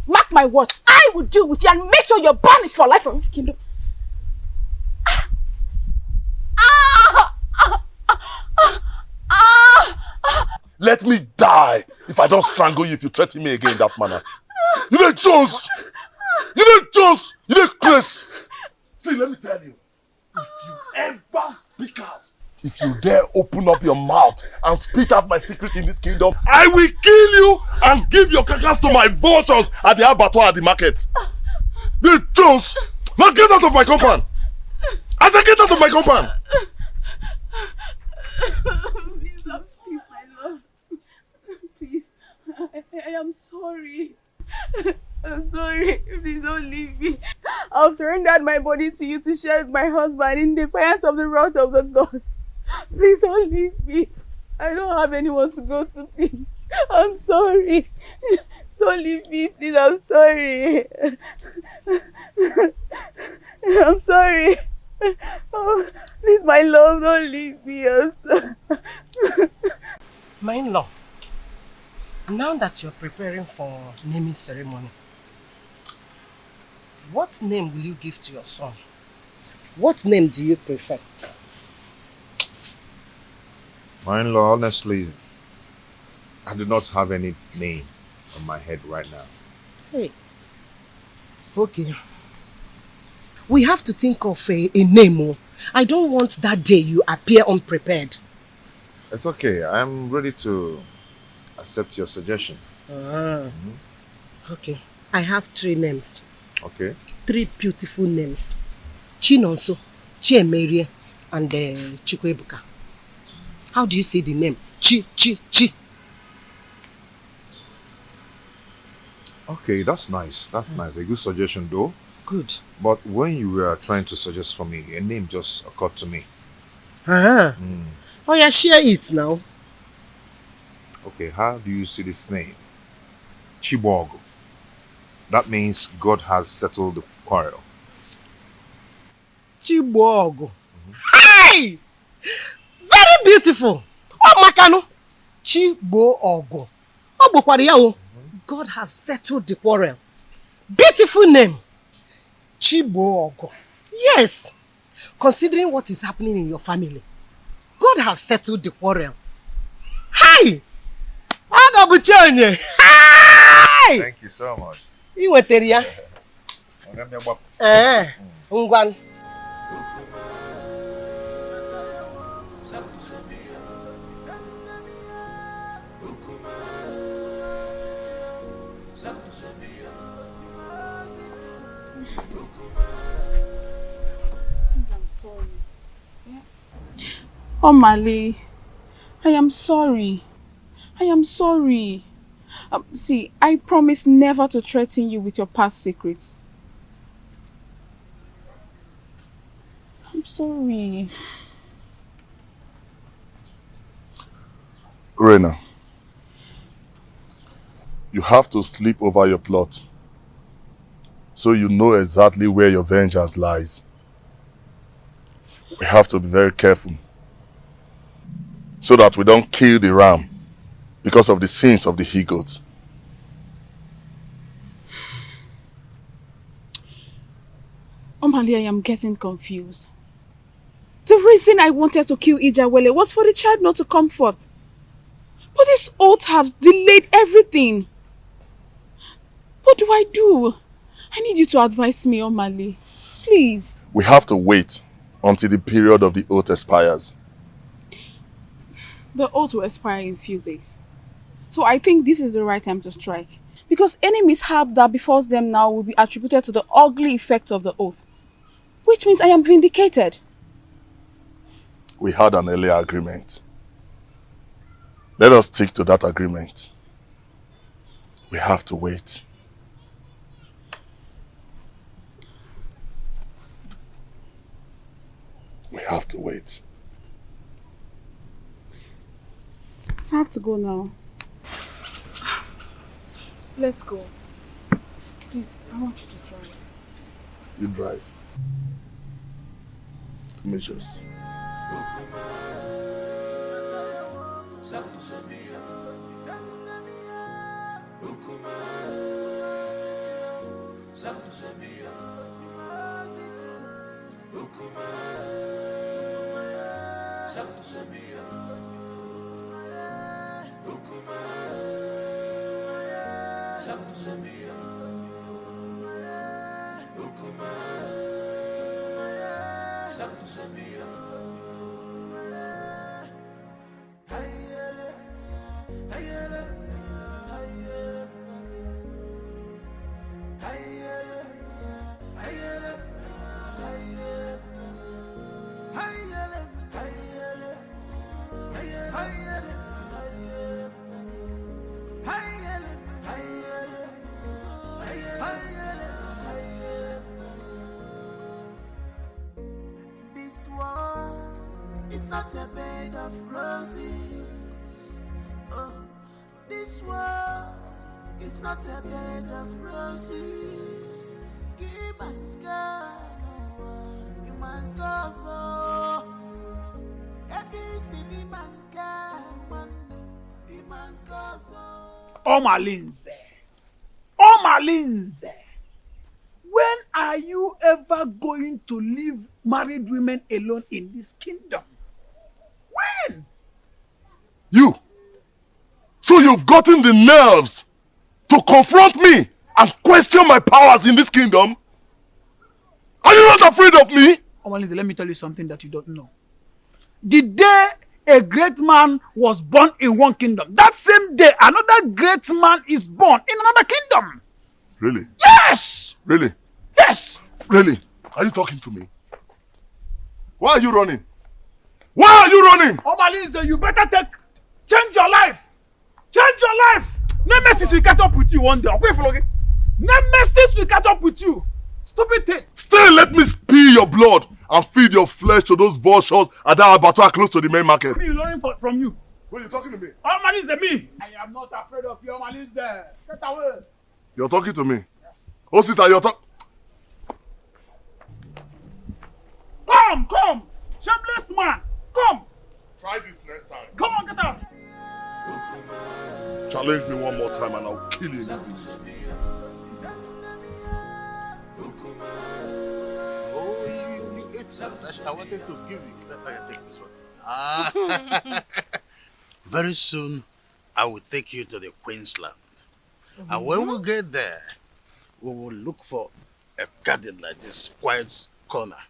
Mark my words. I will deal with you and make sure you're banished for life from this kingdom. Let me die if I don't strangle you if you threaten me again in that manner. You know Jones! You know Jones! You know Chris! See, let me tell you. If you ever speak out, if you dare open up your mouth and spit out my secret in this kingdom, I will kill you and give your carcass to my vultures at the abattoir at the market. The Jones! Now get out of my compound! I said get out of my compound! Please don't leave, my love. Please, I am sorry. I'm sorry. Please don't leave me. I've surrendered my body to you to share with my husband in defiance of the wrath of the gods. Please don't leave me. I don't have anyone to go to, please. I'm sorry. Don't leave me, please. I'm sorry. I'm sorry. Oh, please, my love, don't leave me. I'm sorry. My in-law, now that you're preparing for naming ceremony, what name will you give to your son? What name do you prefer? My in-law, honestly, I do not have any name on my head right now. Hey. Okay. We have to think of a name. I don't want that day you appear unprepared. It's okay. I'm ready to accept your suggestion. Okay. I have 3 names. Okay. 3 beautiful names. Chinonso, Chiemerie, and Chikwebuka. How do you say the name? Chi. Okay, that's nice. That's nice. A good suggestion though. Good. But when you were trying to suggest for me, a name just occurred to me. Oh yeah, share it now. Okay, how do you see this name? Chibogo. That means God has settled the quarrel. Chibogo. Hey! Very beautiful. Oh, Makano. Chibogo. Oh, God have settled the quarrel. Beautiful name. Chibogo. Yes. Considering what is happening in your family, God have settled the quarrel. Hi! Hi! Thank you so much. You were there. Ungwan. Oh, Mali, I am sorry. I am sorry. See, I promise never to threaten you with your past secrets. I'm sorry. Rena, you have to sleep over your plot so you know exactly where your vengeance lies. We have to be very careful so that we don't kill the ram because of the sins of the he-goats. Omali, I am getting confused. The reason I wanted to kill Ijawele was for the child not to come forth. But this oath has delayed everything. What do I do? I need you to advise me, Omali. Please. We have to wait until the period of the oath expires. The oath will expire in a few days. So I think this is the right time to strike. Because any mishap that befalls them now will be attributed to the ugly effect of the oath. Which means I am vindicated. We had an earlier agreement. Let us stick to that agreement. We have to wait. We have to wait. I have to go now. Let's go. Please, I want you to drive. You drive. Let me just... This world is not a bed of roses. Oh, this world is not a bed of roses. Give my God, you man gozo. Omalinze, when are you ever going to leave married women alone in this kingdom? When? You! So you've gotten the nerves to confront me and question my powers in this kingdom? Are you not afraid of me? Omalinze, let me tell you something that you don't know. The day a great man was born in one kingdom. That same day, another great man is born in another kingdom. Really? Yes! Really? Yes! Really? Are you talking to me? Why are you running? Why are you running? Omalinze, you better change your life. Change your life. Nemesis will catch up with you one day. Okay, follow me. Nemesis will catch up with you. Stupid thing. Still let me spill your blood and feed your flesh to those vultures at that abattoir close to the main market. Me learning from you. Who are you talking to me? Omalinze, me. I am not afraid of you, Omalinze. Get away. You're talking to me. Oh, sister, you're talking. Come. Shameless man. Come. Try this next time. Come on, get out. Challenge me one more time and I'll kill you. I wanted to give you. Let me take this one. Very soon, I will take you to the Queen's Land. And when we get there, we will look for a garden like this, quiet corner.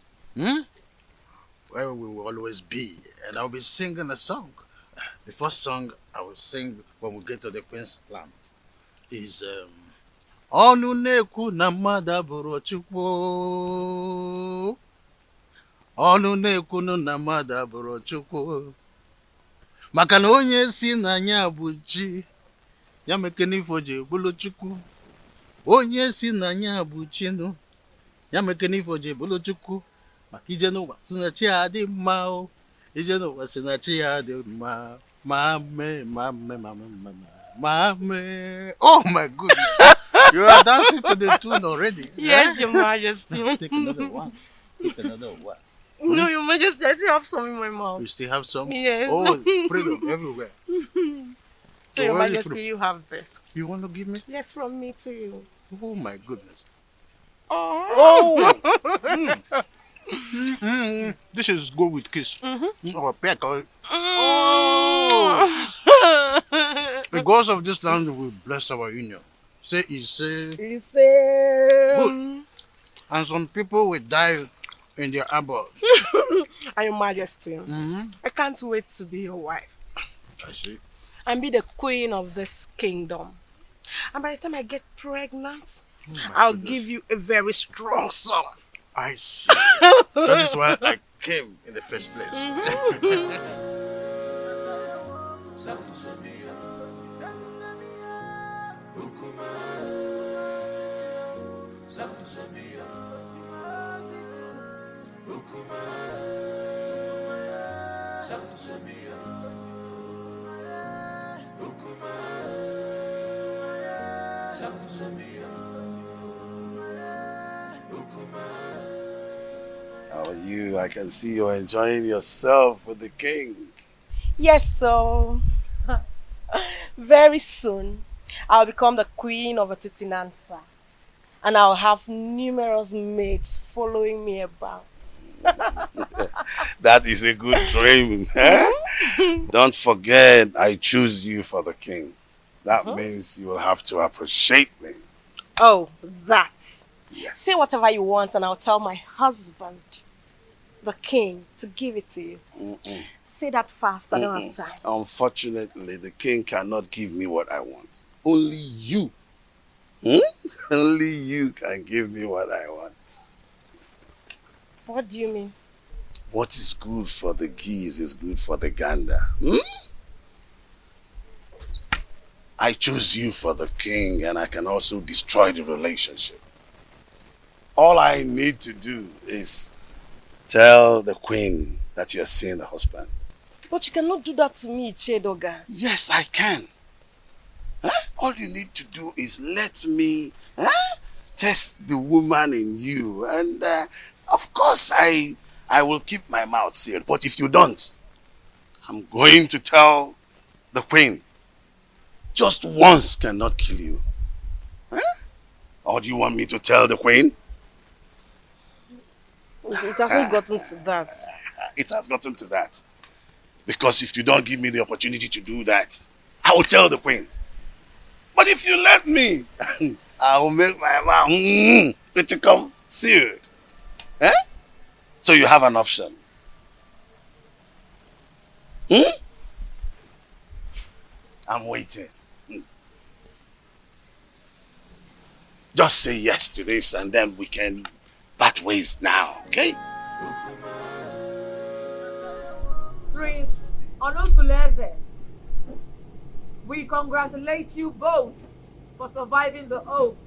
Where we will always be. And I'll be singing a song. The first song I will sing when we get to the Queen's Land is Onu neku na mmadụ abụrụ Chukwu. Onu neku na mmadụ abụrụ Chukwu. Maka na onye si na anya bụ chi, ya mekene ifo ji bụrụ Chukwu. Onye si na anya bụ chi nụ, ya mekene ifo ji bụrụ Chukwu. Maka ije n'ụwa si na chi ya dị mma o. Ije n'ụwa si na chi ya dị mma. Mame. Oh my goodness. You are dancing to the tune already. Yes, Your Majesty. Take another one. No, Your Majesty, I still have some in my mouth. You still have some? Yes. Oh, freedom everywhere. So, Your Majesty, you have this. You want to give me? Yes, from me to you. Oh my goodness. Oh! This is good with kiss. Or peck. Oh! The gods of this land will bless our union. Say, good. And some people will die in their abode. And Your Majesty, I can't wait to be your wife. I see. And be the queen of this kingdom. And by the time I get pregnant, I'll give you a very strong son. I see. That is why I came in the first place. How are you? I can see you're enjoying yourself with the king. Yes, so very soon I'll become the queen of Atitinansa, and I'll have numerous maids following me about. That is a good dream. Don't forget, I choose you for the king. That means you will have to appreciate me. Oh, that. Yes. Say whatever you want and I'll tell my husband, the king, to give it to you. Say that fast, I don't have time. Unfortunately, the king cannot give me what I want. Only you. Only you can give me what I want. What do you mean? What is good for the geese is good for the gander. I choose you for the king, and I can also destroy the relationship. All I need to do is tell the queen that you're seeing the husband. But you cannot do that to me, Chedoga. Yes, I can. All you need to do is let me test the woman in you. And of course, I will keep my mouth sealed. But if you don't, I'm going to tell the queen. Just once cannot kill you. Or do you want me to tell the queen? It hasn't gotten to that. It has gotten to that. Because if you don't give me the opportunity to do that, I will tell the queen. But if you let me, I will make my mouth to come sealed. So you have an option. I'm waiting. Just say yes to this and then we can part ways now, okay? Prince Onosuleze, we congratulate you both for surviving the oath.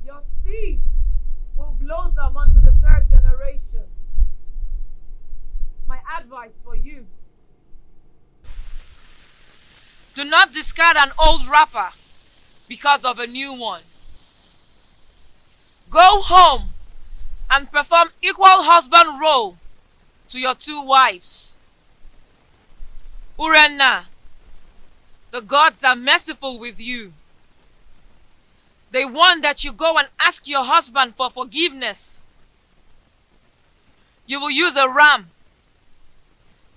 Your seed will blossom onto the 3rd generation. My advice for you: do not discard an old wrapper because of a new one. Go home and perform equal husband role to your 2 wives. Urenna, the gods are merciful with you. They want that you go and ask your husband for forgiveness. You will use a ram,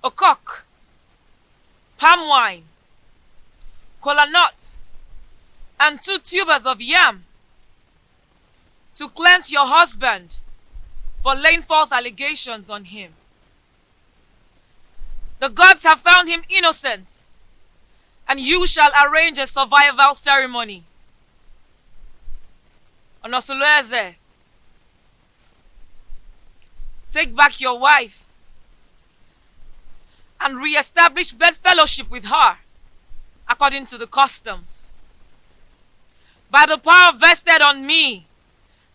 a cock, palm wine, kola nut, and 2 tubers of yam to cleanse your husband for laying false allegations on him. The gods have found him innocent, and you shall arrange a survival ceremony. Onosuleze, take back your wife and re-establish bedfellowship with her according to the customs. By the power vested on me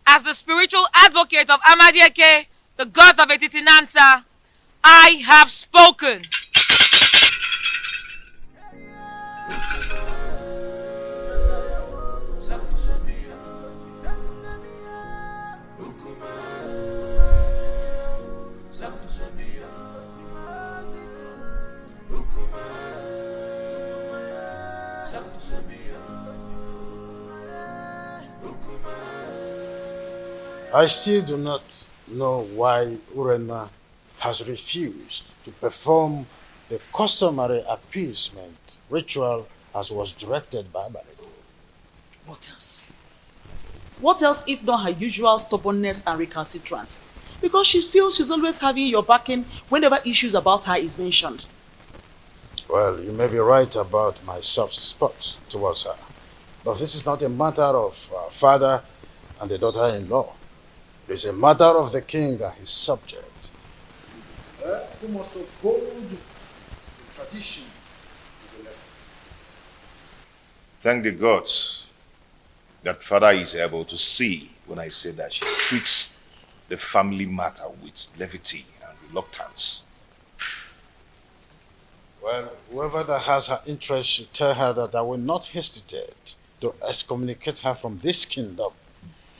as the spiritual advocate of Amadieke, the gods of Etitinansa, I have spoken. I still do not know why Urenna has refused to perform the customary appeasement ritual as was directed by Balego. What else? What else if not her usual stubbornness and recalcitrance? Because she feels she's always having your backing whenever issues about her is mentioned. Well, you may be right about my soft spot towards her. But this is not a matter of father and the daughter-in-law. It is a matter of the king and his subject, who must uphold the tradition of the level. Thank the gods that father is able to see when I say that she treats the family matter with levity and reluctance. Well, whoever that has her interest should tell her that I will not hesitate to excommunicate her from this kingdom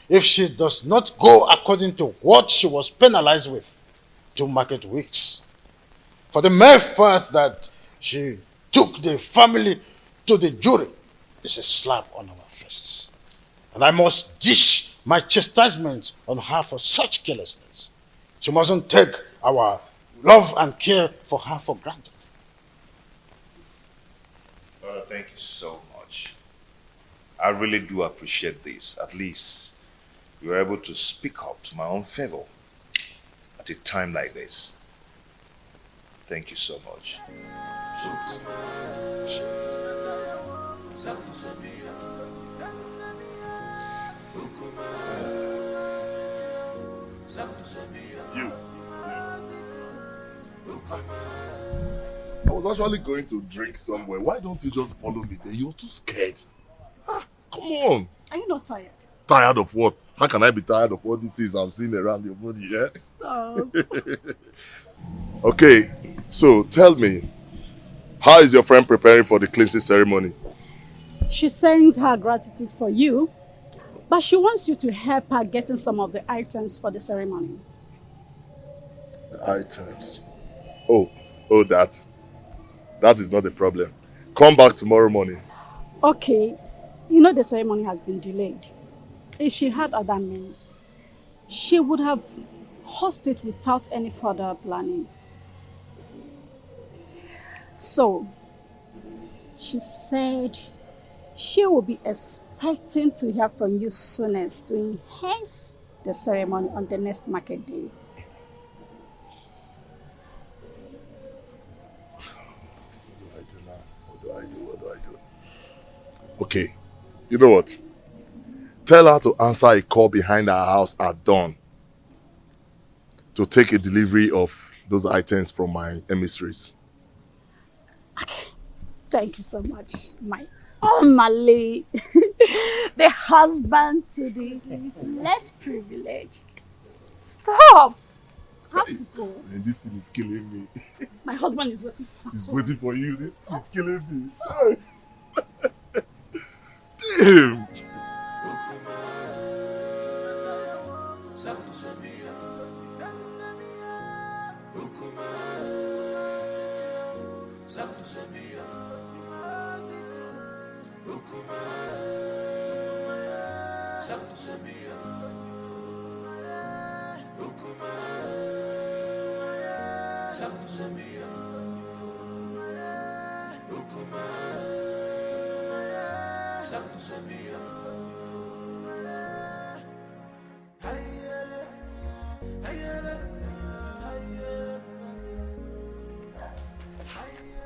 if she does not go according to what she was penalized with 2 market weeks. For the mere fact that she took the family to the jury is a slap on our faces. And I must dish my chastisement on her for such carelessness. She mustn't take our love and care for her for granted. Father, thank you so much. I really do appreciate this. At least you were able to speak up to my own favor at a time like this. Thank you so much. You. I was actually going to drink somewhere. Why don't you just follow me there? You're too scared. Come on. Are you not tired? Tired of what? How can I be tired of all these things I'm seeing around your body, eh? Stop. Okay, so tell me, how is your friend preparing for the cleansing ceremony? She sends her gratitude for you, but she wants you to help her getting some of the items for the ceremony. The items? Oh, that is not a problem. Come back tomorrow morning. Okay, you know the ceremony has been delayed. If she had other means, she would have hosted it without any further planning. So, she said she will be expecting to hear from you soonest to enhance the ceremony on the next market day. What do I do? Okay, you know what? Tell her to answer a call behind our house at dawn to take a delivery of those items from my emissaries. Thank you so much, my Omale, the husband to the less privileged. Stop! I have to go. And this thing is killing me. My husband is waiting. He's waiting for you. This is killing me. Damn!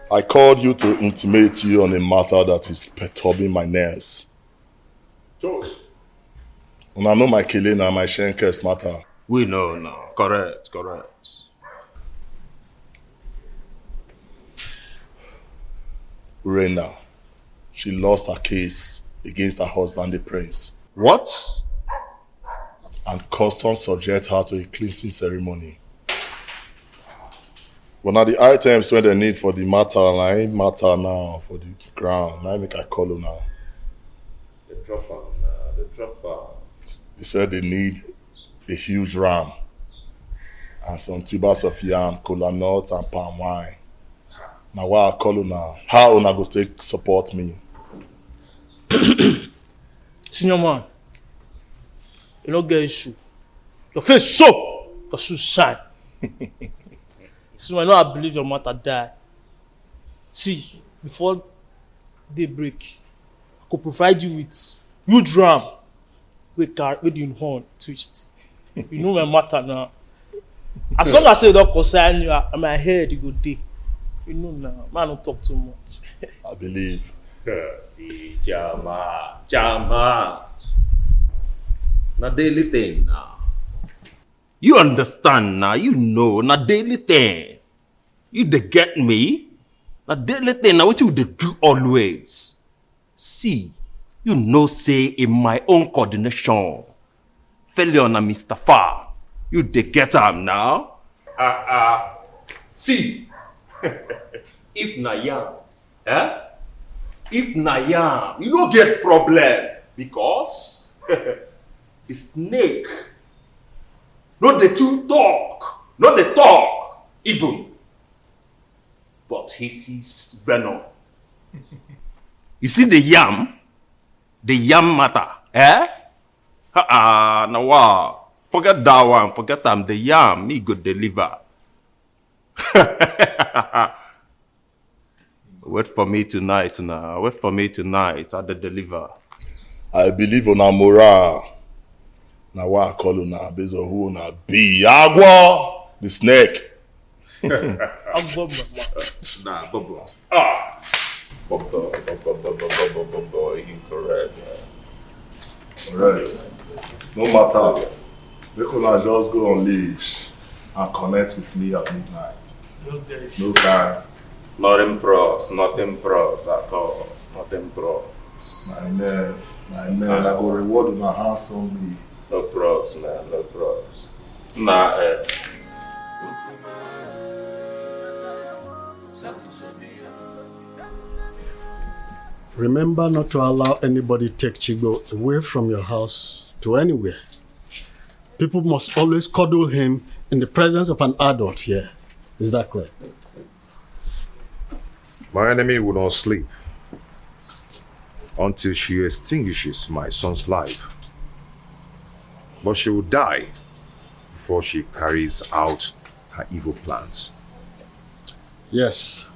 I called you to intimate you on a matter that is perturbing my nerves. And I know my killing and my Shenkers matter. We know now. Correct. Urena, she lost her case against her husband, the prince. What? And customs subject her to a cleansing ceremony. But now the items when they need for the matter, and I ain't matter now for the ground. Now I make I call her now. The dropper. They said they need a huge ram and some tubers of yam, cola nuts and palm wine. Now why I call her now? How una go take support me? Senior man, you don't get issue. Your face so, your shoes shine. So I know I believe your mother die. See, before daybreak, I could provide you with huge ram with the horn twist. You know my matter now. As long as I don't concern you, and my head you go day. You know now, man don't talk too much. I believe. See, Jama. Na daily thing now. You understand now, you know, na daily thing. You dey get me? Na daily thing, now what you dey do always. See, you know say in my own coordination, failure na Mr. Far. You dey get am now? See, if na yam, if na yam, you don't get problem because the snake, not the two talk, not the talk even, but he sees venom. You see the yam matter, now wow, forget that one, forget them, the yam, me go deliver. Wait for me tonight now. Wait for me tonight at the deliver. I believe on our morale. Now why I call on her based on who on be Agua, the snake. Nah, Bobo. Bobo, incorrect. Alright. No matter. They could just go on leash and connect with me at midnight. No time. Nothing props at all. Nothing props. My man, I go reward with my hands on me. No props, man, no props. Nah, Remember not to allow anybody take Chigo away from your house to anywhere. People must always cuddle him in the presence of an adult here. Is that clear? My enemy will not sleep until she extinguishes my son's life. But she will die before she carries out her evil plans. Yes.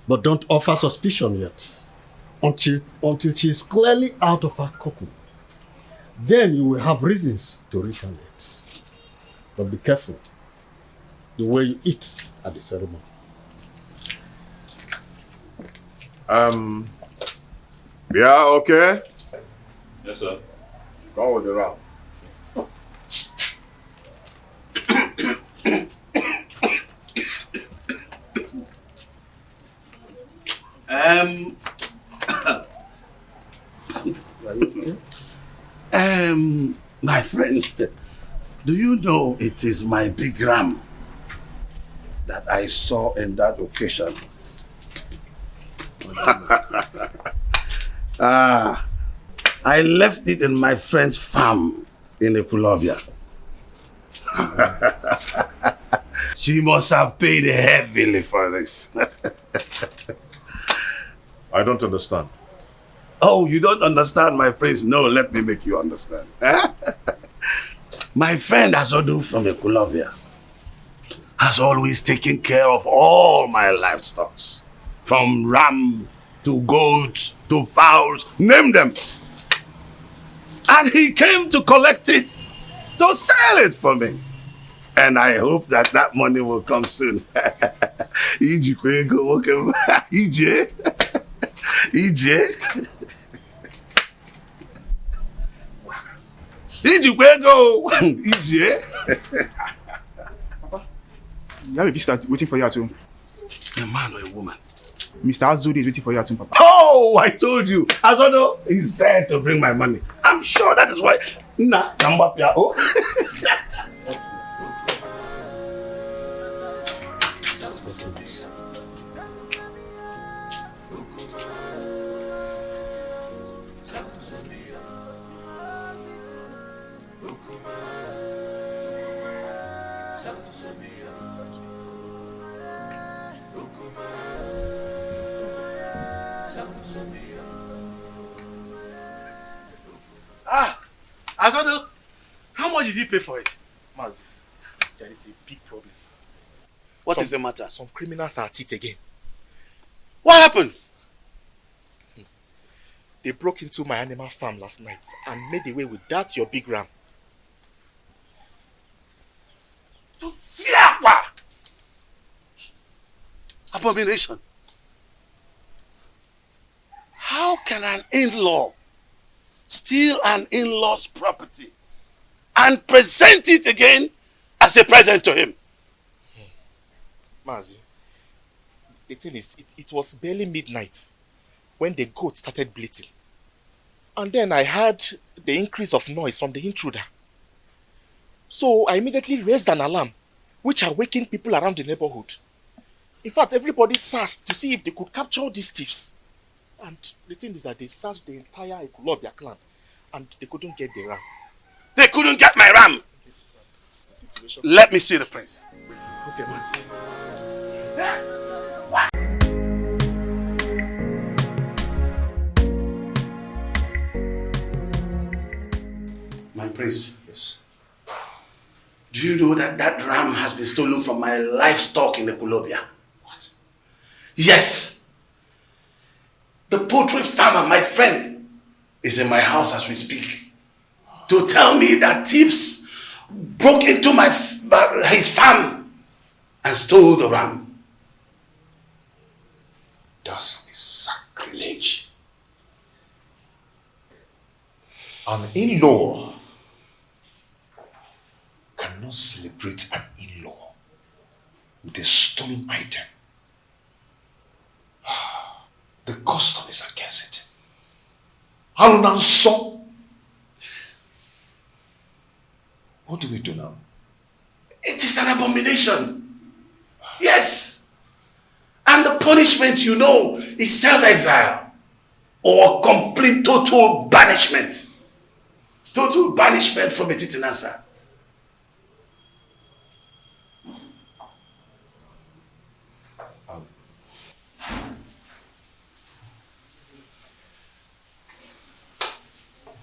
But don't offer suspicion yet. Until she is clearly out of her cocoon. Then you will have reasons to retaliate. But be careful the way you eat at the ceremony. Yeah, okay. Yes, sir. Go with the round. My friend, do you know it is my big ram that I saw in that occasion? I left it in my friend's farm in Epilogue. She must have paid heavily for this. I don't understand. Oh, you don't understand, my prince? No, let me make you understand. My friend Azodu from Epilogue has always taken care of all my livestock. From ram to goat to fowls, name them. And he came to collect it, to sell it for me. And I hope that that money will come soon. EJ. You have a visitor waiting for you at home. A man or a woman? Mr. Azudi is waiting for you at home, Papa. Oh, I told you. Azodo is there to bring my money. I'm sure that is why. Nah, Nambapia. Oh. Azodo, how much did you pay for it? Mazi, there is a big problem. What is the matter? Some criminals are at it again. What happened? They broke into my animal farm last night and made away with that your big ram. Abomination. How can an in-law steal an in-law's property and present it again as a present to him? Mazi, the thing is, it was barely midnight when the goat started bleating. And then I heard the increase of noise from the intruder. So I immediately raised an alarm, which awakened people around the neighborhood. In fact, everybody searched to see if they could capture these thieves. And the thing is that they searched the entire Epilogue clan and they couldn't get the ram. They couldn't get my ram! Let me see the prince. Okay, Mazi. My prince. Yes. Do you know that that ram has been stolen from my livestock in Epilogue? What? Yes. The poultry farmer, my friend, is in my house as we speak to tell me that thieves broke into his farm and stole the ram. That's a sacrilege. An in-law cannot celebrate an in-law with a stolen item. The custom is against it. So, what do we do now? It is an abomination. Yes. And the punishment, you know, is self-exile or complete total banishment. Total banishment from Etitinasa.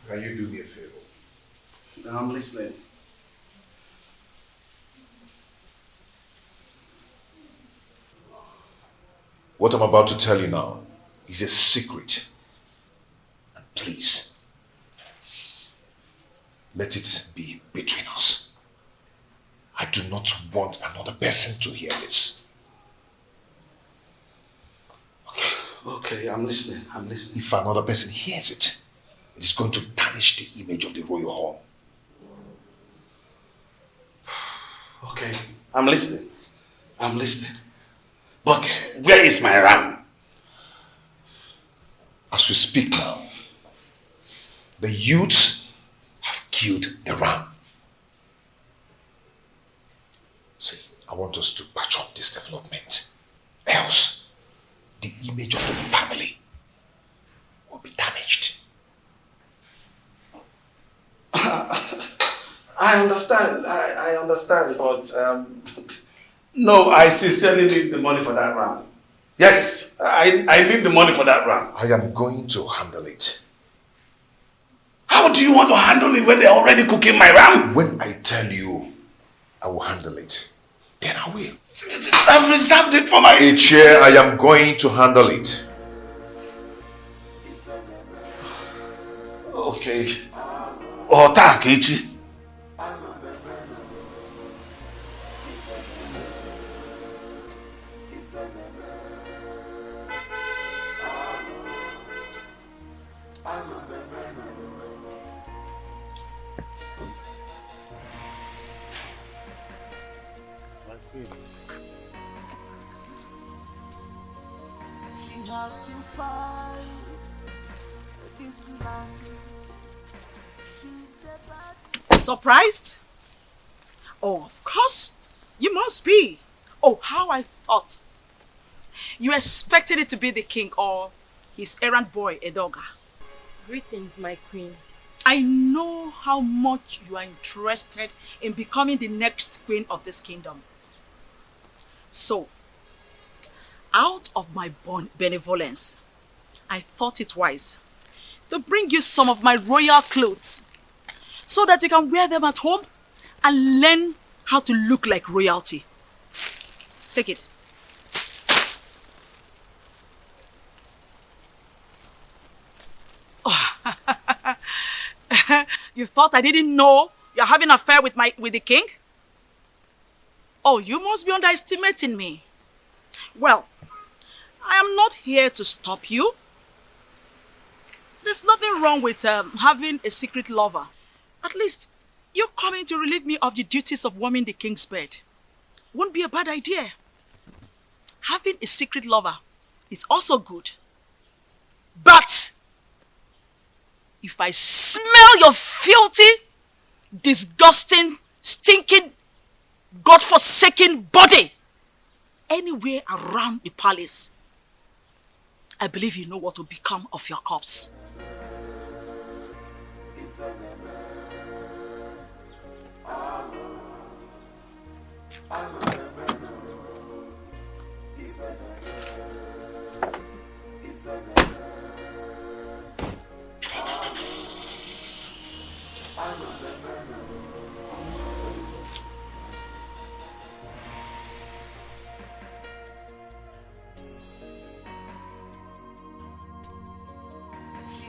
Can you do me a favor? I'm listening. What I'm about to tell you now is a secret. And please, let it be between us. I do not want another person to hear this. Okay, I'm listening. I'm listening. If another person hears it, it is going to tarnish the image of the royal home. Okay, I'm listening. I'm listening. But where is my ram? As we speak now, the youths have killed the ram. See, I want us to patch up this development. Else, the image of the family will be damaged. I understand. I understand, but no, I sincerely need the money for that ram. Yes, I need the money for that ram. I am going to handle it. How do you want to handle it when they're already cooking my ram? When I tell you I will handle it, then I will. I've reserved it for my... Chair, I am going to handle it. Okay. Ota Kechi. Surprised? Oh, of course. You must be. Oh, how I thought. You expected it to be the king or his errand boy, Edoga. Greetings, my queen. I know how much you are interested in becoming the next queen of this kingdom. So, out of my benevolence, I thought it wise to bring you some of my royal clothes so that you can wear them at home and learn how to look like royalty. Take it. Oh. You thought I didn't know you're having an affair with the king? Oh, you must be underestimating me. Well, I am not here to stop you. There's nothing wrong with having a secret lover. At least, you're coming to relieve me of the duties of warming the king's bed. Won't be a bad idea. Having a secret lover is also good. But, if I smell your filthy, disgusting, stinking, God-forsaken body anywhere around the palace, I believe you know what will become of your corpse.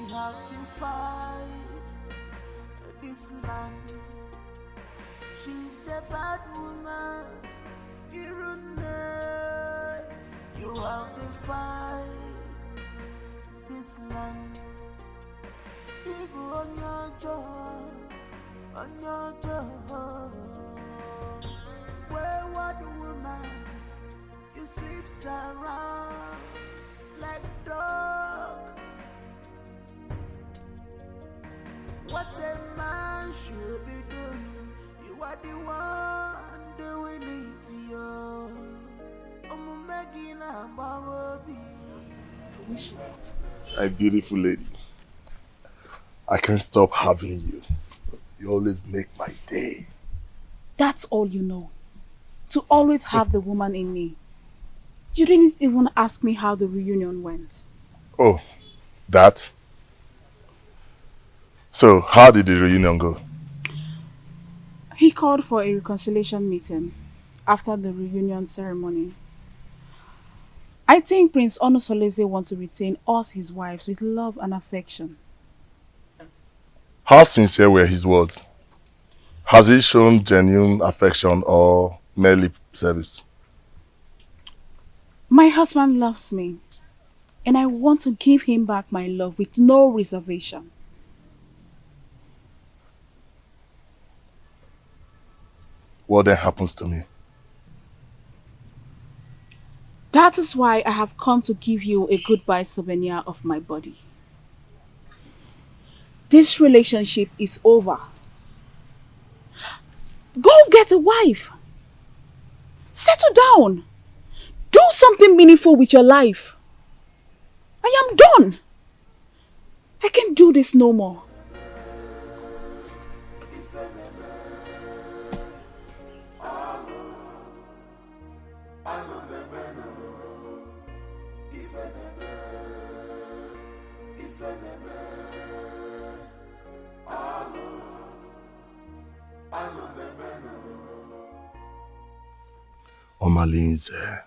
How to fight this land. She's a bad woman. You have to fight this land. Big on your jaw, on your jaw. Wayward woman, you sleeps around like dog. What a man should be doing, you are the one doing it to you. My beautiful lady, I can't stop having you. You always make my day. That's all you know. To always have the woman in me. You didn't even ask me how the reunion went. Oh, that? So, how did the reunion go? He called for a reconciliation meeting after the reunion ceremony. I think Prince Onosoleze wants to retain us, his wives, with love and affection. How sincere were his words? Has he shown genuine affection or mere lip service? My husband loves me. And I want to give him back my love with no reservation. What then happens to me? That is why I have come to give you a goodbye souvenir of my body. This relationship is over. Go get a wife. Settle down. Do something meaningful with your life. I am done. I can't do this no more. Omalinze,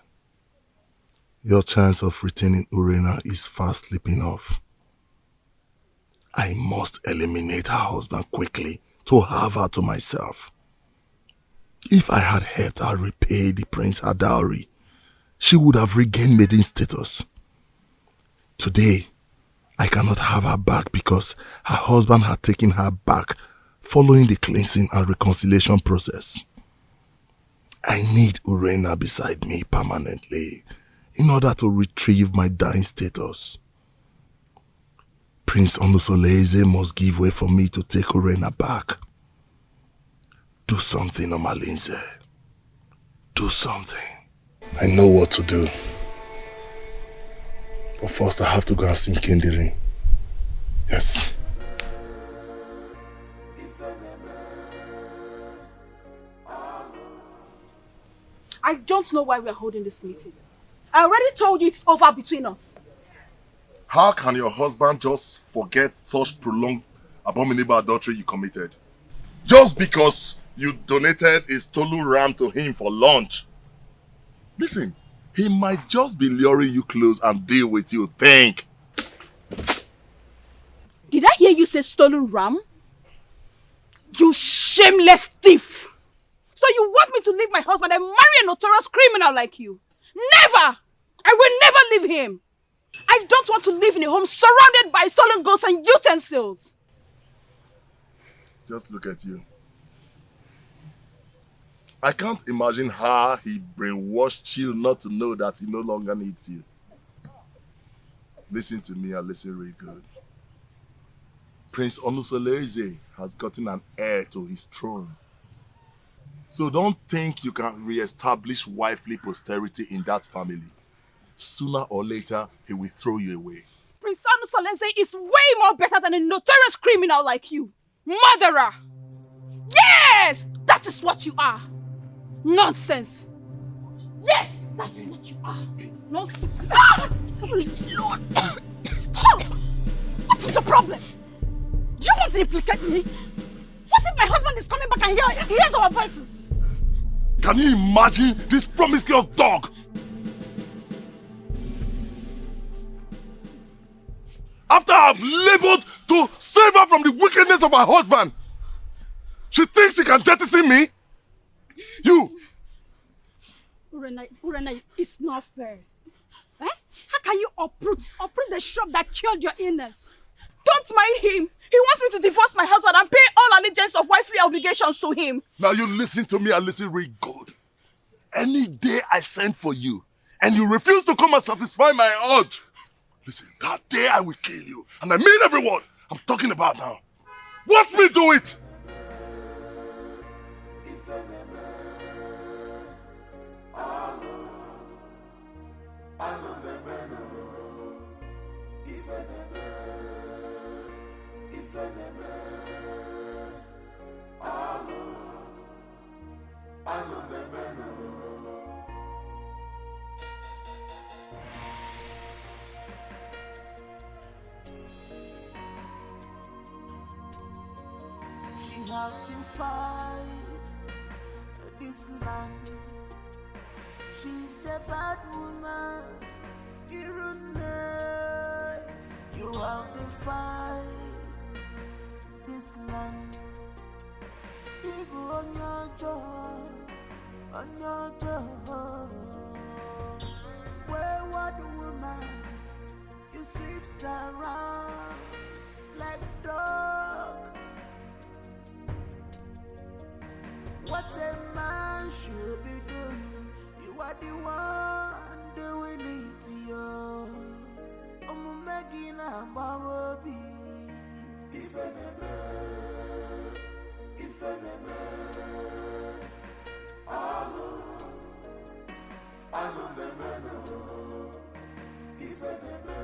your chance of retaining Urena is fast slipping off. I must eliminate her husband quickly to have her to myself. If I had helped her repay the prince her dowry, she would have regained maiden status. Today, I cannot have her back because her husband had taken her back following the cleansing and reconciliation process. I need Urena beside me permanently in order to retrieve my dying status. Prince Onusoleze must give way for me to take Urena back. Do something, Omalinze. Do something. I know what to do. But first I have to go and see Kendiri. Yes. I don't know why we are holding this meeting. I already told you it's over between us. How can your husband just forget such prolonged abominable adultery you committed? Just because you donated a stolen ram to him for lunch. Listen, he might just be luring you close and deal with you. Think. Did I hear you say stolen ram? You shameless thief! So you want me to leave my husband and marry a notorious criminal like you? Never! I will never leave him! I don't want to live in a home surrounded by stolen goods and utensils! Just look at you. I can't imagine how he brainwashed you not to know that he no longer needs you. Listen to me and listen really good. Prince Onusoleze has gotten an heir to his throne. So don't think you can re-establish wifely posterity in that family. Sooner or later, he will throw you away. Prince Onusoleze is way more better than a notorious criminal like you. Murderer! Yes! That is what you are. Nonsense. Yes, that's what you are. Nonsense. Ah! Lord! Stop! What is the problem? Do you want to implicate me? What if my husband is coming back and hears our voices? Can you imagine this promiscuous dog? After I've labored to save her from the wickedness of my husband, she thinks she can jettison me? You! Urena, it's not fair. Eh? How can you uproot the shrub that killed your illness? Don't mind him. He wants me to divorce my husband and pay all allegiance of wifely obligations to him. Now you listen to me and listen real good. Any day I send for you and you refuse to come and satisfy my urge, listen, that day I will kill you. And I mean every word I'm talking about now. Watch me do it! She has to fight this land. She's a bad woman. You have to fight this land. You go on your job, on your job. Wayward woman, He sleeps around like dog. What a man should be doing, you are the one doing it, yo. I'm making a baby. If I never, I'm a man. If I never,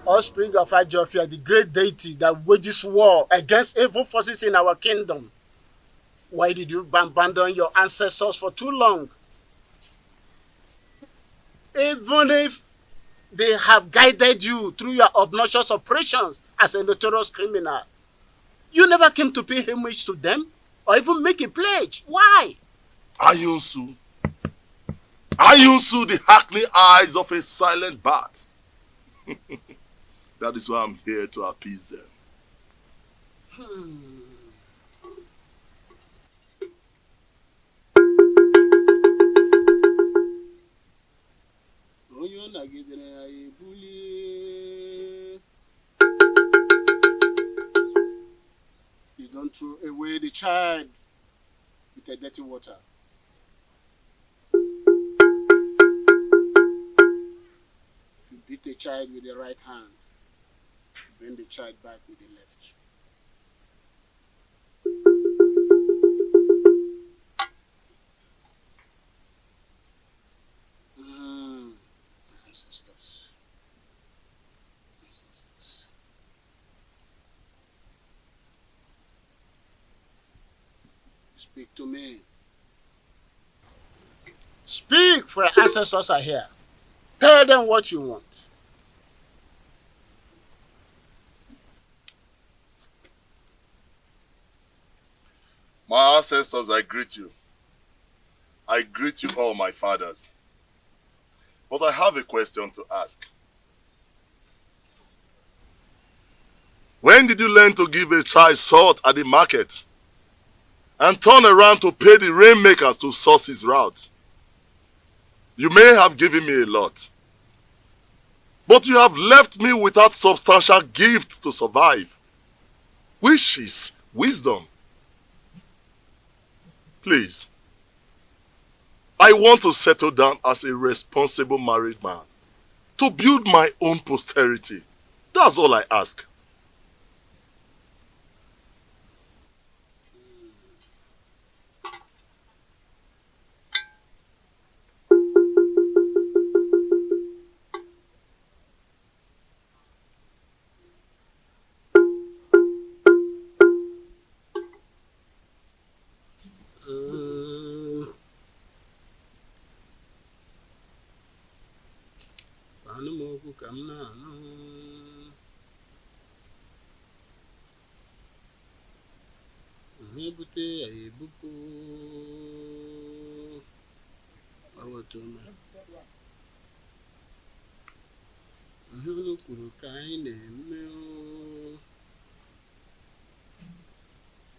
Offspring of Ajofia, the great deity that wages war against evil forces in our kingdom. Why did you abandon your ancestors for too long? Even if they have guided you through your obnoxious operations as a notorious criminal, you never came to pay homage to them or even make a pledge. Why? Ayunsu, the hackney eyes of a silent bat. That is why I'm here to appease them. You don't throw away the child with a dirty water. If you beat a child with the right hand, bring the child back with the left. Ancestors. Speak to me. Speak, for your ancestors are here. Tell them what you want. My ancestors, I greet you. I greet you all, my fathers. But I have a question to ask. When did you learn to give a child salt at the market and turn around to pay the rainmakers to source his route? You may have given me a lot, but you have left me without substantial gift to survive, which is wisdom. Please, I want to settle down as a responsible married man to build my own posterity. That's all I ask.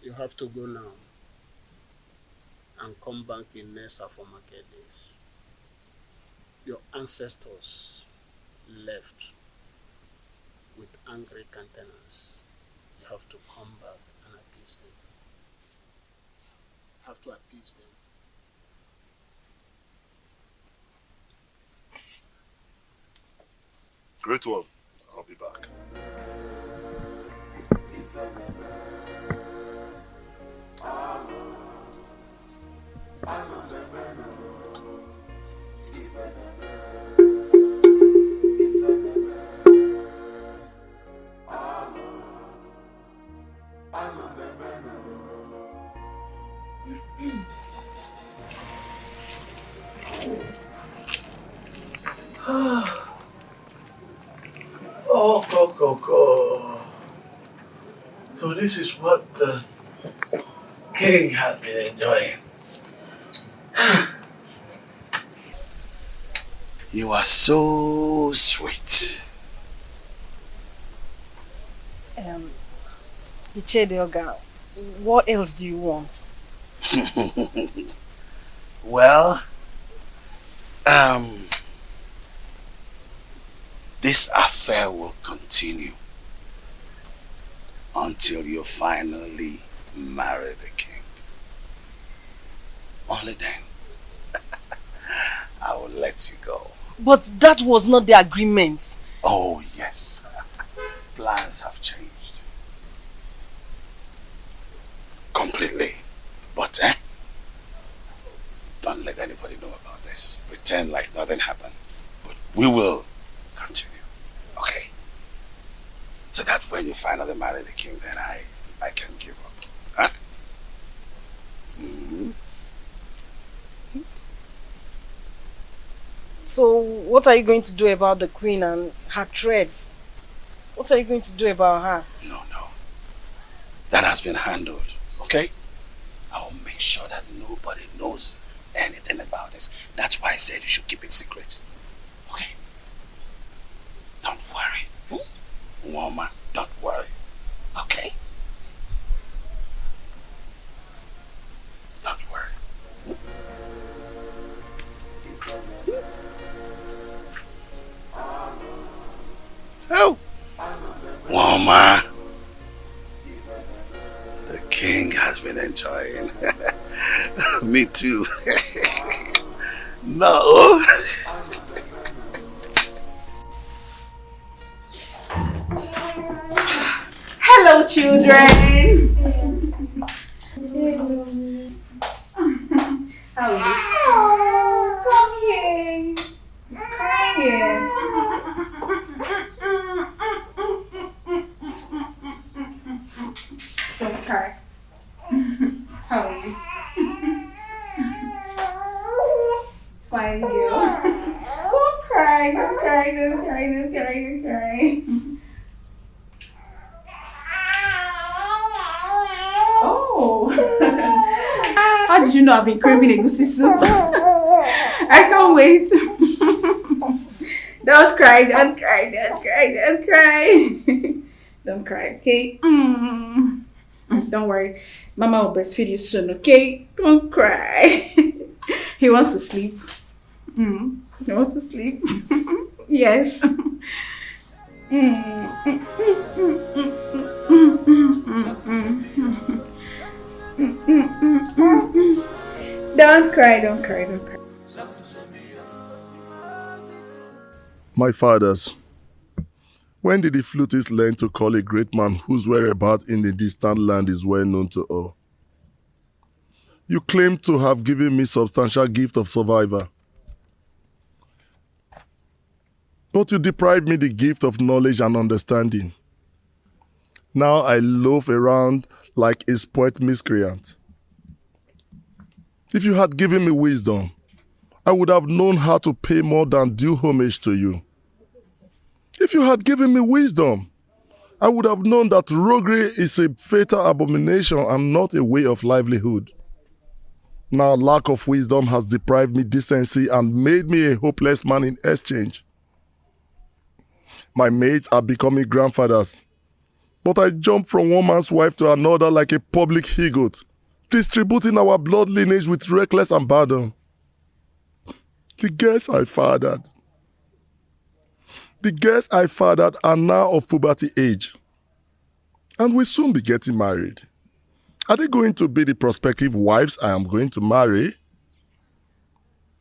You have to go now and come back in Nessa for market days. Your ancestors left with angry countenance. You have to come back and appease them. You have to appease them. Great one. I'll be back. Oh, Coco. So this is what the king has been enjoying. You are so sweet. Ichedioga, what else do you want? Well, this affair will continue until you finally marry the king. Only then I will let you go. But that was not the agreement. Oh yes, plans have changed completely. But don't let anybody know about this. Pretend like nothing happened. But we will continue, okay? So that when you finally marry the king, then I can give up. Huh? Mm-hmm. So what are you going to do about the queen and her threats? What are you going to do about her? No. That has been handled, okay? I will make sure that nobody knows anything about this. That's why I said you should keep it secret. Okay? Don't worry. Woman, don't worry. Okay? Don't worry. Oh! Woman! The king has been enjoying. Me too. No. Hello, children. How are you? Oh, come here. Crying. Don't cry. How are you? Fine, girl. Don't cry, don't cry, don't cry, don't cry, don't cry. Oh. How did you know I've been craving egusi soup? I can't wait. Don't cry, don't cry, don't cry, don't cry. Don't cry, okay? Don't worry. Mama will breastfeed you soon, okay? Don't cry. He wants to sleep. He wants to sleep. Yes. Don't cry, don't cry, don't cry. My fathers, when did the flutist learn to call a great man whose whereabouts in the distant land is well known to all? You claim to have given me substantial gift of survivor. But you deprived me the gift of knowledge and understanding. Now I loaf around like a spoilt miscreant. If you had given me wisdom, I would have known how to pay more than due homage to you. If you had given me wisdom, I would have known that roguery is a fatal abomination and not a way of livelihood. Now lack of wisdom has deprived me decency and made me a hopeless man in exchange. My mates are becoming grandfathers, but I jump from one man's wife to another like a public he-goat, distributing our blood lineage with reckless abandon. The girls I fathered are now of puberty age and will soon be getting married. Are they going to be the prospective wives I am going to marry?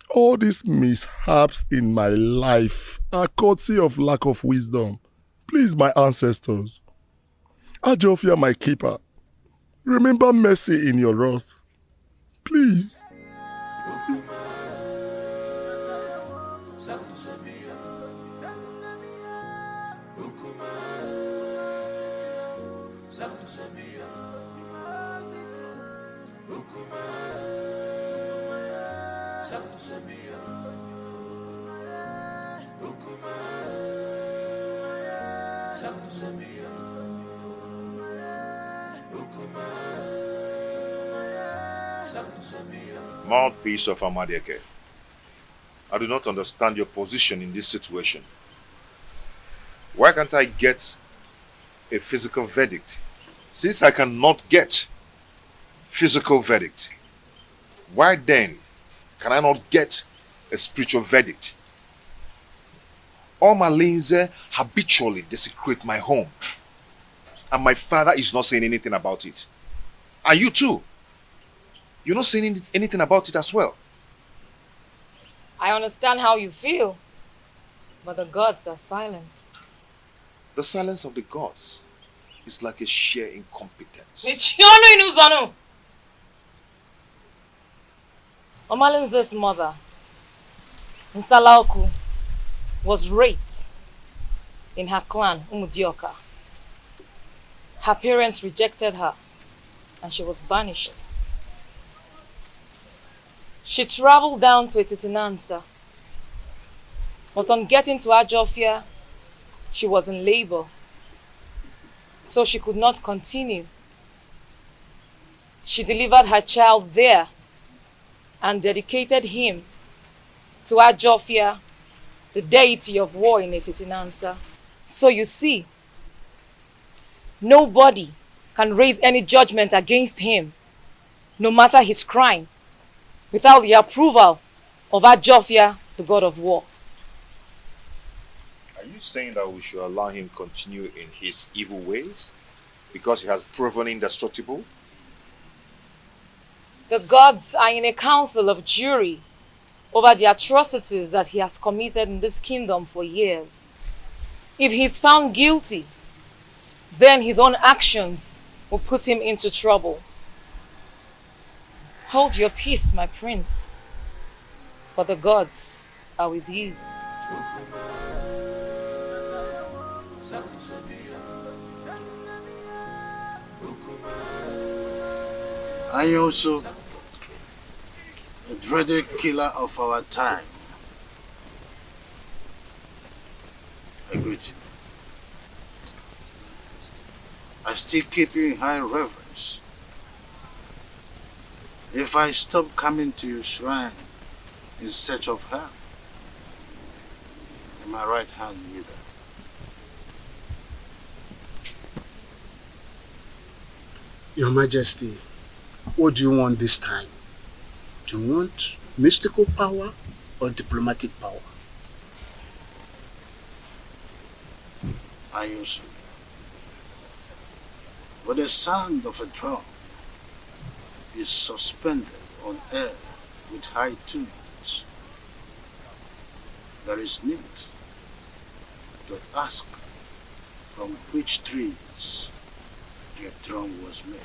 All these mishaps in my life are courtesy of lack of wisdom. Please, my ancestors, Ajofia, my keeper, remember mercy in your wrath. Please. Mouthpiece of Amadieke, I do not understand your position in this situation. Why can't I get a physical verdict? Since I cannot get physical verdict, Why then can I not get a spiritual verdict? Omalinze habitually desecrate my home, and my father is not saying anything about it. And you too. You're not saying anything about it as well. I understand how you feel, but the gods are silent. The silence of the gods is like a sheer incompetence. Omalinze's mother, Nsalaoku, was raped in her clan, Umudioka. Her parents rejected her and she was banished. She traveled down to Etitinansa, but on getting to Ajofia, she was in labor, so she could not continue. She delivered her child there and dedicated him to Ajofia, the deity of war in Etitinansa. So you see, nobody can raise any judgment against him, no matter his crime, without the approval of Ajofia, the god of war. Are you saying that we should allow him continue in his evil ways because he has proven indestructible? The gods are in a council of jury over the atrocities that he has committed in this kingdom for years. If he is found guilty, then his own actions will put him into trouble. Hold your peace, my prince, for the gods are with you. I also, a dreaded killer of our time, I greet you. I still keep you in high reverence. If I stop coming to your shrine in search of her, in my right hand neither. Your Majesty, what do you want this time? Do you want mystical power or diplomatic power? I also. But the sound of a drum is suspended on air with high tunes. There is need to ask from which trees the drum was made.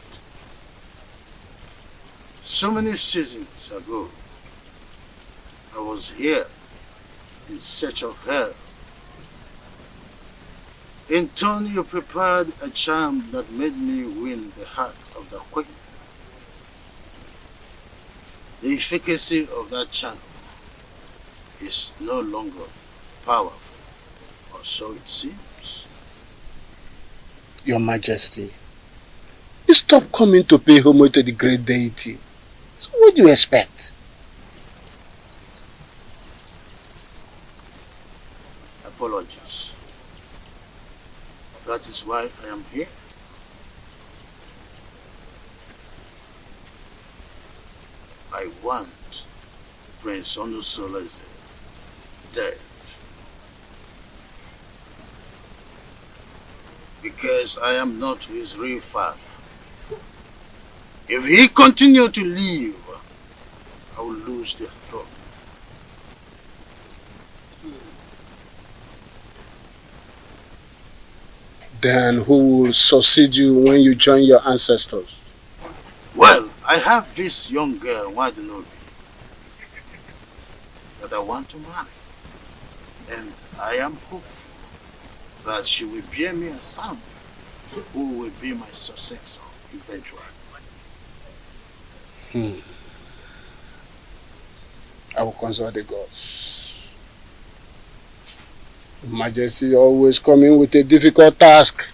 So many seasons ago, I was here in search of her. In turn, you prepared a charm that made me win the heart of the queen. The efficacy of that charm is no longer powerful, or so it seems. Your Majesty, you stop coming to pay homage to the great deity. So what do you expect? Apologies. That is why I am here. I want Prince Onusoleze dead. Because I am not his real father. If he continue to live, I will lose the throne. Then who will succeed you when you join your ancestors? Well, I have this young girl, Wadinobi, that I want to marry. And I am hopeful that she will bear me a son who will be my successor eventually. I will consult the gods. Majesty always coming with a difficult task.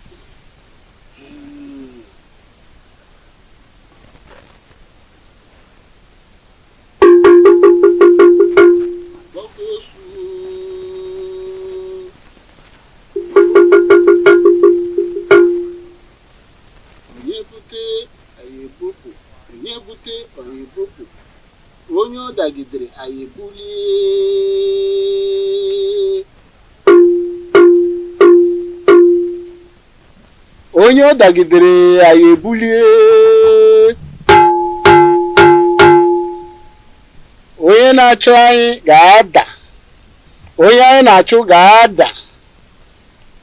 onye ọ dagidere anyị ebulie. Onye ọ dagidere anyị ebulie. Onye na-achụ anyị ga-ada. Onye anyị na-achụ ga-ada.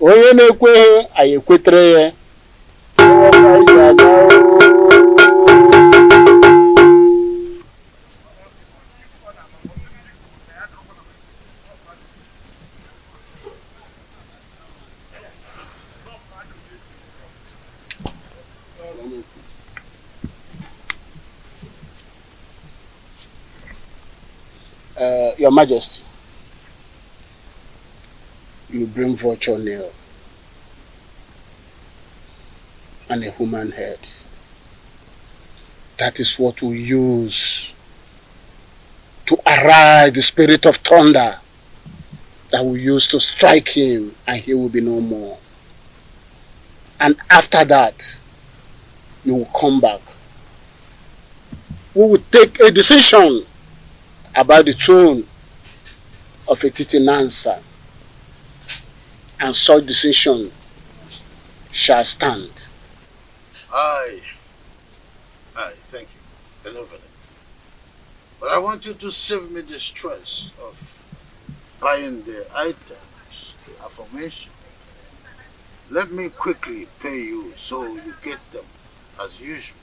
Onye na-ekweghị anyị ekwetere ya. Your Majesty, you bring vulture nail and a human head. That is what we use to arise the spirit of thunder that we use to strike him, and he will be no more. And after that, you will come back. We will take a decision about the throne of Etiti Nansa, and such decision shall stand. Aye, thank you. Benevolent. But I want you to save me the stress of buying the items, the affirmation. Let me quickly pay you so you get them as usual.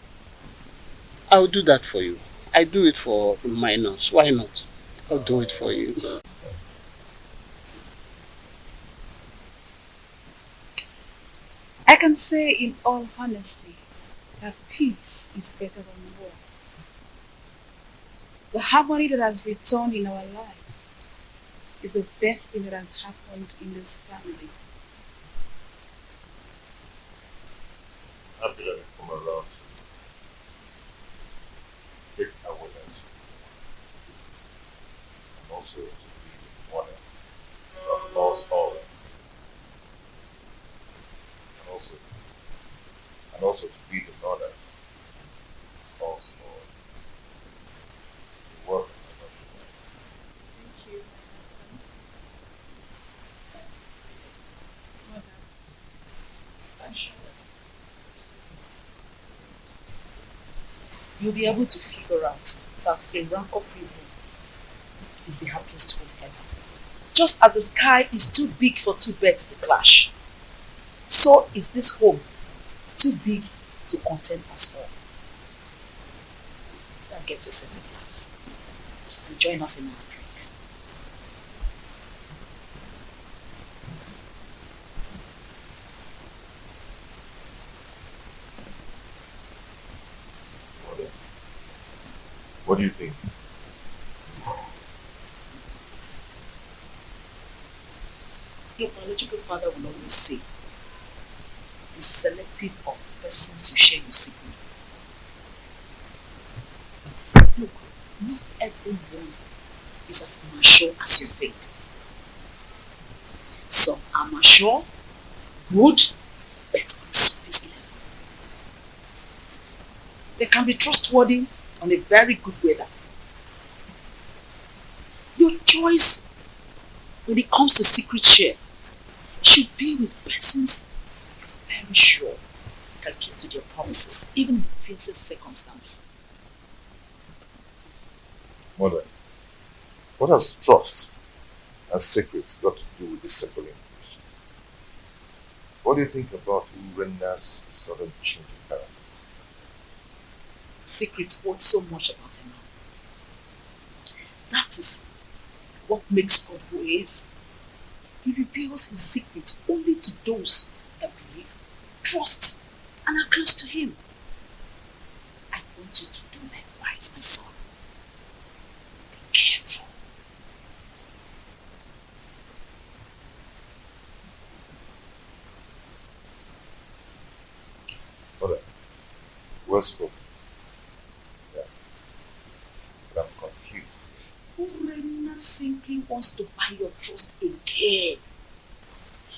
I'll do that for you. I do it for minors. Why not? I'll do it for you. I can say in all honesty that peace is better than war. The harmony that has returned in our lives is the best thing that has happened in this family. I've learned from around to take awareness and also to be one of us all. And also to be the mother of us all. You're welcome. Thank you, my husband. Mother, I'm sure that you'll be able to figure out that a rancor-free home is the happiest home ever. Just as the sky is too big for two birds to clash, so is this home too big to contain us all. Now get yourself a glass and join us in our drink. What do you think? Your biological father will always say, be selective of persons you share your secret with. Look, not everyone is as mature as you think. Some are mature, good, but on surface level. They can be trustworthy on a very good weather. Your choice when it comes to secret share should be with persons very sure can keep to their promises, even in the fiercest circumstance. Mother, what has trust and secrets got to do with this simple English? What do you think about Urenda's sudden change in character? Secrets hold so much about him. That is what makes God who he is. He reveals his secrets only to those that believe, trust, and are close to him. I want you to do likewise, my son. Be careful. Mother, well spoken. Yeah. But I'm confused. Urena simply wants to buy your trust again,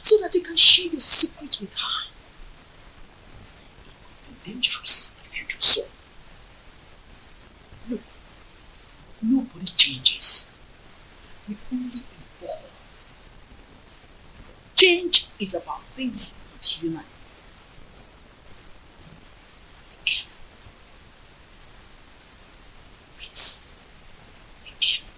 so that you can share your secret with her. It could be dangerous if you do so. Look, Nobody changes. We only evolve. Change is about things that unite. Be careful. Please. Be careful.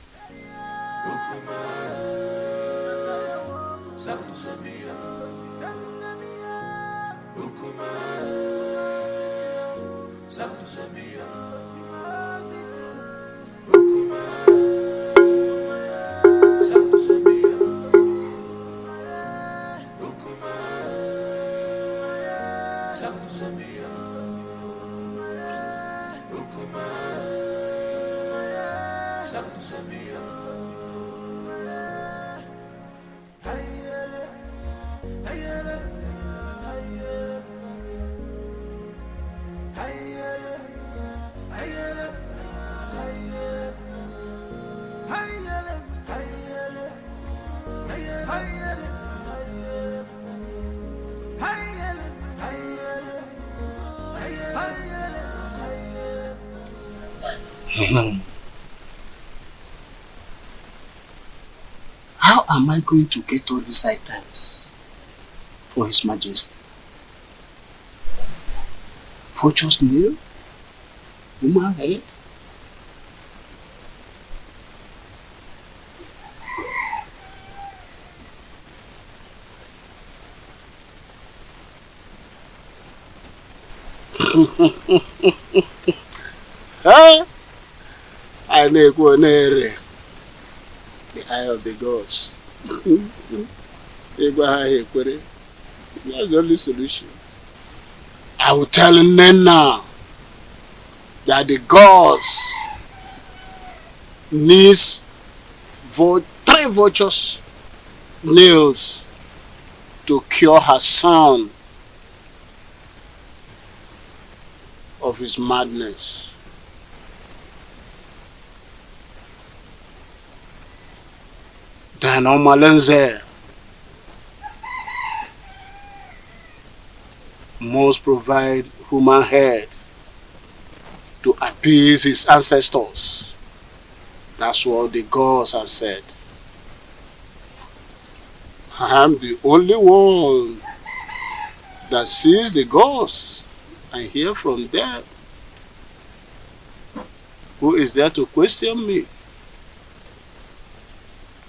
How am I going to get all these items for His Majesty? Vulture's nail? Woman head? I know the eye of the gods. That's the only solution. I will tell them now that the gods needs 3 vultures' nails to cure her son of his madness. Then Omalenze must provide human head to appease his ancestors. That's what the gods have said. I am the only one that sees the gods and hear from them. Who is there to question me?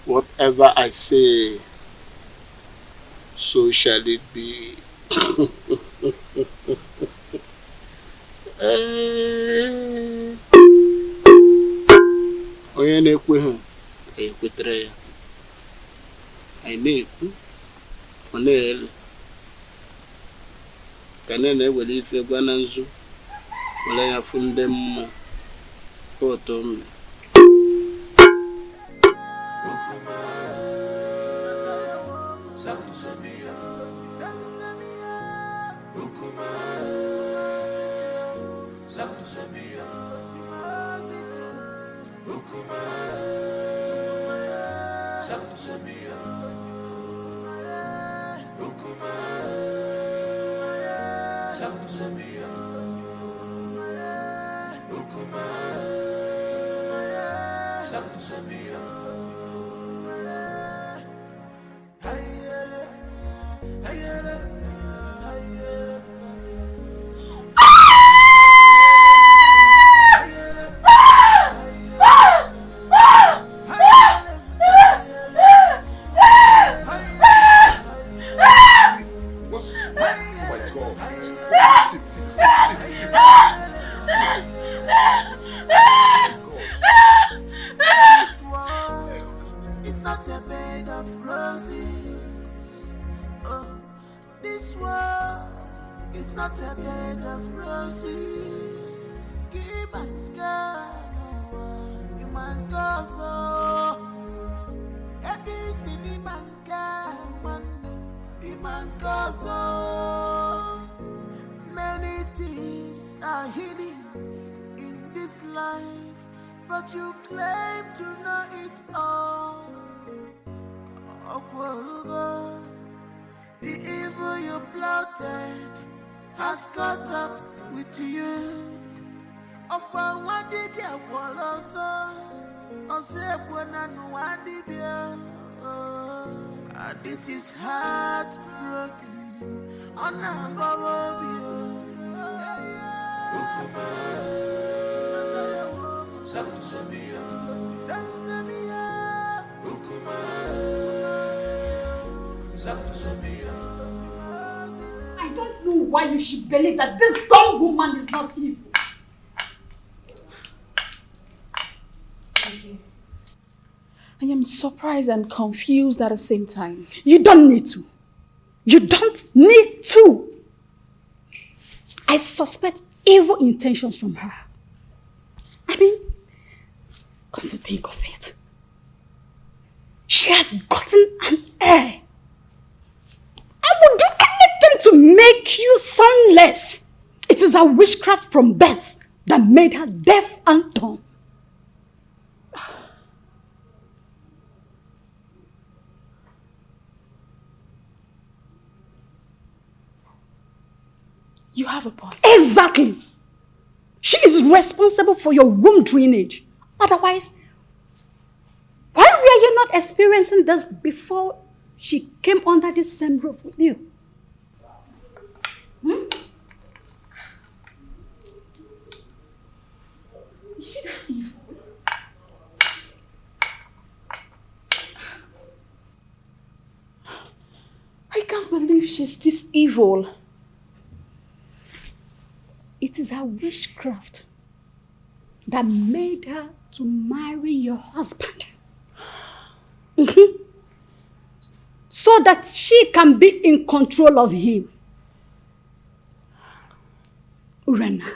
Whatever I say, so shall it be. Onye na-ekwe ha, ekwetere ya. Anyị na-ekwu, ọ na-ele. Ka na-ewere ife gwa na nzu, were ya fụ ndị mmụọ. Otu mme. Many things are hidden in this life, but you claim to know it all. The evil you plotted has caught up with you. This is heartbroken. I don't know why you should believe that this dumb woman is not evil. Okay. I am surprised and confused at the same time. You don't need to. You don't need to. I suspect evil intentions from her. I mean, come to think of it, she has gotten an heir. I would do anything to make you sonless. It is a witchcraft from birth that made her deaf and dumb. You have a point. Exactly. She is responsible for your womb drainage. Otherwise, why were you not experiencing this before she came under the same roof with you? Is she that evil? I can't believe she's this evil. It is her witchcraft that made her to marry your husband. So that she can be in control of him. Urenna,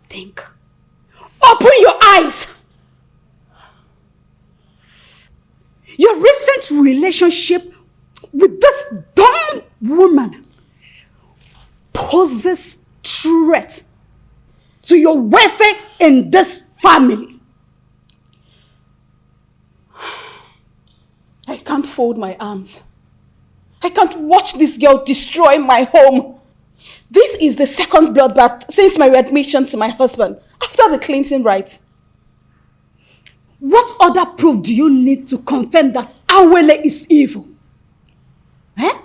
think. Open your eyes. Your recent relationship with this dumb woman poses threat to your welfare in this family. I can't fold my arms. I can't watch this girl destroy my home. This is the second bloodbath since my readmission to my husband after the cleansing rite. What other proof do you need to confirm that Awele is evil? Eh?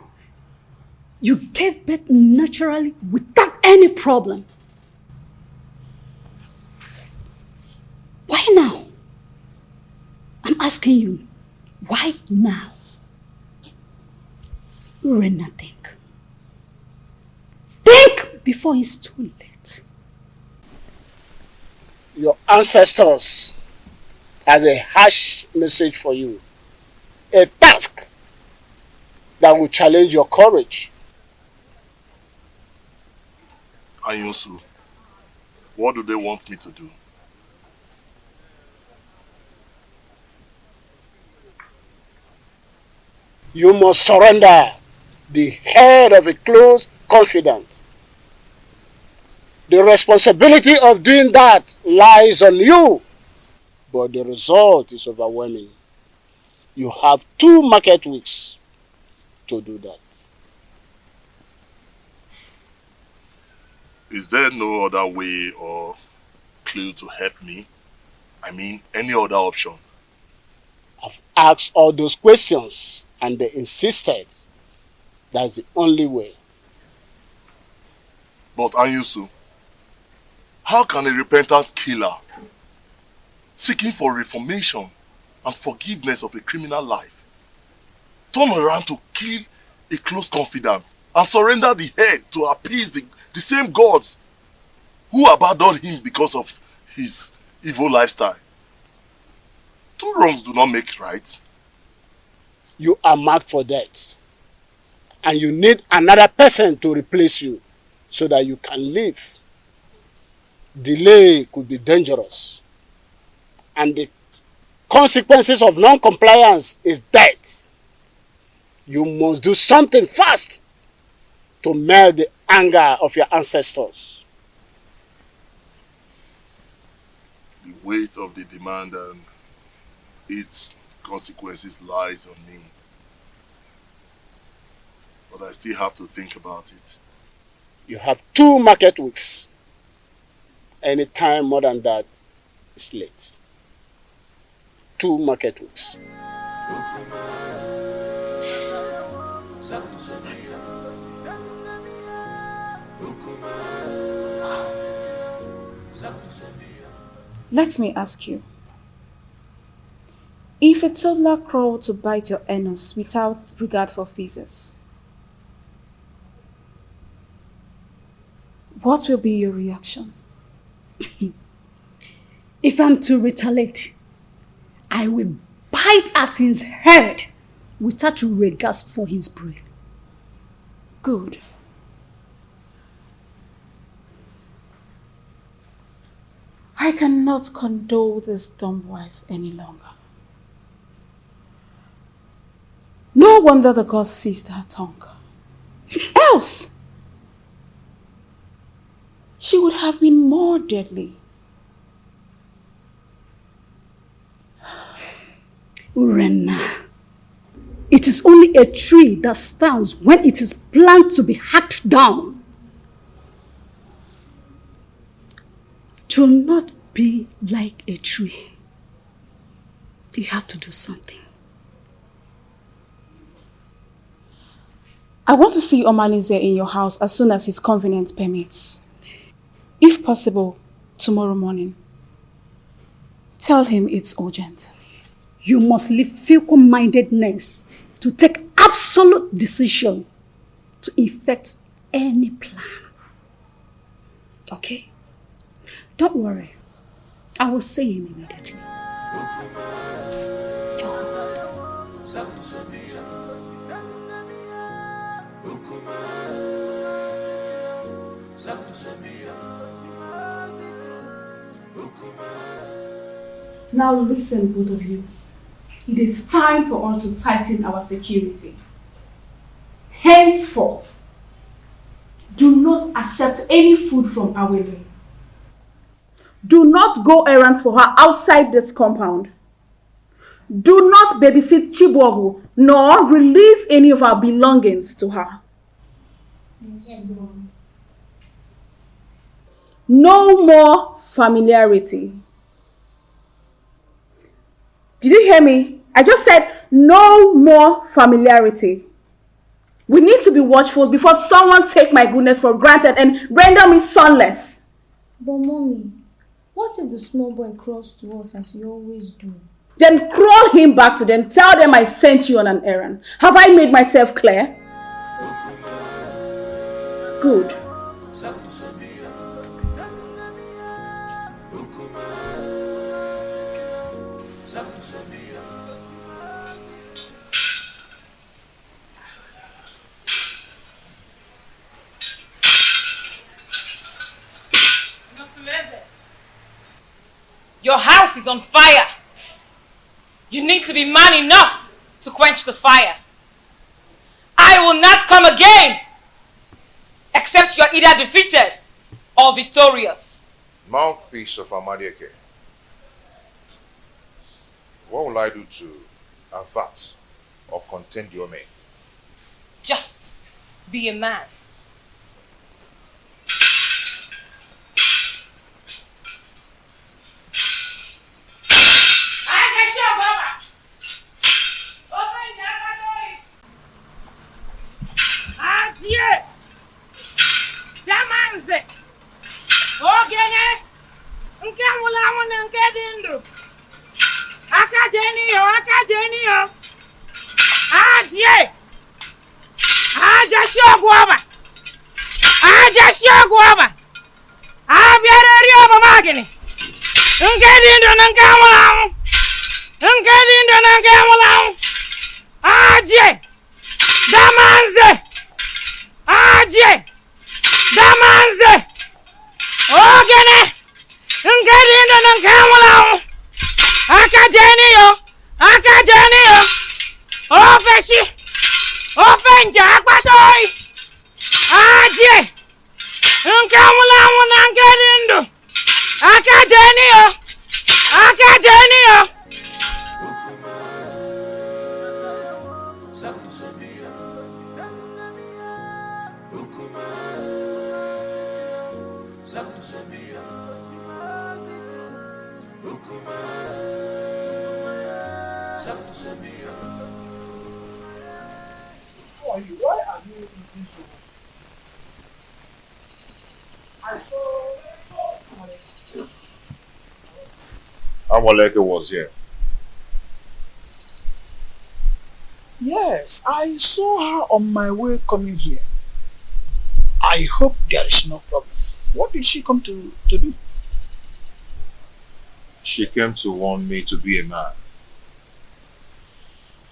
You gave birth naturally without any problem. Why now? I'm asking you, why now? Urenna, think. Think before it's too late. Your ancestors has a harsh message for you. A task that will challenge your courage. Anyusu, what do they want me to do? You must surrender the head of a close confidant. The responsibility of doing that lies on you, but the result is overwhelming. You have 2 market weeks to do that. Is there no other way or clue to help me? I mean, any other option? I've asked all those questions and they insisted that's the only way. But Anyusu, how can a repentant killer seeking for reformation and forgiveness of a criminal life turn around to kill a close confidant and surrender the head to appease the same gods who abandoned him because of his evil lifestyle? 2 wrongs do not make right. You are marked for death. And you need another person to replace you so that you can live. Delay could be dangerous. And the consequences of non-compliance is death. You must do something fast to melt the anger of your ancestors. The weight of the demand and its consequences lies on me. But I still have to think about it. You have 2 market weeks. Any time more than that is late. 2 market weeks. Let me ask you. If a toddler crawled to bite your anus without regard for feces, what will be your reaction? If I'm to retaliate, I will bite at his head without regards for his brain. Good. I cannot condole this dumb wife any longer. No wonder the gods seized her tongue. Else, she would have been more deadly. Urenna, it is only a tree that stands when it is planned to be hacked down. To not be like a tree, you have to do something. I want to see Omalize in your house as soon as his convenience permits. If possible, tomorrow morning. Tell him it's urgent. You must leave fickle-mindedness to take absolute decision to effect any plan. Okay? Don't worry. I will see him immediately. Just Now listen, both of you. It is time for us to tighten our security. Henceforth, do not accept any food from Awele. Do not go errands for her outside this compound. Do not babysit Chibuogu, nor release any of our belongings to her. Yes, Mom. No more familiarity. Did you hear me? I just said no more familiarity. We need to be watchful before someone take my goodness for granted and render me sonless. But Mommy, what if the small boy crawls to us as you always do? Then crawl him back to them. Tell them I sent you on an errand. Have I made myself clear? Good. Your house is on fire. You need to be man enough to quench the fire. I will not come again except you are either defeated or victorious. Mouthpiece of Amadieke. What will I do to avert or contain your men? Just be a man. How are you? Why are you eating so much? I saw. Amoleke was here. Yes, I saw her on my way coming here. I hope there is no problem. What did she come to do? She came to warn me to be a man.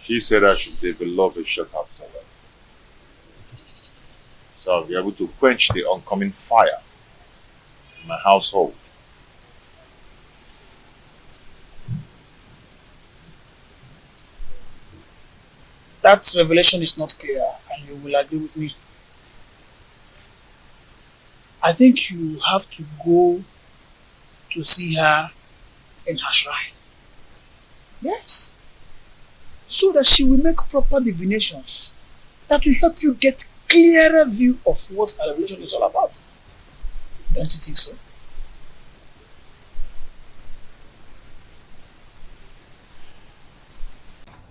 She said I should develop a shortcut salad, so I'll be able to quench the oncoming fire in my household. That revelation is not clear, and you will agree with me. I think you have to go to see her in her shrine. Yes. So that she will make proper divinations that will help you get clearer view of what her revelation is all about. Don't you think so?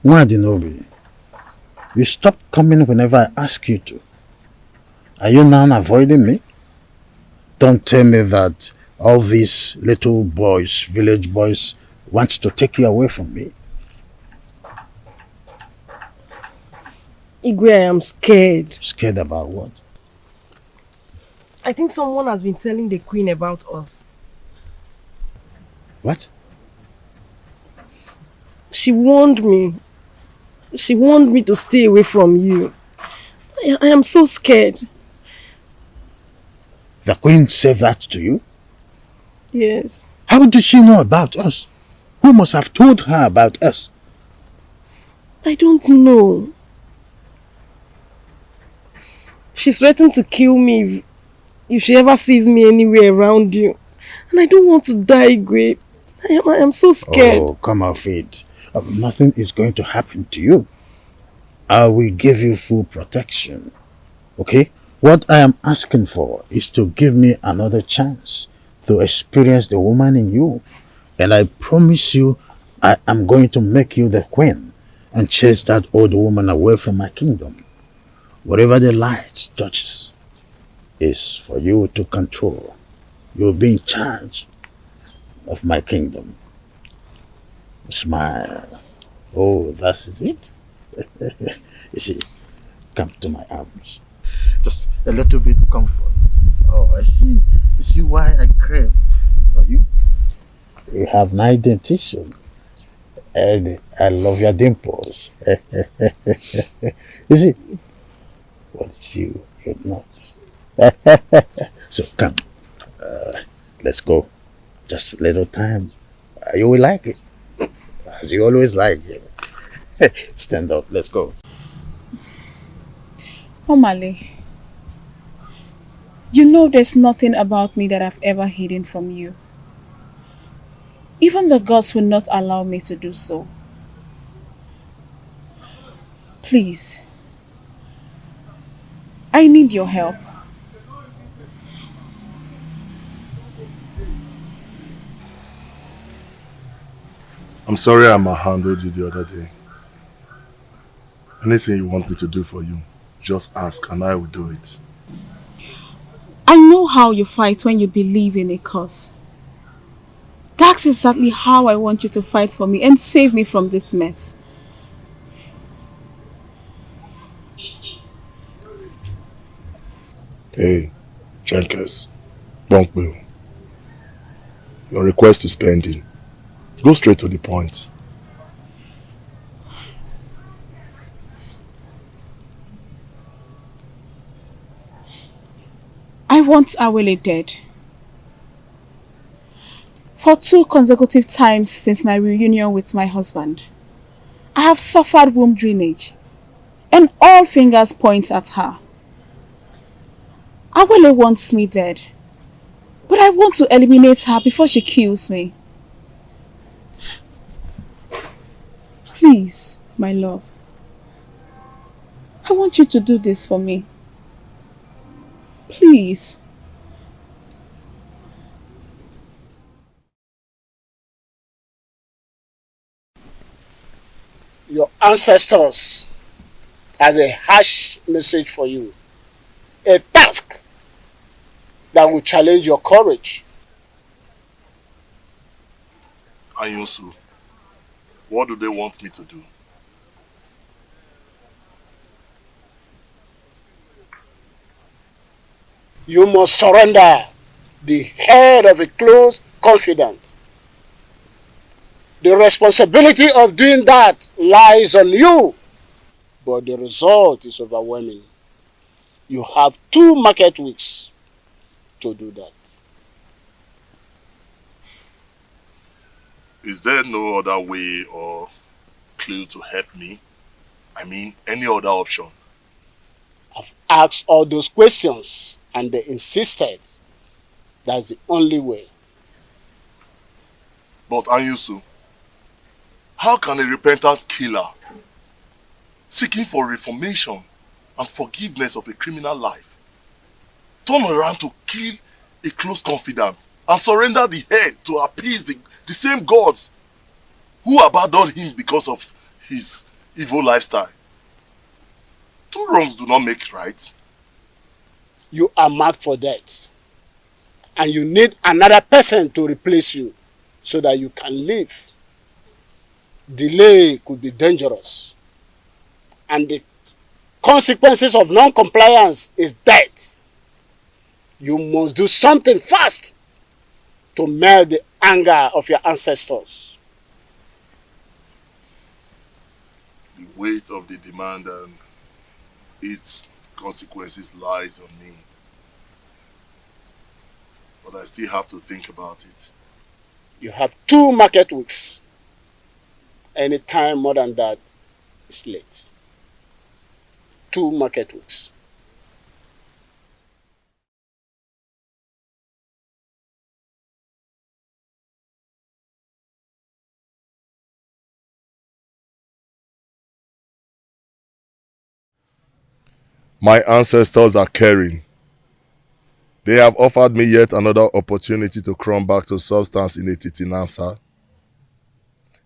Nwadinobi, you stop coming whenever I ask you to. Are you now avoiding me? Don't tell me that all these little boys, village boys, want to take you away from me. Igwe, I am scared. Scared about what? I think someone has been telling the queen about us. What? She warned me. She warned me to stay away from you. I am so scared. The queen said that to you? Yes. How did she know about us? Who must have told her about us? I don't know. She threatened to kill me if she ever sees me anywhere around you. And I don't want to die, Igwe. I am so scared. Oh, come off it. Nothing is going to happen to you. I will give you full protection. Okay? What I am asking for is to give me another chance to experience the woman in you. And I promise you, I am going to make you the queen and chase that old woman away from my kingdom. Whatever the light touches is for you to control. You'll be in charge of my kingdom. Smile. Oh, that is it? You see, come to my arms. Just a little bit of comfort. Oh, I see. You see why I crave for you? You have nice dentition. And I love your dimples. You see, what is you? You're not. So come. Let's go. Just a little time. You will like it. As you always like it. Stand up. Let's go. Omale, you know there's nothing about me that I've ever hidden from you. Even the gods will not allow me to do so. Please, I need your help. I'm sorry I handled you the other day. Anything you want me to do for you, just ask and I will do it. I know how you fight when you believe in a cause. That's exactly how I want you to fight for me and save me from this mess. Hey, Jenkins, don't move. Your request is pending. Go straight to the point. I want Awele dead. For 2 consecutive times since my reunion with my husband, I have suffered womb drainage, and all fingers point at her. Awele wants me dead, but I want to eliminate her before she kills me. Please, my love, I want you to do this for me. Please. Your ancestors have a harsh message for you. A task that will challenge your courage. Anyusu, what do they want me to do? You must surrender the head of a close confidant. The responsibility of doing that lies on you, but the result is overwhelming. You have 2 market weeks to do that. Is there no other way or clue to help me? I mean, any other option? I've asked all those questions and they insisted that's the only way. But Anyusu, how can a repentant killer seeking for reformation and forgiveness of a criminal life turn around to kill a close confidant and surrender the head to appease the same gods who abandoned him because of his evil lifestyle? 2 wrongs do not make right. You are marked for death, and you need another person to replace you so that you can live. Delay could be dangerous, and the consequences of non-compliance is death. You must do something fast to melt the anger of your ancestors. The weight of the demand and its consequences lies on me. But I still have to think about it. You have 2 market weeks. Any time more than that is late. 2 market weeks. My ancestors are caring. They have offered me yet another opportunity to come back to substance in a titinansa.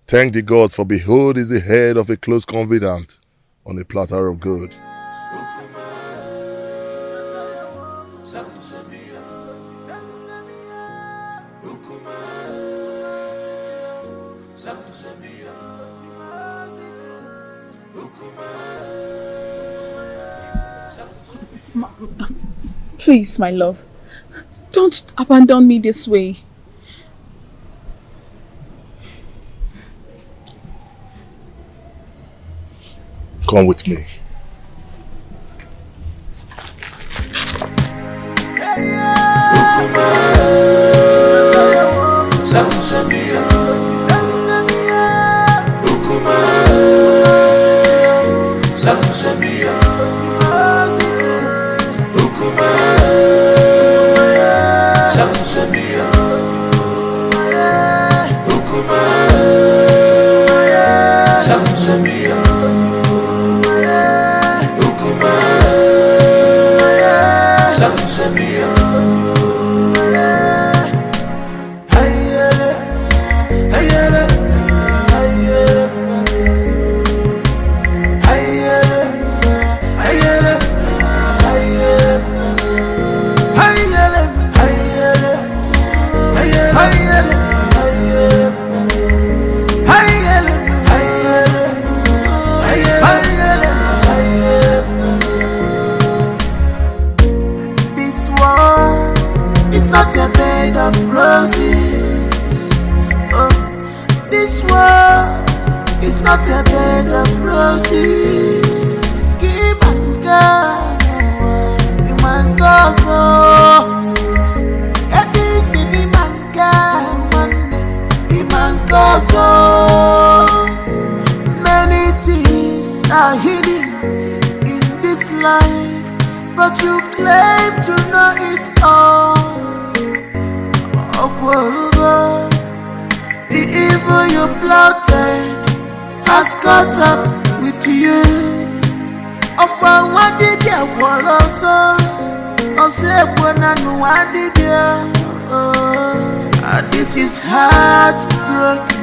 Thank the gods, for behold is the head of a close confidant on a platter of gold. Please, my love, don't abandon me this way. Come with me. Not a bed of roses. Oh, this world is not a bed of roses. Give and God, you man go so. This in the man God, the man go so. Many things are hidden in this life, but you claim to know it all. The evil you plotted has caught up with you. This is heartbroken.